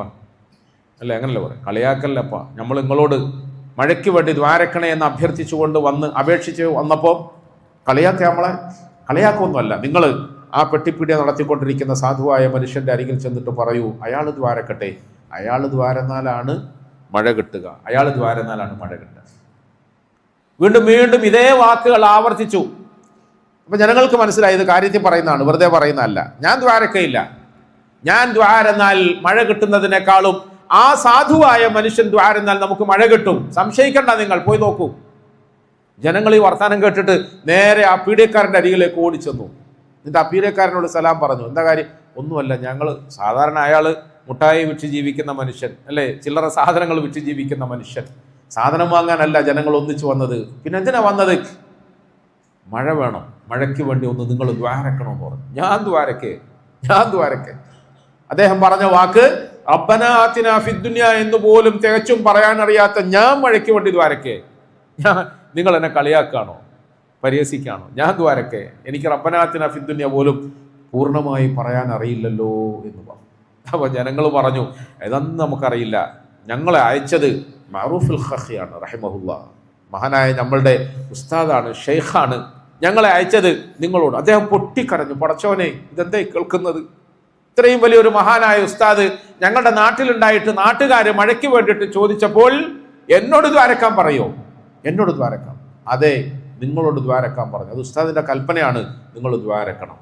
അല്ലേ? അങ്ങനല്ലേ പറയാം, കളിയാക്കല്ലപ്പ, നമ്മൾ നിങ്ങളോട് മഴയ്ക്ക് വേണ്ടി ദ്വാരക്കണേ എന്ന് അഭ്യർത്ഥിച്ചുകൊണ്ട് അപേക്ഷിച്ച് വന്നപ്പോൾ നമ്മളെ കളിയാക്കൊന്നുമല്ല. നിങ്ങൾ ആ പെട്ടിപ്പീടിയ നടത്തിക്കൊണ്ടിരിക്കുന്ന സാധുവായ മനുഷ്യന്റെ അരികിൽ ചെന്നിട്ട് പറയൂ, അയാൾ ദ്വാരക്കട്ടെ, അയാൾ ദ്വാരന്നാലാണ് മഴ കിട്ടുക, അയാൾ ദ്വാരന്നാലാണ് മഴ കിട്ടുക. വീണ്ടും വീണ്ടും ഇതേ വാക്കുകൾ ആവർത്തിച്ചു. അപ്പൊ ജനങ്ങൾക്ക് മനസ്സിലായത് കാര്യത്തിൽ പറയുന്നതാണ്, വെറുതെ പറയുന്നതല്ല. ഞാൻ ദ്വാരക്കയില്ല, ഞാൻ ദ്വാരന്നാൽ മഴ കിട്ടുന്നതിനേക്കാളും ആ സാധുവായ മനുഷ്യൻ ദ്വാരന്നാൽ നമുക്ക് മഴ കിട്ടും. സംശയിക്കണ്ട, നിങ്ങൾ പോയി നോക്കൂ. ജനങ്ങൾ ഈ വർത്താനം കേട്ടിട്ട് നേരെ ആ പീഡിയക്കാരൻ്റെ അരികിലേക്ക് ഓടിച്ചെന്നു. എന്നിട്ട് ആ പീഡിയക്കാരനോട് സലാം പറഞ്ഞു. എന്താ കാര്യം? ഒന്നുമല്ല, ഞങ്ങൾ സാധാരണ, അയാൾ മുട്ടായി വിറ്റ് ജീവിക്കുന്ന മനുഷ്യൻ, അല്ലേ? ചില്ലറ സാധനങ്ങൾ വിറ്റ് ജീവിക്കുന്ന മനുഷ്യൻ. സാധനം വാങ്ങാനല്ല ജനങ്ങൾ ഒന്നിച്ചു വന്നത്. പിന്നെ എന്തിനാ വന്നത്? മഴ വേണം, മഴയ്ക്ക് വേണ്ടി ഒന്ന് നിങ്ങൾ ദ്വാരക്കണമെന്ന് പറഞ്ഞു. ഞാൻ ദ്വാരക്കേ. അദ്ദേഹം പറഞ്ഞ വാക്ക് റബ്ബനാ ആതിനാ ഫിദ്ദുനിയ എന്ന് പോലും തികച്ചും പറയാനറിയാത്ത ഞാൻ മഴയ്ക്ക് വേണ്ടി ദ്വാരക്കേ. നിങ്ങൾ എന്നെ കളിയാക്കാണോ, പരിഹസിക്കാണോ? ഞാൻ ദ്വാരക്കേ, എനിക്ക് റബ്ബനാ ആതിനാ ഫിദ്ദുനിയ പോലും പൂർണ്ണമായി പറയാൻ അറിയില്ലല്ലോ എന്ന് പറഞ്ഞു. അപ്പോൾ ജനങ്ങൾ പറഞ്ഞു, ഇതൊന്നും നമുക്കറിയില്ല, ഞങ്ങളെ അയച്ചത് മഅറൂഫുൽ ഖഖിയാണ് റഹിമഹുല്ലാ, മഹാനായ നമ്മളുടെ ഉസ്താദാണ്, ഷെയ്ഖാണ്, ഞങ്ങളെ അയച്ചത് നിങ്ങളോട്. അദ്ദേഹം പൊട്ടിക്കരഞ്ഞു, പടച്ചോനെ ഇതെന്താ കേൾക്കുന്നത്? ഇത്രയും വലിയൊരു മഹാനായ ഉസ്താദ് ഞങ്ങളുടെ നാട്ടിലുണ്ടായിട്ട് നാട്ടുകാര് മഴയ്ക്ക് വേണ്ടിയിട്ട് ചോദിച്ചപ്പോൾ എന്നോട് ദ്വാരക്കാൻ പറയോ? എന്നോട് ദ്വാരക്കാം? അതെ, നിങ്ങളോട് ദ്വാരക്കാൻ പറഞ്ഞു. അത് ഉസ്താദിന്റെ കൽപ്പനയാണ്, നിങ്ങൾ ദ്വാരക്കണം.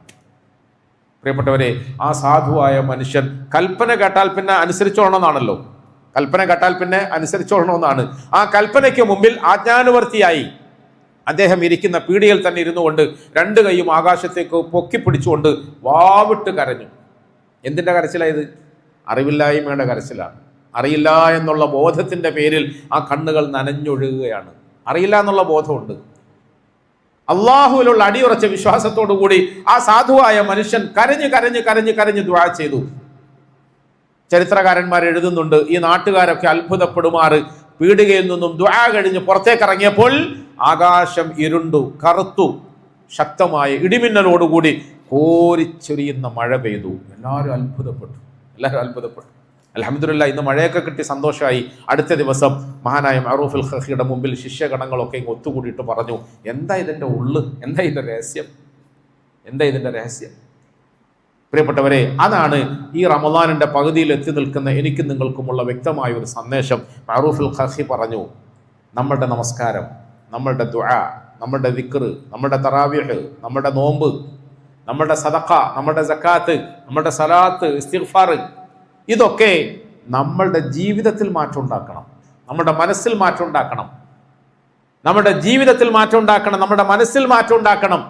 പ്രിയപ്പെട്ടവരെ, ആ സാധുവായ മനുഷ്യൻ കൽപ്പന കേട്ടാൽ പിന്നെ അനുസരിച്ചോളണമെന്നാണല്ലോ. കൽപ്പന കേട്ടാൽ പിന്നെ അനുസരിച്ചോളണമെന്നാണ്. ആ കൽപ്പനയ്ക്ക് മുമ്പിൽ ആജ്ഞാനുവർത്തിയായി അദ്ദേഹം ഇരിക്കുന്ന പീടികയിൽ തന്നെ ഇരുന്നു കൊണ്ട് രണ്ട് കൈയും ആകാശത്തേക്ക് പൊക്കി പിടിച്ചുകൊണ്ട് വാവിട്ട് കരഞ്ഞു. എന്തിൻ്റെ കരച്ചിലായത്? അറിവില്ലായ്മയുടെ കരച്ചിലാണ്. അറിയില്ല എന്നുള്ള ബോധത്തിന്റെ പേരിൽ ആ കണ്ണുകൾ നനഞ്ഞൊഴുകുകയാണ്. അറിയില്ല എന്നുള്ള ബോധമുണ്ട്. അള്ളാഹുവിലുള്ള അടിയുറച്ച വിശ്വാസത്തോടു കൂടി ആ സാധുവായ മനുഷ്യൻ കരഞ്ഞ് ദുആ ചെയ്തു. ചരിത്രകാരന്മാർ എഴുതുന്നുണ്ട്, ഈ നാട്ടുകാരൊക്കെ അത്ഭുതപ്പെടുമാറ് പീടികയിൽ നിന്നും ദുആ കഴിഞ്ഞ് പുറത്തേക്ക് ഇറങ്ങിയപ്പോൾ ആകാശം ഇരുണ്ടു, കറുത്തു, ശക്തമായ ഇടിമിന്നലോടുകൂടി കോരിച്ചൊരിയുന്ന മഴ പെയ്തു. എല്ലാവരും അത്ഭുതപ്പെട്ടു. അൽഹംദുലില്ലാഹ്, ഇന്ന് മഴയൊക്കെ കിട്ടി, സന്തോഷമായി. അടുത്ത ദിവസം മഹാനായ മഅറൂഫുൽ ഖഖിയുടെ മുമ്പിൽ ശിഷ്യഗണങ്ങളൊക്കെ ഒത്തുകൂടിയിട്ട് പറഞ്ഞു, എന്താ ഇതിൻ്റെ ഉള്ളു, എന്താ ഇതിൻ്റെ രഹസ്യം? പ്രിയപ്പെട്ടവരെ, അതാണ് ഈ റമദാനിന്റെ പകുതിയിൽ എത്തി നിൽക്കുന്ന എനിക്ക് നിങ്ങൾക്കുമുള്ള വ്യക്തമായ ഒരു സന്ദേശം. മഅറൂഫുൽ ഖഖി പറഞ്ഞു, നമ്മളുടെ നമസ്കാരം, നമ്മളുടെ ദുആ, നമ്മളുടെ ദിക്ർ, നമ്മളുടെ തറാവീഹ്, നമ്മളുടെ നോമ്പ്, നമ്മളുടെ സദഖ, നമ്മളുടെ സക്കാത്ത്, നമ്മളുടെ സലാത്ത്, ഇസ്തിഗ്ഫാർ, ഇതൊക്കെ നമ്മളുടെ ജീവിതത്തിൽ മാറ്റം ഉണ്ടാക്കണം, നമ്മുടെ മനസ്സിൽ മാറ്റം ഉണ്ടാക്കണം, നമ്മുടെ ജീവിതത്തിൽ മാറ്റം ഉണ്ടാക്കണം, നമ്മുടെ മനസ്സിൽ മാറ്റം ഉണ്ടാക്കണം.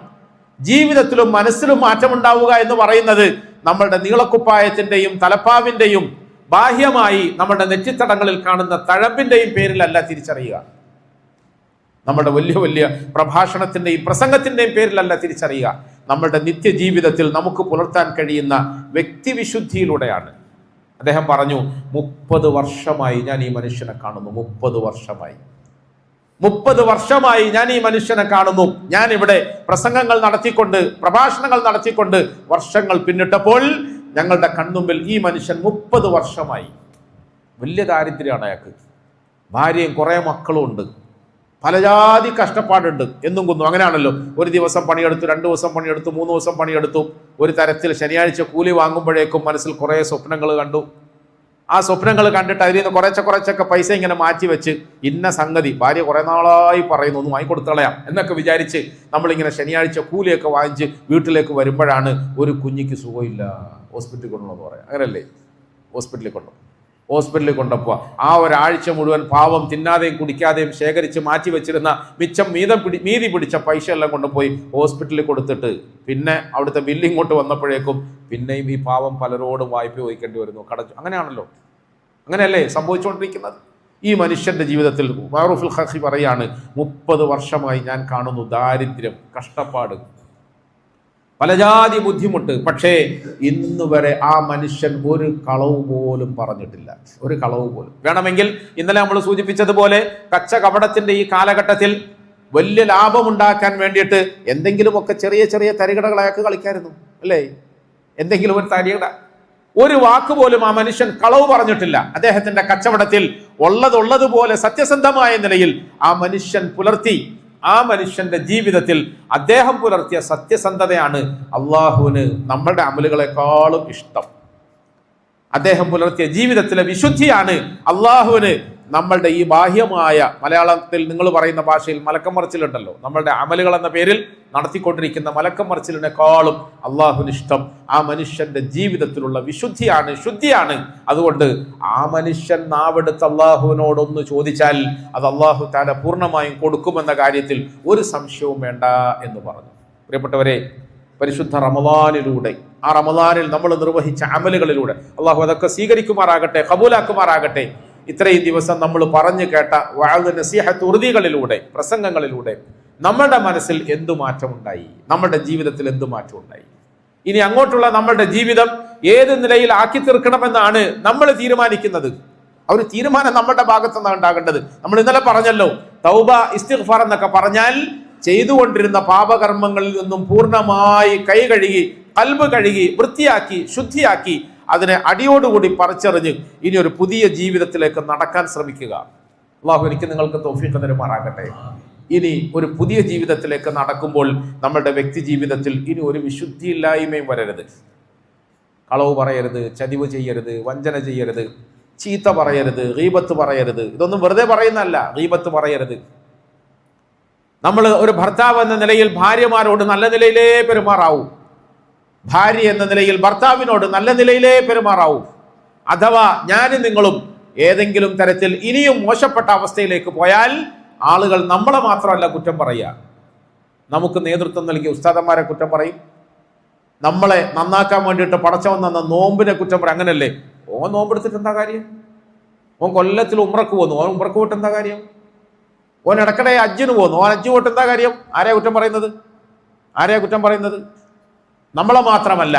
ജീവിതത്തിലും മനസ്സിലും മാറ്റമുണ്ടാവുക എന്ന് പറയുന്നത് നമ്മളുടെ നീളക്കുപ്പായത്തിന്റെയും തലപ്പാവിന്റെയും ബാഹ്യമായി നമ്മുടെ നെറ്റിത്തടങ്ങളിൽ കാണുന്ന തഴമ്പിന്റെയും പേരിലല്ല തിരിച്ചറിയുക. നമ്മുടെ വലിയ വലിയ പ്രഭാഷണത്തിന്റെയും പ്രസംഗത്തിന്റെയും പേരിലല്ല തിരിച്ചറിയുക. നമ്മളുടെ നിത്യജീവിതത്തിൽ നമുക്ക് പുലർത്താൻ കഴിയുന്ന വ്യക്തിവിശുദ്ധിയിലൂടെയാണ്. അദ്ദേഹം പറഞ്ഞു, 30 വർഷമായി ഞാൻ ഈ മനുഷ്യനെ കാണുന്നു. 30 വർഷമായി ഞാൻ ഈ മനുഷ്യനെ കാണുന്നു. ഞാൻ ഇവിടെ പ്രസംഗങ്ങൾ നടത്തിക്കൊണ്ട്, പ്രഭാഷണങ്ങൾ നടത്തിക്കൊണ്ട് വർഷങ്ങൾ പിന്നിട്ടപ്പോൾ ഞങ്ങളുടെ കൺമുമ്പിൽ ഈ മനുഷ്യൻ 30 വർഷമായി. വലിയ ദാരിദ്ര്യമാണ് അയാൾക്ക്. ഭാര്യയും കുറേ മക്കളും ഉണ്ട്. പലജാതി കഷ്ടപ്പാടുണ്ട്, എന്നും കുന്നും. അങ്ങനെയാണല്ലോ, ഒരു ദിവസം പണിയെടുത്തു, 2 ദിവസം പണിയെടുത്തു, 3 ദിവസം പണിയെടുത്തു. ഒരു തരത്തിൽ ശനിയാഴ്ച കൂലി വാങ്ങുമ്പോഴേക്കും മനസ്സിൽ കുറേ സ്വപ്നങ്ങൾ കണ്ടു. ആ സ്വപ്നങ്ങൾ കണ്ടിട്ട് അതിൽ നിന്ന് കുറച്ചൊക്കെ പൈസ ഇങ്ങനെ മാറ്റി വെച്ച്, ഇന്ന സംഗതി ഭാര്യ കുറേ നാളായി പറയുന്നു, ഒന്ന് വാങ്ങിക്കൊടുത്തളയാം എന്നൊക്കെ വിചാരിച്ച് നമ്മളിങ്ങനെ ശനിയാഴ്ച കൂലിയൊക്കെ വാങ്ങിച്ച് വീട്ടിലേക്ക് വരുമ്പോഴാണ് ഒരു കുഞ്ഞിക്ക് സുഖമില്ല, ഹോസ്പിറ്റലിൽ കൊണ്ടുവന്ന് പറയാം. അങ്ങനല്ലേ? ഹോസ്പിറ്റലിൽ കൊണ്ടപ്പോൾ ആ ഒരാഴ്ച മുഴുവൻ പാവം തിന്നാതെയും കുടിക്കാതെയും ശേഖരിച്ച് മാറ്റി വെച്ചിരുന്ന മിച്ചം മീതി പിടിച്ച പൈസ എല്ലാം കൊണ്ടുപോയി ഹോസ്പിറ്റലിൽ കൊടുത്തിട്ട് പിന്നെ അവിടുത്തെ ബില്ല് ഇങ്ങോട്ട് വന്നപ്പോഴേക്കും പിന്നെയും ഈ പാവം പലരോടും വായ്പ ചോദിക്കേണ്ടി വരുന്നു, കടച്ചു. അങ്ങനെയാണല്ലോ, അങ്ങനെയല്ലേ സംഭവിച്ചുകൊണ്ടിരിക്കുന്നത്? ഈ മനുഷ്യന്റെ ജീവിതത്തിൽ മഅറൂഫുൽ ഖഖി പറയാണ്, 30 വർഷമായി ഞാൻ കാണുന്നു ദാരിദ്ര്യം, കഷ്ടപ്പാട്. പല ജാതി ബുദ്ധിമുട്ട്. പക്ഷേ ഇന്ന് വരെ ആ മനുഷ്യൻ ഒരു കളവ് പോലും പറഞ്ഞിട്ടില്ല, ഒരു കളവ് പോലും. വേണമെങ്കിൽ ഇന്നലെ നമ്മൾ സൂചിപ്പിച്ചതുപോലെ കച്ചകപടത്തിന്റെ ഈ കാലഘട്ടത്തിൽ വലിയ ലാഭമുണ്ടാക്കാൻ വേണ്ടിയിട്ട് എന്തെങ്കിലുമൊക്കെ ചെറിയ ചെറിയ തരികടകൾ അയാൾക്ക് കളിക്കായിരുന്നു, അല്ലേ? എന്തെങ്കിലും ഒരു തരികട, ഒരു വാക്ക് പോലും ആ മനുഷ്യൻ കളവ് പറഞ്ഞിട്ടില്ല. അദ്ദേഹത്തിന്റെ കച്ചവടത്തിൽ ഉള്ളതുപോലെ സത്യസന്ധമായ നിലയിൽ ആ മനുഷ്യൻ പുലർത്തി. ആ മനുഷ്യന്റെ ജീവിതത്തിൽ അദ്ദേഹം പുലർത്തിയ സത്യസന്ധതയാണ് അള്ളാഹുവിന് നമ്മളുടെ അമലുകളെക്കാളും ഇഷ്ടം. അദ്ദേഹം പുലർത്തിയ ജീവിതത്തിലെ വിശുദ്ധിയാണ് അള്ളാഹുവിന് നമ്മളുടെ ഈ ബാഹ്യമായ, മലയാളത്തിൽ നിങ്ങൾ പറയുന്ന ഭാഷയിൽ മലക്കം മറിച്ചിലുണ്ടല്ലോ, നമ്മളുടെ അമലുകൾ എന്ന പേരിൽ നടത്തിക്കൊണ്ടിരിക്കുന്ന മലക്കം മറിച്ചിലിനേക്കാളും അള്ളാഹുവിന് ഇഷ്ടം ആ മനുഷ്യന്റെ ജീവിതത്തിലുള്ള വിശുദ്ധിയാണ്, ശുദ്ധിയാണ്. അതുകൊണ്ട് ആ മനുഷ്യൻ നാവെടുത്ത് അള്ളാഹുവിനോടൊന്ന് ചോദിച്ചാൽ അത് അള്ളാഹു തആല പൂർണ്ണമായും കൊടുക്കുമെന്ന കാര്യത്തിൽ ഒരു സംശയവും വേണ്ട എന്ന് പറഞ്ഞു. പ്രിയപ്പെട്ടവരെ, പരിശുദ്ധ റമളാനിലൂടെ, ആ റമളാനിൽ നമ്മൾ നിർവഹിച്ച അമലുകളിലൂടെ അള്ളാഹു അതൊക്കെ സ്വീകരിക്കുമാറാകട്ടെ, ഖബൂലാക്കുമാറാകട്ടെ. ഇത്രയും ദിവസം നമ്മൾ പറഞ്ഞു കേട്ട വഅദ്, നസീഹത്ത്, ഉറുദികളിലൂടെ, പ്രസംഗങ്ങളിലൂടെ നമ്മുടെ മനസ്സിൽ എന്തു മാറ്റമുണ്ടായി, നമ്മുടെ ജീവിതത്തിൽ എന്തു മാറ്റമുണ്ടായി? ഇനി അങ്ങോട്ടുള്ള നമ്മുടെ ജീവിതം ഏത് നിലയിൽ ആക്കി തീർക്കണമെന്നാണ് നമ്മൾ തീരുമാനിക്കുന്നത്. ആ ഒരു തീരുമാനം നമ്മുടെ ഭാഗത്തു നിന്നാണ് ഉണ്ടാകേണ്ടത്. നമ്മൾ ഇന്നലെ പറഞ്ഞല്ലോ, തൗബ, ഇസ്തിഗ്ഫാർ എന്നൊക്കെ പറഞ്ഞാൽ ചെയ്തുകൊണ്ടിരുന്ന പാപകർമ്മങ്ങളിൽ നിന്നും പൂർണ്ണമായി കൈ കഴുകി, ഖൽബ് കഴുകി, വൃത്തിയാക്കി, ശുദ്ധിയാക്കി, അതിനെ അടിയോടുകൂടി പറിച്ചെറിഞ്ഞ് ഇനി ഒരു പുതിയ ജീവിതത്തിലേക്ക് നടക്കാൻ ശ്രമിക്കുക. അള്ളാഹു എനിക്ക് നിങ്ങൾക്ക് തൗഫീഖ് തരുമാറാകട്ടെ. ഇനി ഒരു പുതിയ ജീവിതത്തിലേക്ക് നടക്കുമ്പോൾ നമ്മളുടെ വ്യക്തി ജീവിതത്തിൽ ഇനി ഒരു വിശുദ്ധിയില്ലായ്മയും വരരുത്. കളവ് പറയരുത്, ചതിവ് ചെയ്യരുത്, വഞ്ചന ചെയ്യരുത്, ചീത്ത പറയരുത്, ഗീബത്ത് പറയരുത്. ഇതൊന്നും വെറുതെ പറയുന്നതല്ല, ഗീബത്ത് പറയരുത്. നമ്മൾ ഒരു ഭർത്താവ് എന്ന നിലയിൽ ഭാര്യമാരോട് നല്ല നിലയിലേ പെരുമാറാവൂ. ഭാര്യ എന്ന നിലയിൽ ഭർത്താവിനോട് നല്ല നിലയിലേ പെരുമാറാവൂ. അഥവാ ഞാനും നിങ്ങളും ഏതെങ്കിലും തരത്തിൽ ഇനിയും മോശപ്പെട്ട അവസ്ഥയിലേക്ക് പോയാൽ ആളുകൾ നമ്മളെ മാത്രമല്ല കുറ്റം പറയുക, നമുക്ക് നേതൃത്വം നൽകിയ ഉസ്താദന്മാരെ കുറ്റം പറയും, നമ്മളെ നന്നാക്കാൻ വേണ്ടിയിട്ട് പടച്ചവൻ തന്ന നോമ്പിനെ കുറ്റം പറയും. അങ്ങനല്ലേ? ഓൻ നോമ്പെടുത്തിട്ട് എന്താ കാര്യം? ഓൻ കൊല്ലത്തിൽ ഉംറക്ക് പോന്നു, ഓൻ ഉംറക്ക് പോയിട്ട് എന്താ കാര്യം? ഓൻ ഇടയ്ക്കിടെ ഹജ്ജിന് പോന്നു, ഓൻ ഹജ്ജ് പോയിട്ട് എന്താ കാര്യം? ആരെയാ കുറ്റം പറയുന്നത്? ആരെയാ കുറ്റം പറയുന്നത്? നമ്മളെ മാത്രമല്ല,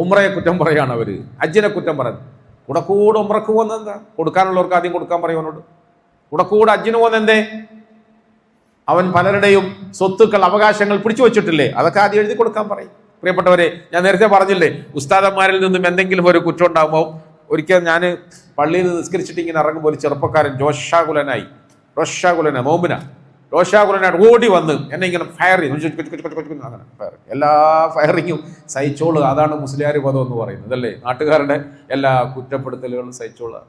ഉംറയെ കുറ്റം പറയുകയാണ് അവര്, ഹജ്ജിനെ കുറ്റം പറയുന്നത്. കൂടെ ഉംറക്ക് പോകുന്നത് എന്താ? കൊടുക്കാനുള്ളവർക്ക് ആദ്യം കൊടുക്കാൻ പറയും അവനോട്. കൂടെ ഹജ്ജിന് പോകുന്നെന്തേ? അവൻ പലരുടെയും സ്വത്തുക്കൾ, അവകാശങ്ങൾ പിടിച്ചു വെച്ചിട്ടില്ലേ? അതൊക്കെ ആദ്യം എഴുതി കൊടുക്കാൻ പറയും. പ്രിയപ്പെട്ടവരെ, ഞാൻ നേരത്തെ പറഞ്ഞില്ലേ, ഉസ്താദന്മാരിൽ നിന്നും എന്തെങ്കിലും ഒരു കുറ്റം ഉണ്ടാകുമ്പോൾ, ഒരിക്കൽ ഞാൻ പള്ളിയിൽ നിന്ന് നിസ്കരിച്ചിട്ട് ഇങ്ങനെ ഇറങ്ങുമ്പോൾ ഒരു ചെറുപ്പക്കാരൻ രോഷാകുലനായി, രോഷാകുലനായിട്ട് ഓടി വന്ന് എന്നെ ഇങ്ങനെ ഫയർ ചെയ്തു. അങ്ങനെ ഫയർ, എല്ലാ ഫയറിങ്ങും സഹിച്ചോളുക. അതാണ് മുസ്ലിയാർ പദം എന്ന് പറയുന്നത്, അല്ലേ? നാട്ടുകാരുടെ എല്ലാ കുറ്റപ്പെടുത്തലുകളും സഹിച്ചോളുക.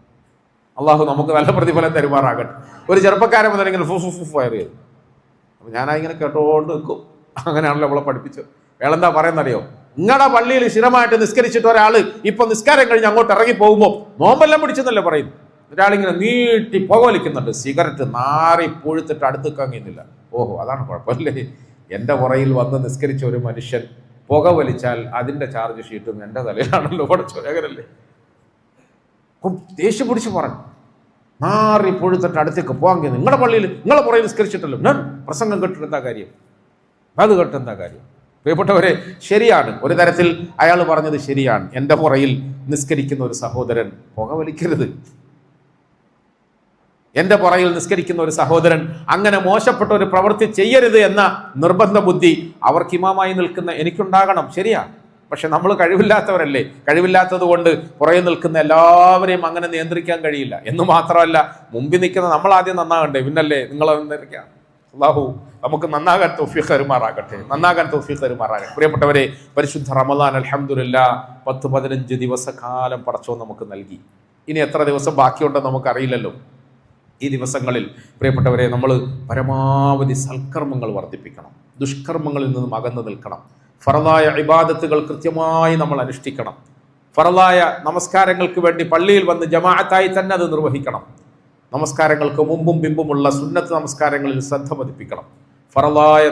അള്ളാഹു നമുക്ക് നല്ല പ്രതിഫലം തരുമാറാകട്ടെ. ഒരു ചെറുപ്പക്കാരൻ വന്നിട്ട് ഇങ്ങനെ ഫയർ ചെയ്തു. അപ്പൊ ഞാനിങ്ങനെ കേട്ടോണ്ട് നിൽക്കും. അങ്ങനെയാണല്ലോ അവളെ പഠിപ്പിച്ചത്. വേളെന്താ പറയുന്നറിയോ? നിങ്ങളുടെ പള്ളിയിൽ സ്ഥിരമായിട്ട് നിസ്കരിച്ചിട്ട് ഒരാൾ ഇപ്പൊ നിസ്കാരം കഴിഞ്ഞ് അങ്ങോട്ട് ഇറങ്ങി പോകുമ്പോൾ നോമ്പെല്ലാം പിടിച്ചെന്നല്ലേ പറയുന്നു. ഒരാളിങ്ങനെ നീട്ടി പുകവലിക്കുന്നുണ്ട്, സിഗരറ്റ് നാറി പൊഴുത്തിട്ട് അടുത്ത് കഴിയുന്നില്ല. ഓഹോ, അതാണ് കുഴപ്പമില്ലേ? എൻ്റെ പുറയിൽ വന്ന് നിസ്കരിച്ച ഒരു മനുഷ്യൻ പുകവലിച്ചാൽ അതിൻ്റെ ചാർജ് ഷീറ്റും എൻ്റെ തലയിലാണല്ലോ പഠിച്ചോരല്ലേ? ദേഷ്യം പിടിച്ച് പറഞ്ഞു, നാറി പൊഴുത്തിട്ട് അടുത്തേക്ക് പോകാൻ നിങ്ങളുടെ പള്ളിയിൽ നിങ്ങളെ പുറയിൽ നിസ്കരിച്ചിട്ടല്ലോ, ഞാൻ പ്രസംഗം കേട്ടിട്ട് എന്താ കാര്യം? അത് കേട്ടെന്താ കാര്യം? പ്രിയപ്പെട്ടവരെ, ശരിയാണ്, ഒരു തരത്തിൽ അയാൾ പറഞ്ഞത് ശരിയാണ്. എൻ്റെ പുറയിൽ നിസ്കരിക്കുന്ന ഒരു സഹോദരൻ പുകവലിക്കരുത്. എൻ്റെ പുറയിൽ നിസ്കരിക്കുന്ന ഒരു സഹോദരൻ അങ്ങനെ മോശപ്പെട്ട ഒരു പ്രവൃത്തി ചെയ്യരുത് എന്ന നിർബന്ധ ബുദ്ധി അവർക്ക് ഇമാമായി നിൽക്കുന്ന എനിക്കുണ്ടാകണം. ശരിയാ. പക്ഷെ നമ്മൾ കഴിവില്ലാത്തവരല്ലേ? കഴിവില്ലാത്തത് കൊണ്ട് പുറകെ നിൽക്കുന്ന എല്ലാവരെയും അങ്ങനെ നിയന്ത്രിക്കാൻ കഴിയില്ല. എന്ന് മാത്രമല്ല, മുമ്പിൽ നിൽക്കുന്ന നമ്മൾ ആദ്യം നന്നാകണ്ടേ, പിന്നല്ലേ നിങ്ങളെ നിയന്ത്രിക്കാം. അല്ലാഹു നമുക്ക് നന്നാകാൻ തൗഫീഖ് തരുമാറാകട്ടെ, നന്നാകാൻ തൗഫീഖ് തരുമാറാകട്ടെ. പ്രിയപ്പെട്ടവരെ, പരിശുദ്ധ റമളാൻ അൽഹംദുലില്ലാഹ് 10-15 ദിവസക്കാലം പടച്ചോൻ നമുക്ക് നൽകി. ഇനി എത്ര ദിവസം ബാക്കിയുണ്ടെന്ന് നമുക്കറിയില്ലല്ലോ. ഈ ദിവസങ്ങളിൽ പ്രിയപ്പെട്ടവരെ, നമ്മൾ പരമാവധി സൽക്കർമ്മങ്ങൾ വർദ്ധിപ്പിക്കണം, ദുഷ്കർമ്മങ്ങളിൽ നിന്നും അകന്നു നിൽക്കണം. ഫറദായ ഇബാദത്തുകൾ കൃത്യമായി നമ്മൾ അനുഷ്ഠിക്കണം. ഫറദായ നമസ്കാരങ്ങൾക്ക് വേണ്ടി പള്ളിയിൽ വന്ന് ജമാഅത്തായി തന്നെ അത് നിർവഹിക്കണം. നമസ്കാരങ്ങൾക്ക് മുമ്പും പിമ്പുമുള്ള സുന്നത്ത് നമസ്കാരങ്ങളിൽ ശ്രദ്ധ പതിപ്പിക്കണം. ഫറദായ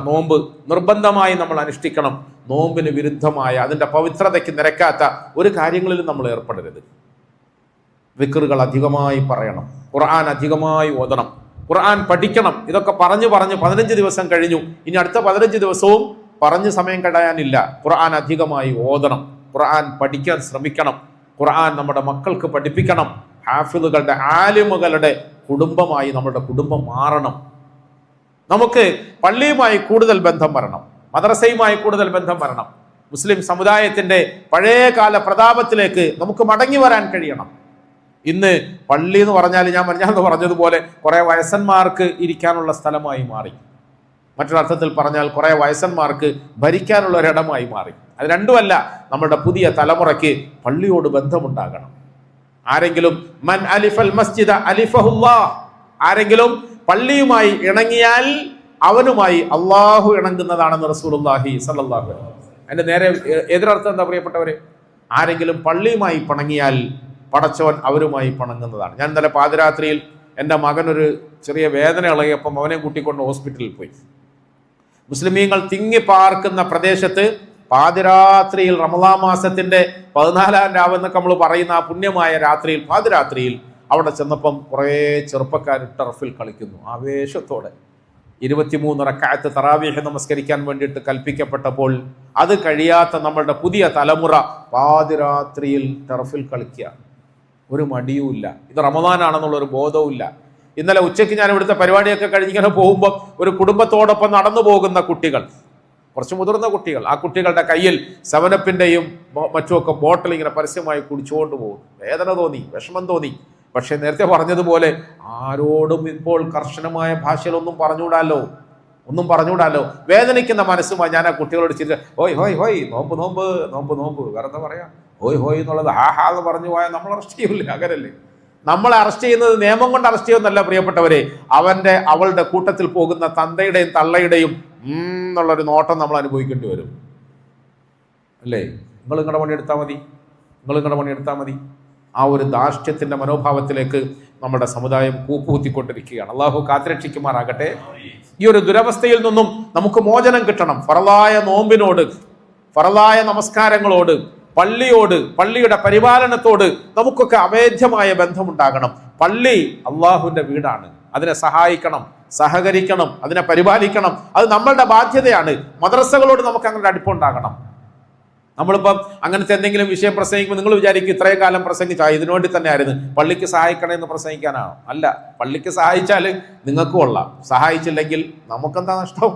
നോമ്പ് നിർബന്ധമായി നമ്മൾ അനുഷ്ഠിക്കണം. നോമ്പിന് വിരുദ്ധമായ, അതിൻ്റെ പവിത്രതയ്ക്ക് നിരക്കാത്ത ഒരു കാര്യങ്ങളിലും നമ്മൾ ഏർപ്പെടരുത്. വിക്റുകൾ അധികമായി പറയണം, ഖുർആൻ അധികമായി ഓതണം, ഖുർആൻ പഠിക്കണം. ഇതൊക്കെ പറഞ്ഞു 15 ദിവസം കഴിഞ്ഞു. ഇനി അടുത്ത 15 ദിവസവും പറഞ്ഞ് സമയം കളയാനില്ല. ഖുർആൻ അധികമായി ഓതണം, ഖുർആൻ പഠിക്കാൻ ശ്രമിക്കണം, ഖുർആൻ നമ്മുടെ മക്കൾക്ക് പഠിപ്പിക്കണം. ഹാഫിളുകളുടെ ആലിമുകളുടെ കുടുംബമായി നമ്മുടെ കുടുംബം മാറണം. നമുക്ക് പള്ളിയുമായി കൂടുതൽ ബന്ധം വരണം, മദ്രസയുമായി കൂടുതൽ ബന്ധം വരണം. മുസ്ലിം സമുദായത്തിന്റെ പഴയകാല പ്രതാപത്തിലേക്ക് നമുക്ക് മടങ്ങി വരാൻ കഴിയണം. ഇന്ന് പള്ളി എന്ന് പറഞ്ഞാൽ ഞാൻ പറഞ്ഞതുപോലെ കുറെ വയസ്സന്മാർക്ക് ഇരിക്കാനുള്ള സ്ഥലമായി മാറി. മറ്റൊരർത്ഥത്തിൽ പറഞ്ഞാൽ കുറെ വയസ്സന്മാർക്ക് ഭരിക്കാനുള്ള ഒരിടമായി മാറി. അത് രണ്ടുമല്ല, നമ്മുടെ പുതിയ തലമുറയ്ക്ക് പള്ളിയോട് ബന്ധമുണ്ടാകണം. ആരെങ്കിലും മൻ അലിഫൽ മസ്ജിദ അലിഫഹുല്ലാഹ്, ആരെങ്കിലും പള്ളിയുമായി ഇണങ്ങിയാൽ അവനുമായി അള്ളാഹു ഇണങ്ങുന്നതാണെന്ന് റസൂലുള്ളാഹി സ്വല്ലല്ലാഹു അലൈഹി വസല്ലം. അതിന്റെ നേരെ എതിരർത്ഥം എന്താ പ്രിയപ്പെട്ടവരെ? ആരെങ്കിലും പള്ളിയുമായി പിണങ്ങിയാൽ പടച്ചവൻ അവരുമായി പിണങ്ങുന്നതാണ്. ഞാൻ ഇന്നലെ പാതിരാത്രിയിൽ എൻ്റെ മകനൊരു ചെറിയ വേദന ഇളകിയപ്പം അവനെ കൂട്ടിക്കൊണ്ട് ഹോസ്പിറ്റലിൽ പോയി. മുസ്ലിമീങ്ങൾ തിങ്ങി പാർക്കുന്ന പ്രദേശത്ത് പാതിരാത്രിയിൽ റമദാൻ മാസത്തിന്റെ 14-ാം രാവെന്നൊക്കെ നമ്മൾ പറയുന്ന ആ പുണ്യമായ രാത്രിയിൽ, പാതിരാത്രിയിൽ അവിടെ ചെന്നപ്പം കുറേ ചെറുപ്പക്കാർ ടർഫിൽ കളിക്കുന്നു ആവേശത്തോടെ. 23 റക്അത്ത് തറാവീഹ് നമസ്കരിക്കാൻ വേണ്ടിയിട്ട് കൽപ്പിക്കപ്പെട്ടപ്പോൾ അത് കഴിയാത്ത നമ്മളുടെ പുതിയ തലമുറ പാതിരാത്രിയിൽ ടർഫിൽ കളിക്കുക, ഒരു മടിയുമില്ല. ഇത് റമദാനാണെന്നുള്ളൊരു ബോധവുമില്ല. ഇന്നലെ ഉച്ചയ്ക്ക് ഞാൻ ഇവിടുത്തെ പരിപാടിയൊക്കെ കഴിഞ്ഞിങ്ങനെ പോകുമ്പോൾ ഒരു കുടുംബത്തോടൊപ്പം നടന്നു പോകുന്ന കുട്ടികൾ, കുറച്ച് മുതിർന്ന കുട്ടികൾ, ആ കുട്ടികളുടെ കയ്യിൽ സെവനപ്പിൻ്റെയും മറ്റുമൊക്കെ ബോട്ടിൽ ഇങ്ങനെ പരസ്യമായി കുടിച്ചുകൊണ്ട് പോകും. വേദന തോന്നി, വിഷമം തോന്നി. പക്ഷെ നേരത്തെ പറഞ്ഞതുപോലെ ആരോടും ഇപ്പോൾ കർശനമായ ഭാഷയിൽ ഒന്നും പറഞ്ഞുകൂടാലോ. വേദനിക്കുന്ന മനസ്സുമായി ഞാൻ ആ കുട്ടികളോട് ചിരിച്ച ഹോയ് ഹോയ് ഹോയ് നോമ്പ് നോമ്പ് നോമ്പ് നോമ്പ് വേറെ എന്താ പറയാ, ഹോയ് ഹോയ് എന്നുള്ളത് ഹാ എന്ന് പറഞ്ഞു പോയാൽ നമ്മൾ അറസ്റ്റ് ചെയ്യില്ല. അങ്ങനല്ലേ? നമ്മളെ അറസ്റ്റ് ചെയ്യുന്നത് നിയമം കൊണ്ട് അറസ്റ്റ് ചെയ്യുന്നല്ല പ്രിയപ്പെട്ടവരെ. അവളുടെ കൂട്ടത്തിൽ പോകുന്ന തന്തയുടെയും തള്ളയുടെയും എന്നുള്ളൊരു നോട്ടം നമ്മൾ അനുഭവിക്കേണ്ടി വരും. അല്ലേ? നിങ്ങൾ നിങ്ങളുടെ പണിയെടുത്താൽ മതി. ആ ഒരു ധാർഷ്ട്യത്തിന്റെ മനോഭാവത്തിലേക്ക് നമ്മുടെ സമുദായം കൂപ്പുകുത്തിക്കൊണ്ടിരിക്കുകയാണ്. അള്ളാഹു കാത്തുരക്ഷിക്കുമാറാകട്ടെ. ഈ ഒരു ദുരവസ്ഥയിൽ നിന്നും നമുക്ക് മോചനം കിട്ടണം. ഫറളായ നോമ്പിനോട്, ഫറളായ നമസ്കാരങ്ങളോട്, പള്ളിയോട്, പള്ളിയുടെ പരിപാലനത്തോട് നമുക്കൊക്കെ അഭേദ്യമായ ബന്ധമുണ്ടാകണം. പള്ളി അള്ളാഹുവിന്റെ വീടാണ്. അതിനെ സഹായിക്കണം, സഹകരിക്കണം, അതിനെ പരിപാലിക്കണം. അത് നമ്മളുടെ ബാധ്യതയാണ്. മദ്രസകളോട് നമുക്ക് അങ്ങനെ അടുപ്പമുണ്ടാകണം. നമ്മളിപ്പം അങ്ങനത്തെ എന്തെങ്കിലും വിഷയം പ്രസംഗിക്കുമ്പോൾ നിങ്ങൾ വിചാരിക്കും ഇത്രയും കാലം പ്രസംഗിച്ചാൽ ഇതിനുവേണ്ടി തന്നെ ആയിരുന്നു, പള്ളിക്ക് സഹായിക്കണേ എന്ന് പ്രസംഗിക്കാനാണോ? അല്ല, പള്ളിക്ക് സഹായിച്ചാൽ നിങ്ങൾക്കും കൊള്ളാം, സഹായിച്ചില്ലെങ്കിൽ നമുക്കെന്താ നഷ്ടം?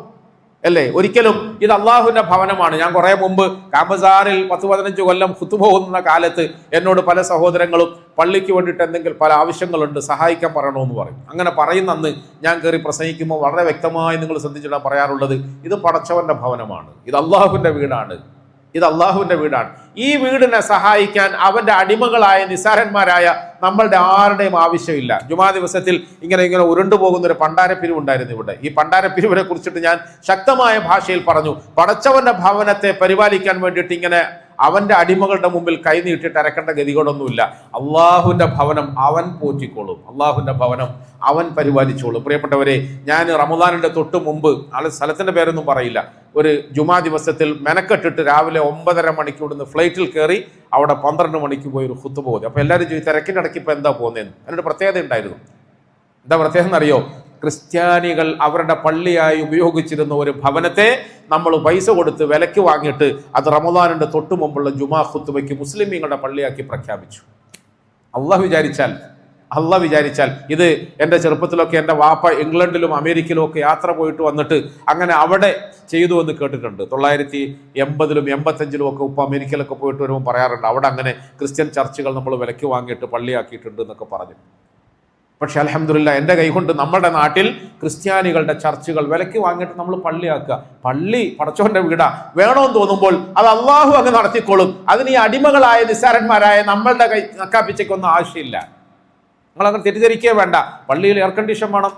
അല്ലേ? ഒരിക്കലും ഇത് അള്ളാഹുവിന്റെ ഭവനമാണ്. ഞാൻ കുറെ മുമ്പ് കാമ്പസാറിൽ 10-15 കൊല്ലം ഖുതുബ ഓതുന്ന കാലത്ത് എന്നോട് പല സഹോദരങ്ങളും പള്ളിക്ക് വേണ്ടിയിട്ട് എന്തെങ്കിലും പല ആവശ്യങ്ങളുണ്ട്, സഹായിക്കാൻ പറയണമെന്ന് പറയും. അങ്ങനെ പറയുന്ന അന്ന് ഞാൻ കയറി പ്രസംഗിക്കുമ്പോൾ വളരെ വ്യക്തമായി നിങ്ങൾ ശ്രദ്ധിച്ചിട്ടാണ് പറയാറുള്ളത്, ഇത് പടച്ചവന്റെ ഭവനമാണ്, ഇത് അള്ളാഹുവിന്റെ വീടാണ്. ഈ വീടിനെ സഹായിക്കാൻ അവന്റെ അടിമകളായ നിസാരന്മാരായ നമ്മളുടെ ആരുടെയും ആവശ്യമില്ല. ജുമാ ദിവസത്തിൽ ഇങ്ങനെ ഉരുണ്ടുപോകുന്ന ഒരു പണ്ടാരപ്പിരിവ് ഉണ്ടായിരുന്നു ഇവിടെ. ഈ പണ്ടാരപ്പിരിവിനെ കുറിച്ചിട്ട് ഞാൻ ശക്തമായ ഭാഷയിൽ പറഞ്ഞു, പടച്ചവന്റെ ഭവനത്തെ പരിപാലിക്കാൻ വേണ്ടിയിട്ട് ഇങ്ങനെ അവന്റെ അടിമകളുടെ മുമ്പിൽ കൈനീട്ടിട്ട് അരക്കേണ്ട ഗതികളൊന്നുമില്ല. അള്ളാഹുവിന്റെ ഭവനം അവൻ പോറ്റിക്കോളും, അള്ളാഹുവിന്റെ ഭവനം അവൻ പരിപാലിച്ചോളും. പ്രിയപ്പെട്ടവരെ, ഞാൻ റമദാനിന്റെ തൊട്ട് മുമ്പ്, സ്ഥലത്തിന്റെ പേരൊന്നും പറയില്ല, ഒരു ജുമാ ദിവസത്തിൽ മെനക്കെട്ടിട്ട് രാവിലെ 9:30 മണിക്ക് ഇവിടുന്ന് ഫ്ലൈറ്റിൽ കയറി അവിടെ 12 മണിക്ക് പോയി ഒരു ഖുതുബ ഓതി. അപ്പൊ എല്ലാവരും ചോദിച്ചു തിരക്കിന്റെ ഇടയ്ക്ക് ഇപ്പൊ എന്താ പോകുന്നതെന്ന്. അതിനൊരു പ്രത്യേകത ഉണ്ടായിരുന്നു. എന്താ പ്രത്യേകത എന്നറിയോ? ക്രിസ്ത്യാനികൾ അവരുടെ പള്ളിയായി ഉപയോഗിച്ചിരുന്ന ഒരു ഭവനത്തെ നമ്മൾ പൈസ കൊടുത്ത് വിലയ്ക്ക് വാങ്ങിയിട്ട് അത് റമദാനിന്റെ തൊട്ട് മുമ്പുള്ള ജുമാ ഖുതുബയ്ക്ക് മുസ്ലിമീങ്ങളുടെ പള്ളിയാക്കി പ്രഖ്യാപിച്ചു. അള്ളാഹ് വിചാരിച്ചാൽ ഇത് എൻ്റെ ചെറുപ്പത്തിലൊക്കെ എൻ്റെ വാപ്പ ഇംഗ്ലണ്ടിലും അമേരിക്കയിലും ഒക്കെ യാത്ര പോയിട്ട് വന്നിട്ട് അങ്ങനെ അവിടെ ചെയ്തു എന്ന് കേട്ടിട്ടുണ്ട്. 1980-ലും 85-ലും ഒക്കെ ഉപ്പ അമേരിക്കയിലൊക്കെ പോയിട്ട് വരുമ്പോൾ പറയാറുണ്ട്, അവിടെ അങ്ങനെ ക്രിസ്ത്യൻ ചർച്ചുകൾ നമ്മൾ വിലയ്ക്ക് വാങ്ങിയിട്ട് പള്ളിയാക്കിയിട്ടുണ്ട് എന്നൊക്കെ പറഞ്ഞു. പക്ഷെ അൽഹംദുലില്ലാ എൻ്റെ കൈകൊണ്ട് നമ്മുടെ നാട്ടിൽ ക്രിസ്ത്യാനികളുടെ ചർച്ചുകൾ വിലയ്ക്ക് വാങ്ങിയിട്ട് നമ്മൾ പള്ളിയാക്കുക. പള്ളി പടച്ചവന്റെ വീടാ. വേണമെന്ന് തോന്നുമ്പോൾ അത് അള്ളാഹു അങ്ങ് നടത്തിക്കോളും. അതിന് ഈ അടിമകളായ നിസ്സാരന്മാരായ നമ്മളുടെ കൈ നക്കാപ്പിച്ചയ്ക്കൊന്നും ആവശ്യമില്ല. നിങ്ങളങ്ങനെ തെറ്റിദ്ധരിക്കേ വേണ്ട. പള്ളിയിൽ എയർ കണ്ടീഷൻ വേണം,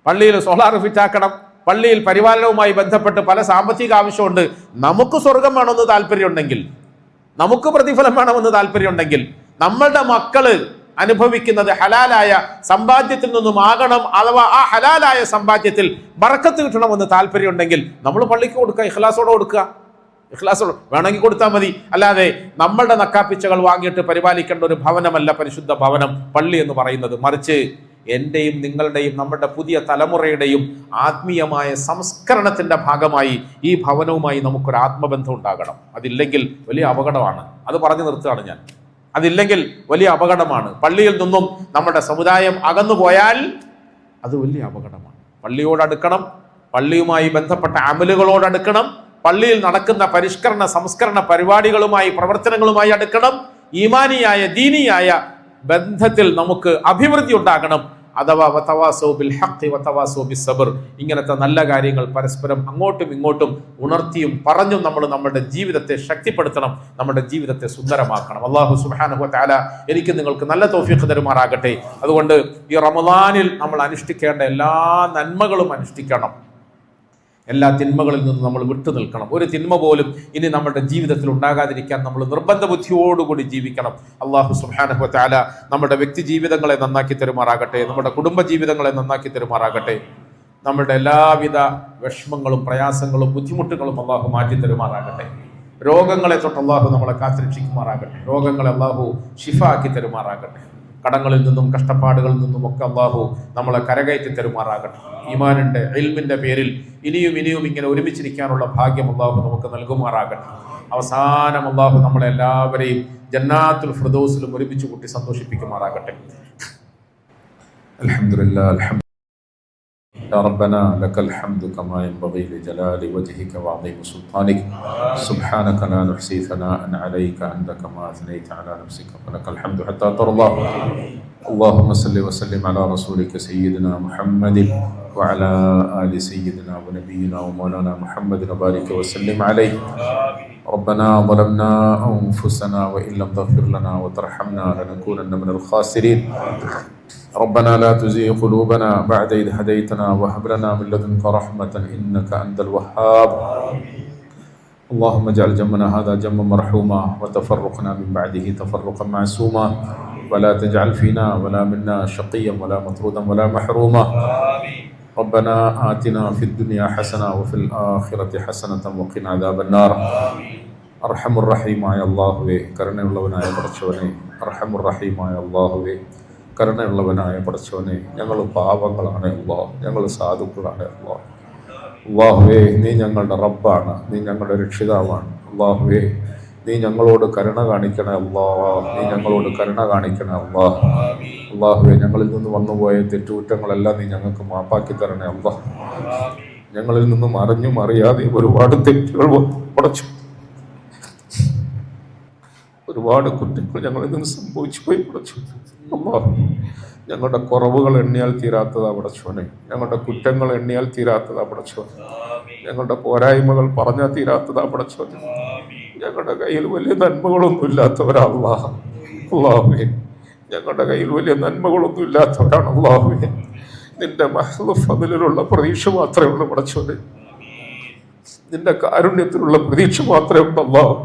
പള്ളിയിൽ സോളാർ ഫിറ്റ് ആക്കണം, പള്ളിയിൽ പരിപാലനവുമായി ബന്ധപ്പെട്ട് പല സാമ്പത്തിക ആവശ്യമുണ്ട്. നമുക്ക് സ്വർഗം വേണമെന്ന് താല്പര്യമുണ്ടെങ്കിൽ, നമുക്ക് പ്രതിഫലം വേണമെന്ന് താല്പര്യമുണ്ടെങ്കിൽ, നമ്മളുടെ മക്കള് അനുഭവിക്കുന്നത് ഹലാലായ സമ്പാദ്യത്തിൽ നിന്നും ആകണം, അഥവാ ആ ഹലാലായ സമ്പാദ്യത്തിൽ ബറക്കത്ത് കിട്ടണമെന്ന് താല്പര്യമുണ്ടെങ്കിൽ നമ്മൾ പള്ളിക്ക് കൊടുക്കുക, ഇഖ്ലാസോടെ കൊടുക്കുക. ഇഖ്ലാസോടെ വേണമെങ്കിൽ കൊടുത്താൽ മതി. അല്ലാതെ നമ്മളുടെ നക്കാപ്പിച്ചകൾ വാങ്ങിയിട്ട് പരിപാലിക്കേണ്ട ഒരു ഭവനമല്ല പരിശുദ്ധ ഭവനം പള്ളി എന്ന് പറയുന്നത്. മറിച്ച് എൻ്റെയും നിങ്ങളുടെയും നമ്മുടെ പുതിയ തലമുറയുടെയും ആത്മീയമായ സംസ്കരണത്തിൻ്റെ ഭാഗമായി ഈ ഭവനവുമായി നമുക്കൊരു ആത്മബന്ധം ഉണ്ടാകണം. അതില്ലെങ്കിൽ വലിയ അപകടമാണ്. അത് പറഞ്ഞു നിർത്തുകയാണ് ഞാൻ. അതില്ലെങ്കിൽ വലിയ അപകടമാണ്. പള്ളിയിൽ നിന്നും നമ്മുടെ സമുദായം അകന്നു പോയാൽ അത് വലിയ അപകടമാണ്. പള്ളിയോടടുക്കണം, പള്ളിയുമായി ബന്ധപ്പെട്ട അമലുകളോടടുക്കണം, പള്ളിയിൽ നടക്കുന്ന പരിഷ്കരണ സംസ്കരണ പരിപാടികളുമായി പ്രവർത്തനങ്ങളുമായി അടുക്കണം. ഈമാനിയായ ദീനിയായ ബന്ധത്തിൽ നമുക്ക് അഭിവൃദ്ധി ഉണ്ടാകണം. അഥവാ വതവാസൗ ബിൽ ഹഖ് വതവാസൗ ബിസ് സബ്ർ, ഇങ്ങനത്തെ നല്ല കാര്യങ്ങൾ പരസ്പരം അങ്ങോട്ടും ഇങ്ങോട്ടും ഉണർത്തിയും പറഞ്ഞും നമ്മൾ നമ്മുടെ ജീവിതത്തെ ശക്തിപ്പെടുത്തണം, നമ്മുടെ ജീവിതത്തെ സുന്ദരമാക്കണം. അല്ലാഹു സുബ്ഹാനഹു വ തആല എനിക്ക് നിങ്ങൾക്ക് നല്ല തൗഫീഖ് തരുമാറാകട്ടെ. അതുകൊണ്ട് ഈ റമദാനിൽ നമ്മൾ അനുഷ്ഠിക്കേണ്ട എല്ലാ നന്മകളും അനുഷ്ഠിക്കണം. എല്ലാ തിന്മകളിൽ നിന്നും നമ്മൾ വിട്ടു നിൽക്കണം. ഒരു തിന്മ പോലും ഇനി നമ്മുടെ ജീവിതത്തിൽ ഉണ്ടാകാതിരിക്കാൻ നമ്മൾ നിർബന്ധ ബുദ്ധിയോടുകൂടി ജീവിക്കണം. അല്ലാഹു സുബ്ഹാനഹു വ തആല നമ്മുടെ വ്യക്തി ജീവിതങ്ങളെ നന്നാക്കി തരുമാറാകട്ടെ, നമ്മുടെ കുടുംബ ജീവിതങ്ങളെ നന്നാക്കി തരുമാറാകട്ടെ. നമ്മുടെ എല്ലാവിധ വിഷമങ്ങളും പ്രയാസങ്ങളും ബുദ്ധിമുട്ടുകളും അല്ലാഹു മാറ്റി തരുമാറാകട്ടെ. രോഗങ്ങളെ തൊട്ട് അല്ലാഹു നമ്മളെ കാത്തിരക്ഷിക്കുമാറാകട്ടെ. രോഗങ്ങളെ അല്ലാഹു ശിഫ ആക്കി തരുമാറാകട്ടെ. കടങ്ങളിൽ നിന്നും കഷ്ടപ്പാടുകളിൽ നിന്നും ഒക്കെ അല്ലാഹു നമ്മളെ കരകയറ്റി തരുമാറാകട്ടെ. ഈമാനിന്റെ ഇൽമിന്റെ പേരിൽ ഇനിയും ഇനിയും ഇങ്ങനെ ഒരുമിച്ചിരിക്കാനുള്ള ഭാഗ്യം അല്ലാഹു നമുക്ക് നൽകുമാറാകട്ടെ. അവസാനം അല്ലാഹു നമ്മളെ എല്ലാവരെയും ജന്നാത്തുൽ ഫിർദൗസിലും ഒരുമിച്ച് കൂട്ടി സന്തോഷിപ്പിക്കുമാറാകട്ടെ. അൽഹംദുലില്ലാഹ് يا ربنا لك الحمد كما ينبغي لجلال وجهك وعظيم سلطانك سبحانك لا نحصي ثناء عليك أنت كما أثنيت على نفسك فلك الحمد حتى ترضى. اللهم صل وسلم على رسولك سيدنا محمد وعلى آل سيدنا ونبينا ومولانا محمد وبارك وسلم عليه. ربنا ظلمنا أنفسنا وإن لم تغفر لنا وترحمنا لنكونن من الخاسرين. ربنا لا تزغ قلوبنا بعد إذ هديتنا وهب لنا من لدنك رحمة إنك أنت الوهاب. اللهم اجعل جمعنا هذا جمعا مرحوما وتفرقنا من بعده تفرقا معصوما ولا تجعل فينا ولا منا شقيا ولا مطرودا ولا محروما. ربنا آتنا في الدنيا حسنة وفي الآخرة حسنة وقنا عذاب النار. أرحم الرحيم يا الله കരുണയുള്ളവനായ പടച്ചവനെ, അർഹമുർ റഹീമായ അല്ലാഹുവേ, കരുണയുള്ളവനായ പടച്ചവനെ, ഞങ്ങൾ പാവങ്ങളാണ് അല്ലാഹ്, ഞങ്ങൾ സാധുക്കളാണ് അല്ലാഹ്. അല്ലാഹുവേ, നീ ഞങ്ങളുടെ റബ്ബാണ്, നീ ഞങ്ങളുടെ രക്ഷിതാവാണ്. അല്ലാഹുവേ, നീ ഞങ്ങളോട് കരുണ കാണിക്കണേ അല്ലാഹ്, നീ ഞങ്ങളോട് കരുണ കാണിക്കണേ അല്ലാഹ്. അല്ലാഹുവേ, ഞങ്ങളിൽ നിന്ന് വന്നുപോയ തെറ്റുകുറ്റങ്ങളെല്ലാം നീ ഞങ്ങൾക്ക് മാപ്പാക്കി തരണേ അല്ലാഹ്. ഞങ്ങളിൽ നിന്നും അറിഞ്ഞും അറിയാതെ ഒരുപാട് തെറ്റുകൾ പടച്ചു, ഒരുപാട് കുറ്റങ്ങൾ ഞങ്ങളിൽ നിന്ന് സംഭവിച്ചു പോയി പടച്ചു. അല്ലാഹ്, ഞങ്ങളുടെ കുറവുകൾ എണ്ണിയാൽ തീരാത്തതാ പടച്ചോനെ, ഞങ്ങളുടെ കുറ്റങ്ങൾ എണ്ണിയാൽ തീരാത്തതാ പടച്ചോനെ, ഞങ്ങളുടെ പോരായ്മകൾ പറഞ്ഞാൽ തീരാത്തതാ പടച്ചോനെ. ഞങ്ങളുടെ കയ്യിൽ വലിയ നന്മകളൊന്നും ഇല്ലാത്തവരാ അല്ലാഹ്. അല്ലാഹുവേ, ഞങ്ങളുടെ കയ്യിൽ വലിയ നന്മകളൊന്നും ഇല്ലാത്തവരാണ് അല്ലാഹുവേ. നിന്റെ മഹ്ദ് ഫദ്ലിലുള്ള പ്രതീക്ഷ മാത്രമേ ഉള്ളൂ പടച്ചോനെ, നിന്റെ കാരുണ്യത്തിലുള്ള പ്രതീക്ഷ മാത്രമേ ഉള്ളൂ അല്ലാഹ്.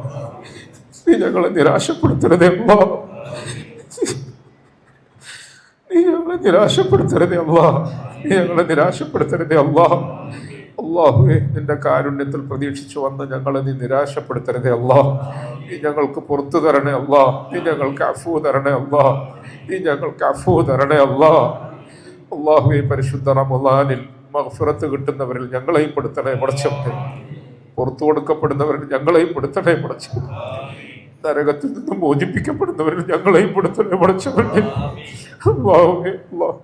നീ ഞങ്ങളെ നിരാശപ്പെടുത്തരുതേ അല്ലാഹ്, നീ ഞങ്ങളെ നിരാശപ്പെടുത്തരുതേ അല്ലാഹ്, നീ ഞങ്ങളെ നിരാശപ്പെടുത്തരുതേ അല്ലാഹ്. അല്ലാഹുവേ, നിന്റെ കാരുണ്യത്തിൽ പ്രതീക്ഷിച്ചു വന്ന് ഞങ്ങളെ നീ നിരാശപ്പെടുത്തരുതേ അല്ലാഹ്. നീ ഞങ്ങൾക്ക് പുറത്തു തരണേ അല്ലാഹ്, നീ ഞങ്ങൾക്ക് അഫൂ തരണേ അല്ലാഹ്, നീ ഞങ്ങൾക്ക് അഫൂ തരണേ അല്ലാഹ്. അല്ലാഹുവേ, പരിശുദ്ധ റമളാനിൽ മഗ്ഫിറത്ത് കിട്ടുന്നവരിൽ ഞങ്ങളെയും പെടുത്തണേ പടച്ചവനെ, പുറത്തു കൊടുക്കപ്പെടുന്നവരിൽ ഞങ്ങളെയും പെടുത്തണേ പടച്ചവനെ, നരകത്തിൽ നിന്ന് മോചിപ്പിക്കപ്പെടുന്നവരിൽ ഞങ്ങളെയും പെടുത്തണേ പടച്ചവനെ. അല്ലാഹുവേ, അല്ലാഹ്,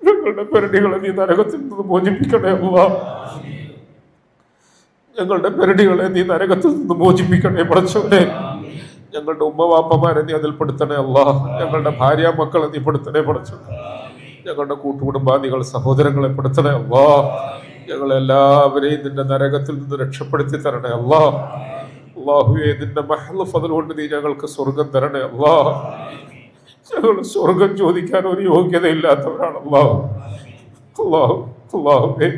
ഞങ്ങളുടെ പെരടികളെ നീ നരകത്തിൽ നിന്ന് മോചിപ്പിക്കണേ അല്ലാഹ്, ഞങ്ങളുടെ പെരടികളെ നീ നരകത്തിൽ നിന്ന് മോചിപ്പിക്കണേ പടച്ചവനെ. ഞങ്ങളുടെ ഉമ്മവാപ്പമാരെ നീ അതിൽ പെടുത്തണേ അല്ലാഹ്, ഞങ്ങളുടെ ഭാര്യ മക്കളെ നീ പെടുത്തണേ പടച്ചവനെ, ഞങ്ങളുടെ കൂട്ടുകുടുംബാദികൾ സഹോദരങ്ങളെ പെടുത്തണേ അല്ലാഹ്. ഞങ്ങളെല്ലാവരെയും നിന്റെ നരകത്തിൽ നിന്ന് രക്ഷപ്പെടുത്തി തരണേ അല്ലാഹ്. അല്ലാഹുവേ, നിന്റെ മഹ്ദ് ഫദ്ൽ കൊണ്ട് നീ ഞങ്ങൾക്ക് സ്വർഗം തരണേ അല്ലാഹ്. ഞങ്ങൾ സ്വർഗം ചോദിക്കാൻ ഒരു യോഗ്യതയില്ലാത്തവരാണ് അല്ലാഹ്. അല്ലാഹു അല്ലാഹുവേ,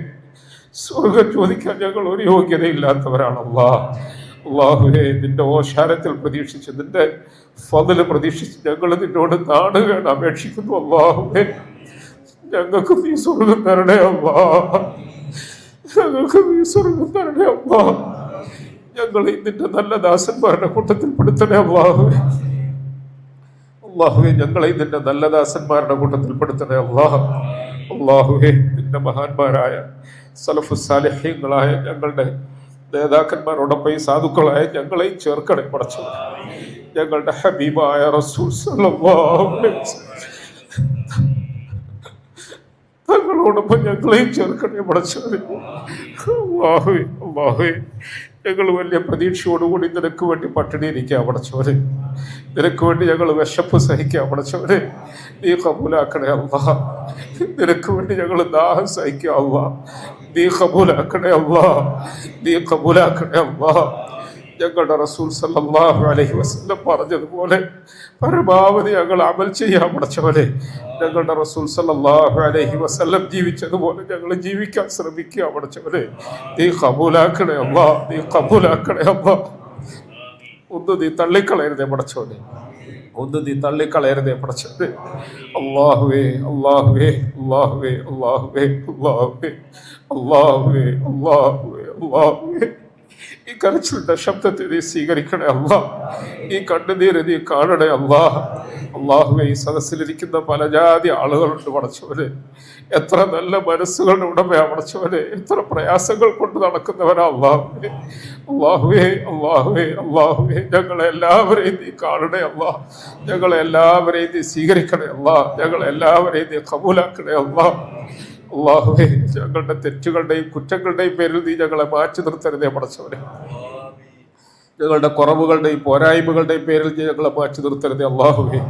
സ്വർഗം ചോദിക്കാൻ ഞങ്ങൾ ഒരു യോഗ്യതയില്ലാത്തവരാണ് അല്ലാഹ്. അല്ലാഹുവേ, നിന്റെ ഓശാരത്തിൽ പ്രതീക്ഷിച്ച്, നിന്റെ ഫദ്ൽ പ്രതീക്ഷിച്ച് ഞങ്ങൾ നിന്നോട് നാടുകയാണ് അപേക്ഷിക്കുന്നു അല്ലാഹുവേ. ഞങ്ങൾക്ക് നീ സ്വർഗം തരണേ അല്ലാഹ്, ഞങ്ങൾക്ക് നീ സ്വർഗം തരണേ അല്ലാഹ്. ഞങ്ങൾ നിന്റെ നല്ല ദാസന്മാരുടെ കൂട്ടത്തിൽ പെടുത്തണേ അല്ലാഹുവേ. അള്ളാഹുവേ ഞങ്ങളെ നിന്റെ നല്ല ദാസന്മാരുടെ കൂട്ടത്തിൽ പെടുത്തണേ അള്ളാഹ്. അള്ളാഹുവേ നിന്റെ മഹാന്മാരായ സലഫു സാലിഹീങ്ങളായ ഞങ്ങളുടെ നേതാക്കന്മാരോടൊപ്പം ഈ സാധുക്കളായ ഞങ്ങളെയും ചേർക്കണേ പടച്ചവനെ. ഞങ്ങളുടെ ഹബീബായ റസൂൽ സല്ലല്ലാഹു അലൈഹി വസല്ലം തങ്ങളോടൊപ്പം ഞങ്ങളെയും ചേർക്കണേ പടച്ചവനെ. അല്ലാഹുവേ അല്ലാഹുവേ ഞങ്ങൾ വലിയ പ്രതീക്ഷയോടുകൂടി നിനക്ക് വേണ്ടി പട്ടിണി ഇരിക്കുക പടച്ചവനെ. നിനക്ക് വേണ്ടി ഞങ്ങൾ വിശപ്പ് സഹിക്കുക പടച്ചവനെ. നീ കബൂലാക്കണേ അല്ലാഹ്. നിനക്ക് വേണ്ടി ഞങ്ങൾ ദാഹം സഹിക്കുക അല്ലാഹ്. നീ കബൂലാക്കണേ അല്ലാഹ്. നീ കബൂലാക്കണേ അല്ലാഹ്. ഞങ്ങളുടെ റസൂൽ സല്ലല്ലാഹു അലൈഹി വസല്ലം പറഞ്ഞതുപോലെ പരമാവധി ഞങ്ങൾ അമൽ ചെയ്യാൻ പടച്ചവനെ. ഞങ്ങളുടെ റസൂൽ സല്ലല്ലാഹു അലൈഹി വസല്ലം ജീവിച്ചതുപോലെ ഞങ്ങൾ ജീവിക്കാൻ ശ്രമിക്കുക പടച്ചവനെ. നീ കബൂലാക്കണേ അല്ലാഹ്. നീ കബൂലാക്കണേ അല്ലാഹ്. ഒന്ന് നീ തള്ളിക്കളയരുതേ പടച്ചവനെ. ഒന്ന് നീ തള്ളിക്കളയരുതേ പടച്ചവനെ. അല്ലാഹുവേ അല്ലാഹുവേ അല്ലാഹുവേ അല്ലാഹുവേ അല്ലാഹുവേ അല്ലാഹുവേ അല്ലാഹുവേ അല്ലാഹുവേ ഈ കരച്ചിലിന്റെ ശബ്ദത്തെ നീ സ്വീകരിക്കണേ അല്ലാഹ്. ഈ കണ്ണുനീര് നീ കാണണേ അല്ലാഹ്. അല്ലാഹുവേ ഈ സദസ്സിലിരിക്കുന്ന പല ജാതി ആളുകളുണ്ട് പടച്ചവനെ. എത്ര നല്ല മനസ്സുകളുടെ ഉടമയാ പടച്ചവനെ. എത്ര പ്രയാസങ്ങൾ കൊണ്ട് നടക്കുന്നവരാ അല്ലാഹുവേ. അല്ലാഹുവേ അല്ലാഹുവേ അല്ലാഹുവേ ഞങ്ങളെല്ലാവരെയും നീ കാണണേ അല്ലാഹ്. ഞങ്ങളെല്ലാവരെയും നീ സ്വീകരിക്കണേ അല്ലാഹ്. ഞങ്ങളെല്ലാവരെയും നീ കബൂലാക്കണേ അല്ലാഹ്. അല്ലാഹുവേ ഞങ്ങളുടെ തെറ്റുകളുടെയും കുറ്റങ്ങളുടെയും പേരിൽ നീ ഞങ്ങളെ മാറ്റി നിർത്തരുതേ പടച്ചവനെ. ഞങ്ങളുടെ കുറവുകളുടെയും പോരായ്മകളുടെയും പേരിൽ നീ ഞങ്ങളെ മാറ്റി നിർത്തരുതേ അല്ലാഹുവേ.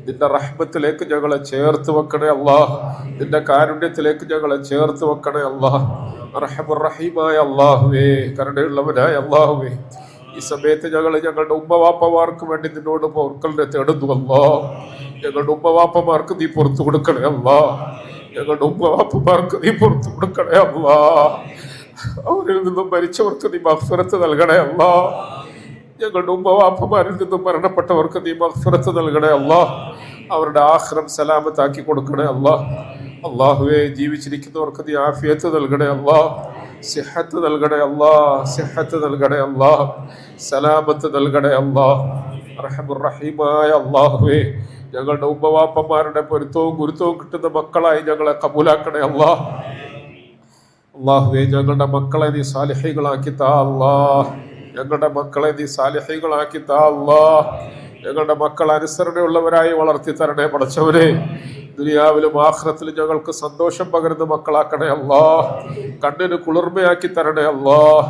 നിന്റെ റഹ്മത്തിലേക്ക് ഞങ്ങളെ ചേർത്ത് വെക്കണേ അല്ലാഹ്. നിന്റെ കാരുണ്യത്തിലേക്ക് ഞങ്ങളെ ചേർത്ത് വെക്കണേ അല്ലാഹ്. റഹ്മുർ റഹീമായ അല്ലാഹുവേ, കരുണയുള്ളവനായ അല്ലാഹുവേ, ഈ സമയത്ത് ഞങ്ങളുടെ ഉമ്മവാപ്പമാർക്ക് വേണ്ടി നിന്നോട് പൊറുക്കലിനെ തേടുന്നു അല്ലാഹ്. ഞങ്ങളുടെ ഉമ്മവാപ്പമാർക്ക് നീ പുറത്തു കൊടുക്കണേ അല്ലാഹ്. ഞങ്ങളുടെ ഉമ്മവാപ്പമാർക്ക് നീ പുറത്തു കൊടുക്കണേ അല്ലാഹ്. അവരിൽ നിന്നും മരിച്ചവർക്ക് നീ മഗ്ഫിറത്ത് നൽകണേ അല്ലാഹ്. ഞങ്ങളുടെ ഉമ്മവാപ്പമാരിൽ നിന്നും മരണപ്പെട്ടവർക്ക് നീ മഗ്ഫിറത്ത് നൽകണേ അല്ലാഹ്. അവരുടെ ആഖിറം സലാമത്താക്കി കൊടുക്കണേ അല്ലാഹ്. അല്ലാഹുവേ ജീവിച്ചിരിക്കുന്നവർക്ക് നീ ആഫിയത്ത് നൽകണേ അല്ലാഹ്. സിഹത്ത് നൽകണേ അല്ലാഹ്. സിഹത്ത് നൽകണേ അല്ലാഹ്. സലാമത്ത് നൽകണേ അല്ലാഹ്. റഹ്മുർ റഹീമായ അല്ലാഹുവേ ഞങ്ങളുടെ ഉമ്മവാപ്പന്മാരുടെ പൊരുത്തവും ഗുരുത്വവും കിട്ടുന്ന മക്കളായി ഞങ്ങളെ കബൂലാക്കണേ അല്ലാഹ്. അല്ലാഹുവേ ഞങ്ങളുടെ മക്കളെ നീ സാലിഹീകളാക്കി താ അല്ലാഹ്. ഞങ്ങളുടെ മക്കളെ നീ സാലിഹീകളാക്കി താ അല്ലാഹ്. ഞങ്ങളുടെ മക്കൾ അനുസരണയുള്ളവരായി വളർത്തി തരണേ പടച്ചവനെ. ദുനിയാവിലും ആഖിറത്തിലും ഞങ്ങൾക്ക് സന്തോഷം പകരുന്ന മക്കളാക്കണേ അല്ലാഹ്. കണ്ണിന് കുളിർമയാക്കി തരണേ അല്ലാഹ്.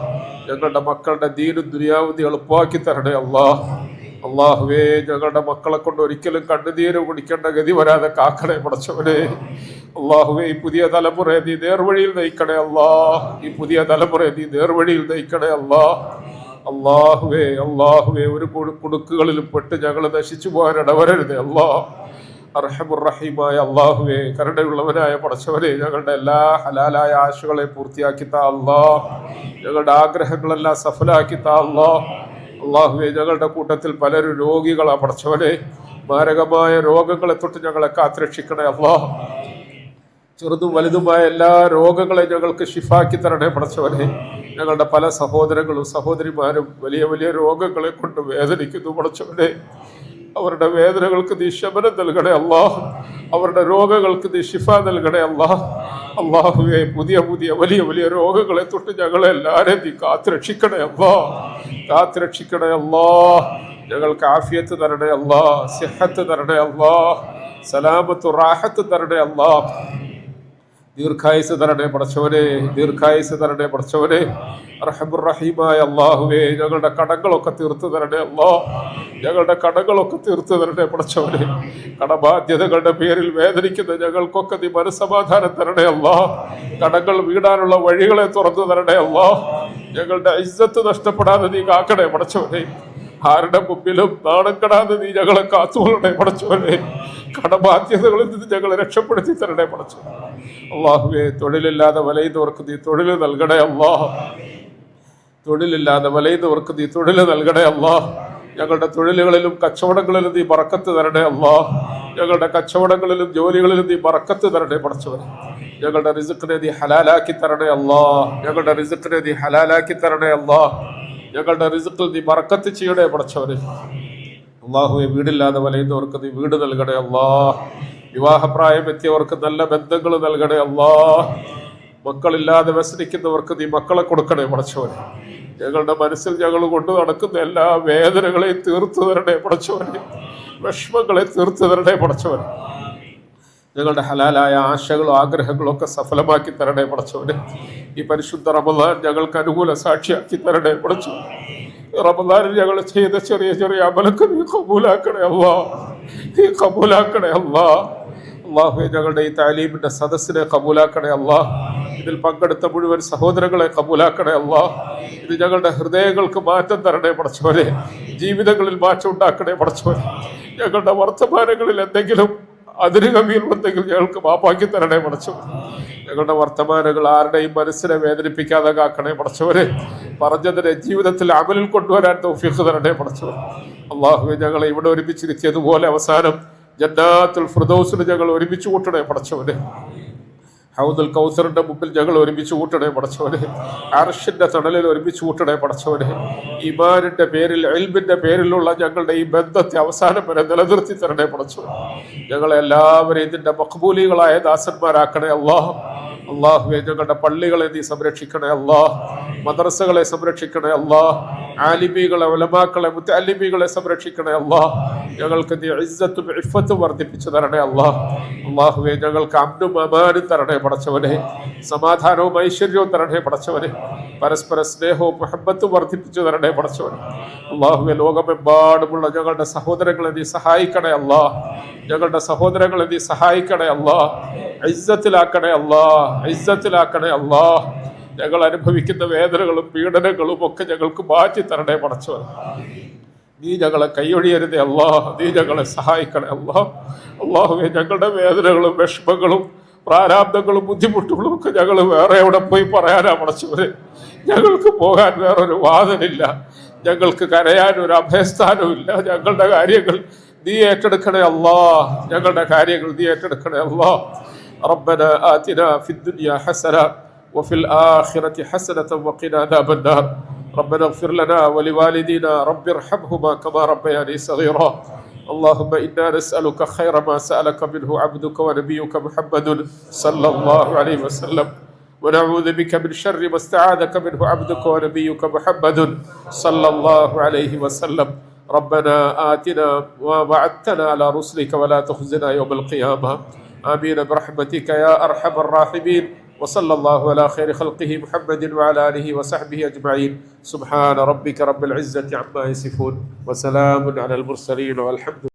ഞങ്ങളുടെ മക്കളുടെ ദീനും ദുനിയാവും നീ എളുപ്പമാക്കി തരണേ അല്ലാഹ്. അല്ലാഹുവേ ഞങ്ങളുടെ മക്കളെ കൊണ്ട് ഒരിക്കലും കണ്ണുനീര് കുടിക്കേണ്ട ഗതി വരാതെ കാക്കണേ പടച്ചവനെ. അല്ലാഹുവേ ഈ പുതിയ തലമുറയെ നീ നേർവഴിയിൽ നയിക്കണേ അല്ലാഹ്. ഈ പുതിയ തലമുറയെ നീ നേർവഴിയിൽ നയിക്കണേ അല്ലാഹ്. അല്ലാഹുവേ അല്ലാഹുവേ ഒരു കുടുക്കുകളിലും പെട്ട് ഞങ്ങൾ നശിച്ചു പോകാൻ ഇടവരരുതേ അല്ലാഹ്. അർഹമുർ റഹീമായ അല്ലാഹുവേ കരുണയുള്ളവനായ പടച്ചവനെ ഞങ്ങളുടെ എല്ലാ ഹലാലായ ആശകളെ പൂർത്തിയാക്കി താ അല്ലാഹ്. ഞങ്ങളുടെ ആഗ്രഹങ്ങളെല്ലാം സഫലാക്കി താ അല്ലാഹ്. അല്ലാഹുവേ ഞങ്ങളുടെ കൂട്ടത്തിൽ പലരും രോഗികളാ പടച്ചവനെ. മാരകമായ രോഗങ്ങളെ തൊട്ട് ഞങ്ങളെ കാത്തുരക്ഷിക്കണേ അല്ലാഹ്. ചെറുതും വലുതുമായ എല്ലാ രോഗങ്ങളെയും ഞങ്ങൾക്ക് ഷിഫാക്കി തരണേ പടച്ചവനെ. ഞങ്ങളുടെ പല സഹോദരങ്ങളും സഹോദരിമാരും വലിയ വലിയ രോഗങ്ങളെ കൊണ്ട് വേദനിക്കുന്നു പടച്ചവനെ. അവരുടെ വേദനകൾക്ക് നീ ശമനം നൽകണേ അല്ലാഹ്. അവരുടെ രോഗങ്ങൾക്ക് നീ ഷിഫ നൽകണേ അല്ലാഹ്. അല്ലാഹുവേ പുതിയ പുതിയ വലിയ വലിയ രോഗങ്ങളെ തൊട്ട് ഞങ്ങളെ എല്ലാവരെയും നീ കാത്തുരക്ഷിക്കണേ അല്ലാഹ്. കാത്തുരക്ഷിക്കണേ അല്ലാഹ്. ഞങ്ങൾക്ക് ആഫിയത്ത് തരണേ അല്ലാഹ്. സിഹത്ത് തരണേ അല്ലാഹ്. സലാമത്ത് റാഹത്ത് തരണേ അല്ലാഹ്. ദീർഘായുസ് തരണേ പടച്ചവനെ. ദീർഘായുസ് തരണേ പടച്ചവനെ. റഹ്മുർ റഹീമായ അല്ലാഹുവേ ഞങ്ങളുടെ കടങ്ങളൊക്കെ തീർത്തു തരണേ അല്ലാഹ്. ഞങ്ങളുടെ കടങ്ങളൊക്കെ തീർത്തു തരണേ പടച്ചവനെ. കടബാധ്യതകളുടെ പേരിൽ വേദനിക്കുന്ന ഞങ്ങൾക്കൊക്കെ നീ മനസ്സമാധാനം തരണേ അല്ലാഹ്. കടങ്ങൾ വീടാനുള്ള വഴികളെ തുറന്നു തരണേ അല്ലാഹ്. ഞങ്ങളുടെ ഇസ്സത്ത് നഷ്ടപ്പെടാതെ നീ കാക്കണേ പടച്ചവനെ. ആരുടെ മുമ്പിലും നാണം കെടാതെ നീ ഞങ്ങളെ കാത്തുകൊള്ളണേ പടച്ചവനെ. കടബാധ്യതകളിൽ നിന്ന് ഞങ്ങളെ രക്ഷപ്പെടുത്തി തരണേ പടച്ചവനെ. അല്ലാഹുവേ തൊഴിലില്ലാതെ വലയുന്നവർക്ക് നീ തൊഴിൽ നൽകണേ അല്ലാഹ്. തൊഴിലില്ലാതെ വലയുന്നവർക്ക് നീ തൊഴിൽ നൽകണേ അല്ലാഹ്. ഞങ്ങളുടെ തൊഴിലുകളിലും കച്ചവടങ്ങളിലും നീ ബറക്കത്ത് തരണേ അല്ലാഹ്. ഞങ്ങളുടെ കച്ചവടങ്ങളിലും ജോലികളിലും നീ ബറക്കത്ത് തരണേ പടച്ചവനെ. ഞങ്ങളുടെ റിസ്ഖിനെ നീ ഹലാലാക്കി തരണേ അല്ലാഹ്. ഞങ്ങളുടെ റിസ്ഖിനെ നീ ഹലാലാക്കി തരണേ അല്ലാഹ്. ഞങ്ങളുടെ റിസ്ഖിൽ നീ ബറക്കത്ത് ചെയ്യണേ പടച്ചവനെ. അള്ളാഹുവെ വീടില്ലാതെ വലയുന്നവർക്ക് നീ വീട് നൽകണേ അല്ലാ. വിവാഹപ്രായം എത്തിയവർക്ക് നല്ല ബന്ധങ്ങൾ നൽകണേ അല്ലാ. മക്കളില്ലാതെ വ്യസനിക്കുന്നവർക്ക് നീ മക്കളെ കൊടുക്കണേ പടച്ചവനെ. ഞങ്ങളുടെ മനസ്സിൽ ഞങ്ങൾ കൊണ്ടു നടക്കുന്ന എല്ലാ വേദനകളെയും തീർത്തു തരണേ പടച്ചവനെ. വിഷമങ്ങളെ തീർത്തു തരണേ പടച്ചവനെ. ഞങ്ങളുടെ ഹലാലായ ആശകളും ആഗ്രഹങ്ങളും ഒക്കെ സഫലമാക്കി തരണേ പടച്ചവനെ. ഈ പരിശുദ്ധ റമദാൻ ഞങ്ങൾക്ക് അനുകൂല സാക്ഷിയാക്കി തരണേ പടച്ചവനെ. റമദാനിൽ ഞങ്ങൾ ചെയ്ത ചെറിയ ചെറിയ അമലൊക്കെ നീ കബൂലാക്കണേ അല്ലാ. നീ കബൂലാക്കണേ അല്ലാ. അല്ലാഹുവേ, ഞങ്ങളുടെ ഈ താലീമിന്റെ സദസ്സിനെ കബൂലാക്കണേ അല്ലാ. ഇതിൽ പങ്കെടുത്ത മുഴുവൻ സഹോദരങ്ങളെ കബൂലാക്കണേ അല്ലാ. ഇത് ഞങ്ങളുടെ ഹൃദയങ്ങൾക്ക് മാറ്റം തരണേ പടച്ചവനെ. ജീവിതങ്ങളിൽ മാറ്റം ഉണ്ടാക്കണേ പടച്ചവനെ. ഞങ്ങളുടെ വർത്തമാനങ്ങളിൽ എന്തെങ്കിലും അതിരുകവിയുണ്ടെങ്കിൽ ഞങ്ങൾക്ക് മാപ്പാക്കി തരണേ പടച്ചവനെ. ഞങ്ങളുടെ വർത്തമാനങ്ങൾ ആരുടെയും മനസ്സിനെ വേദനിപ്പിക്കാതെ കാക്കണേ പടച്ചവനെ. പറഞ്ഞതിനെ ജീവിതത്തിൽ അമലിൽ കൊണ്ടുവരാൻ തൗഫീഖ് തരണേ പടച്ചവനെ. അല്ലാഹുവേ, ഞങ്ങളെ ഇവിടെ ഒരുമിച്ചിരുത്തിയതുപോലെ അവസാനം ജന്നാത്തുൽ ഫിർദൗസിൽ ഞങ്ങൾ ഒരുമിച്ച് കൂട്ടണേ പടച്ചവനെ. ഹൗദുൽ കൗസറിന്റെ മുമ്പിൽ ഞങ്ങൾ ഒരുമിച്ച് കൂട്ടണേ പടച്ചവനെ. അർശിന്റെ തണലിൽ ഒരുമിച്ച് കൂട്ടണേ പടച്ചവനെ. ഈമാനിന്റെ പേരിൽ, ഇൽമിന്റെ പേരിലുള്ള ഞങ്ങളുടെ ഈ ബന്ധത്തെ അവസാനം വരെ നിലനിർത്തി തരണേ പടച്ചവനെ. ഞങ്ങളെ എല്ലാവരെയും ഇതിന്റെ മഖ്ബൂലികളായ ദാസന്മാരാക്കണേ അല്ലാഹ്. അല്ലാഹുവേ, ഞങ്ങളുടെ പള്ളികളെ നീ സംരക്ഷിക്കണേ അല്ലാഹ്. മദ്രസകളെ സംരക്ഷിക്കണേ അല്ലാഹ്. ആലിമീകളെ, ഉലമാക്കളെ, മുത്തഅല്ലിമീകളെ സംരക്ഷിക്കണേ അല്ലാഹ്. ഞങ്ങൾക്ക് നീ ഇസ്സത്തും ഇഫ്ഫത്തും വർദ്ധിപ്പിച്ചു തരണേ അല്ലാഹ്. അല്ലാഹുവേ, ഞങ്ങൾക്ക് അമ്നും അമാനും തരണേ പടച്ചവനെ. സമാധാനവും ഐശ്വര്യവും തരണേ പടച്ചവനെ. പരസ്പര സ്നേഹവും മുഹബ്ബത്തും വർദ്ധിപ്പിച്ചു തരണേ പടച്ചവനെ. അല്ലാഹുവേ, ലോകമെമ്പാടുമുള്ള ഞങ്ങളുടെ സഹോദരങ്ങളെ നീ സഹായിക്കണേ അല്ലാഹ്. ഞങ്ങളുടെ സഹോദരങ്ങളെ നീ സഹായിക്കണേ അല്ലാഹ്. ഇസ്സത്തിലാക്കണേ അല്ലാഹ്. ഇസ്സത്തിലാക്കണേ അല്ലാഹ്. ഞങ്ങൾ അനുഭവിക്കുന്ന വേദനകളും പീഡനങ്ങളും ഒക്കെ ഞങ്ങൾക്ക് മാറ്റി തരണേ പടച്ചവനെ. നീ ഞങ്ങളെ കൈയൊഴിയരുതേ അല്ലാഹ്. നീ ഞങ്ങളെ സഹായിക്കണേ അല്ലാഹ്. അല്ലാഹുവേ, ഞങ്ങളുടെ വേദനകളും വിഷമങ്ങളും പ്രാരാബ്ദങ്ങളും ബുദ്ധിമുട്ടുകളും ഒക്കെ ഞങ്ങൾ വേറെ എവിടെ പോയി പറയാനാ പടച്ചവനെ. ഞങ്ങൾക്ക് പോകാൻ വേറൊരു വാതിലില്ല. ഞങ്ങൾക്ക് കരയാൻ ഒരു അഭയസ്ഥാനവും ഇല്ല. ഞങ്ങളുടെ കാര്യങ്ങൾ നീ ഏറ്റെടുക്കണേ അല്ലാഹ്. ഞങ്ങളുടെ കാര്യങ്ങൾ നീ ഏറ്റെടുക്കണേ അല്ലാഹ്. റബ്ബന ആതിനാ ഫിദ്ദുനിയ ഹസന وفي الآخرة حسنة وقنا عذاب النار. ربنا اغفر لنا ولوالدينا رب ارحمهما كما ربياني صغيرا. اللهم إنا نسألك خير ما سألك منه عبدك ونبيك محمد صلى الله عليه وسلم، ونعوذ بك من شر ما استعاذك منه عبدك ونبيك محمد صلى الله عليه وسلم. ربنا آتنا ووعدتنا على رسلك ولا تخزنا يوم القيامة. آمين برحمتك يا أرحم الراحمين. وصلى الله على خير خلقه محمد وعلى آله وصحبه أجمعين. سبحان ربك رب العزة عما يصفون وسلام على المرسلين والحمد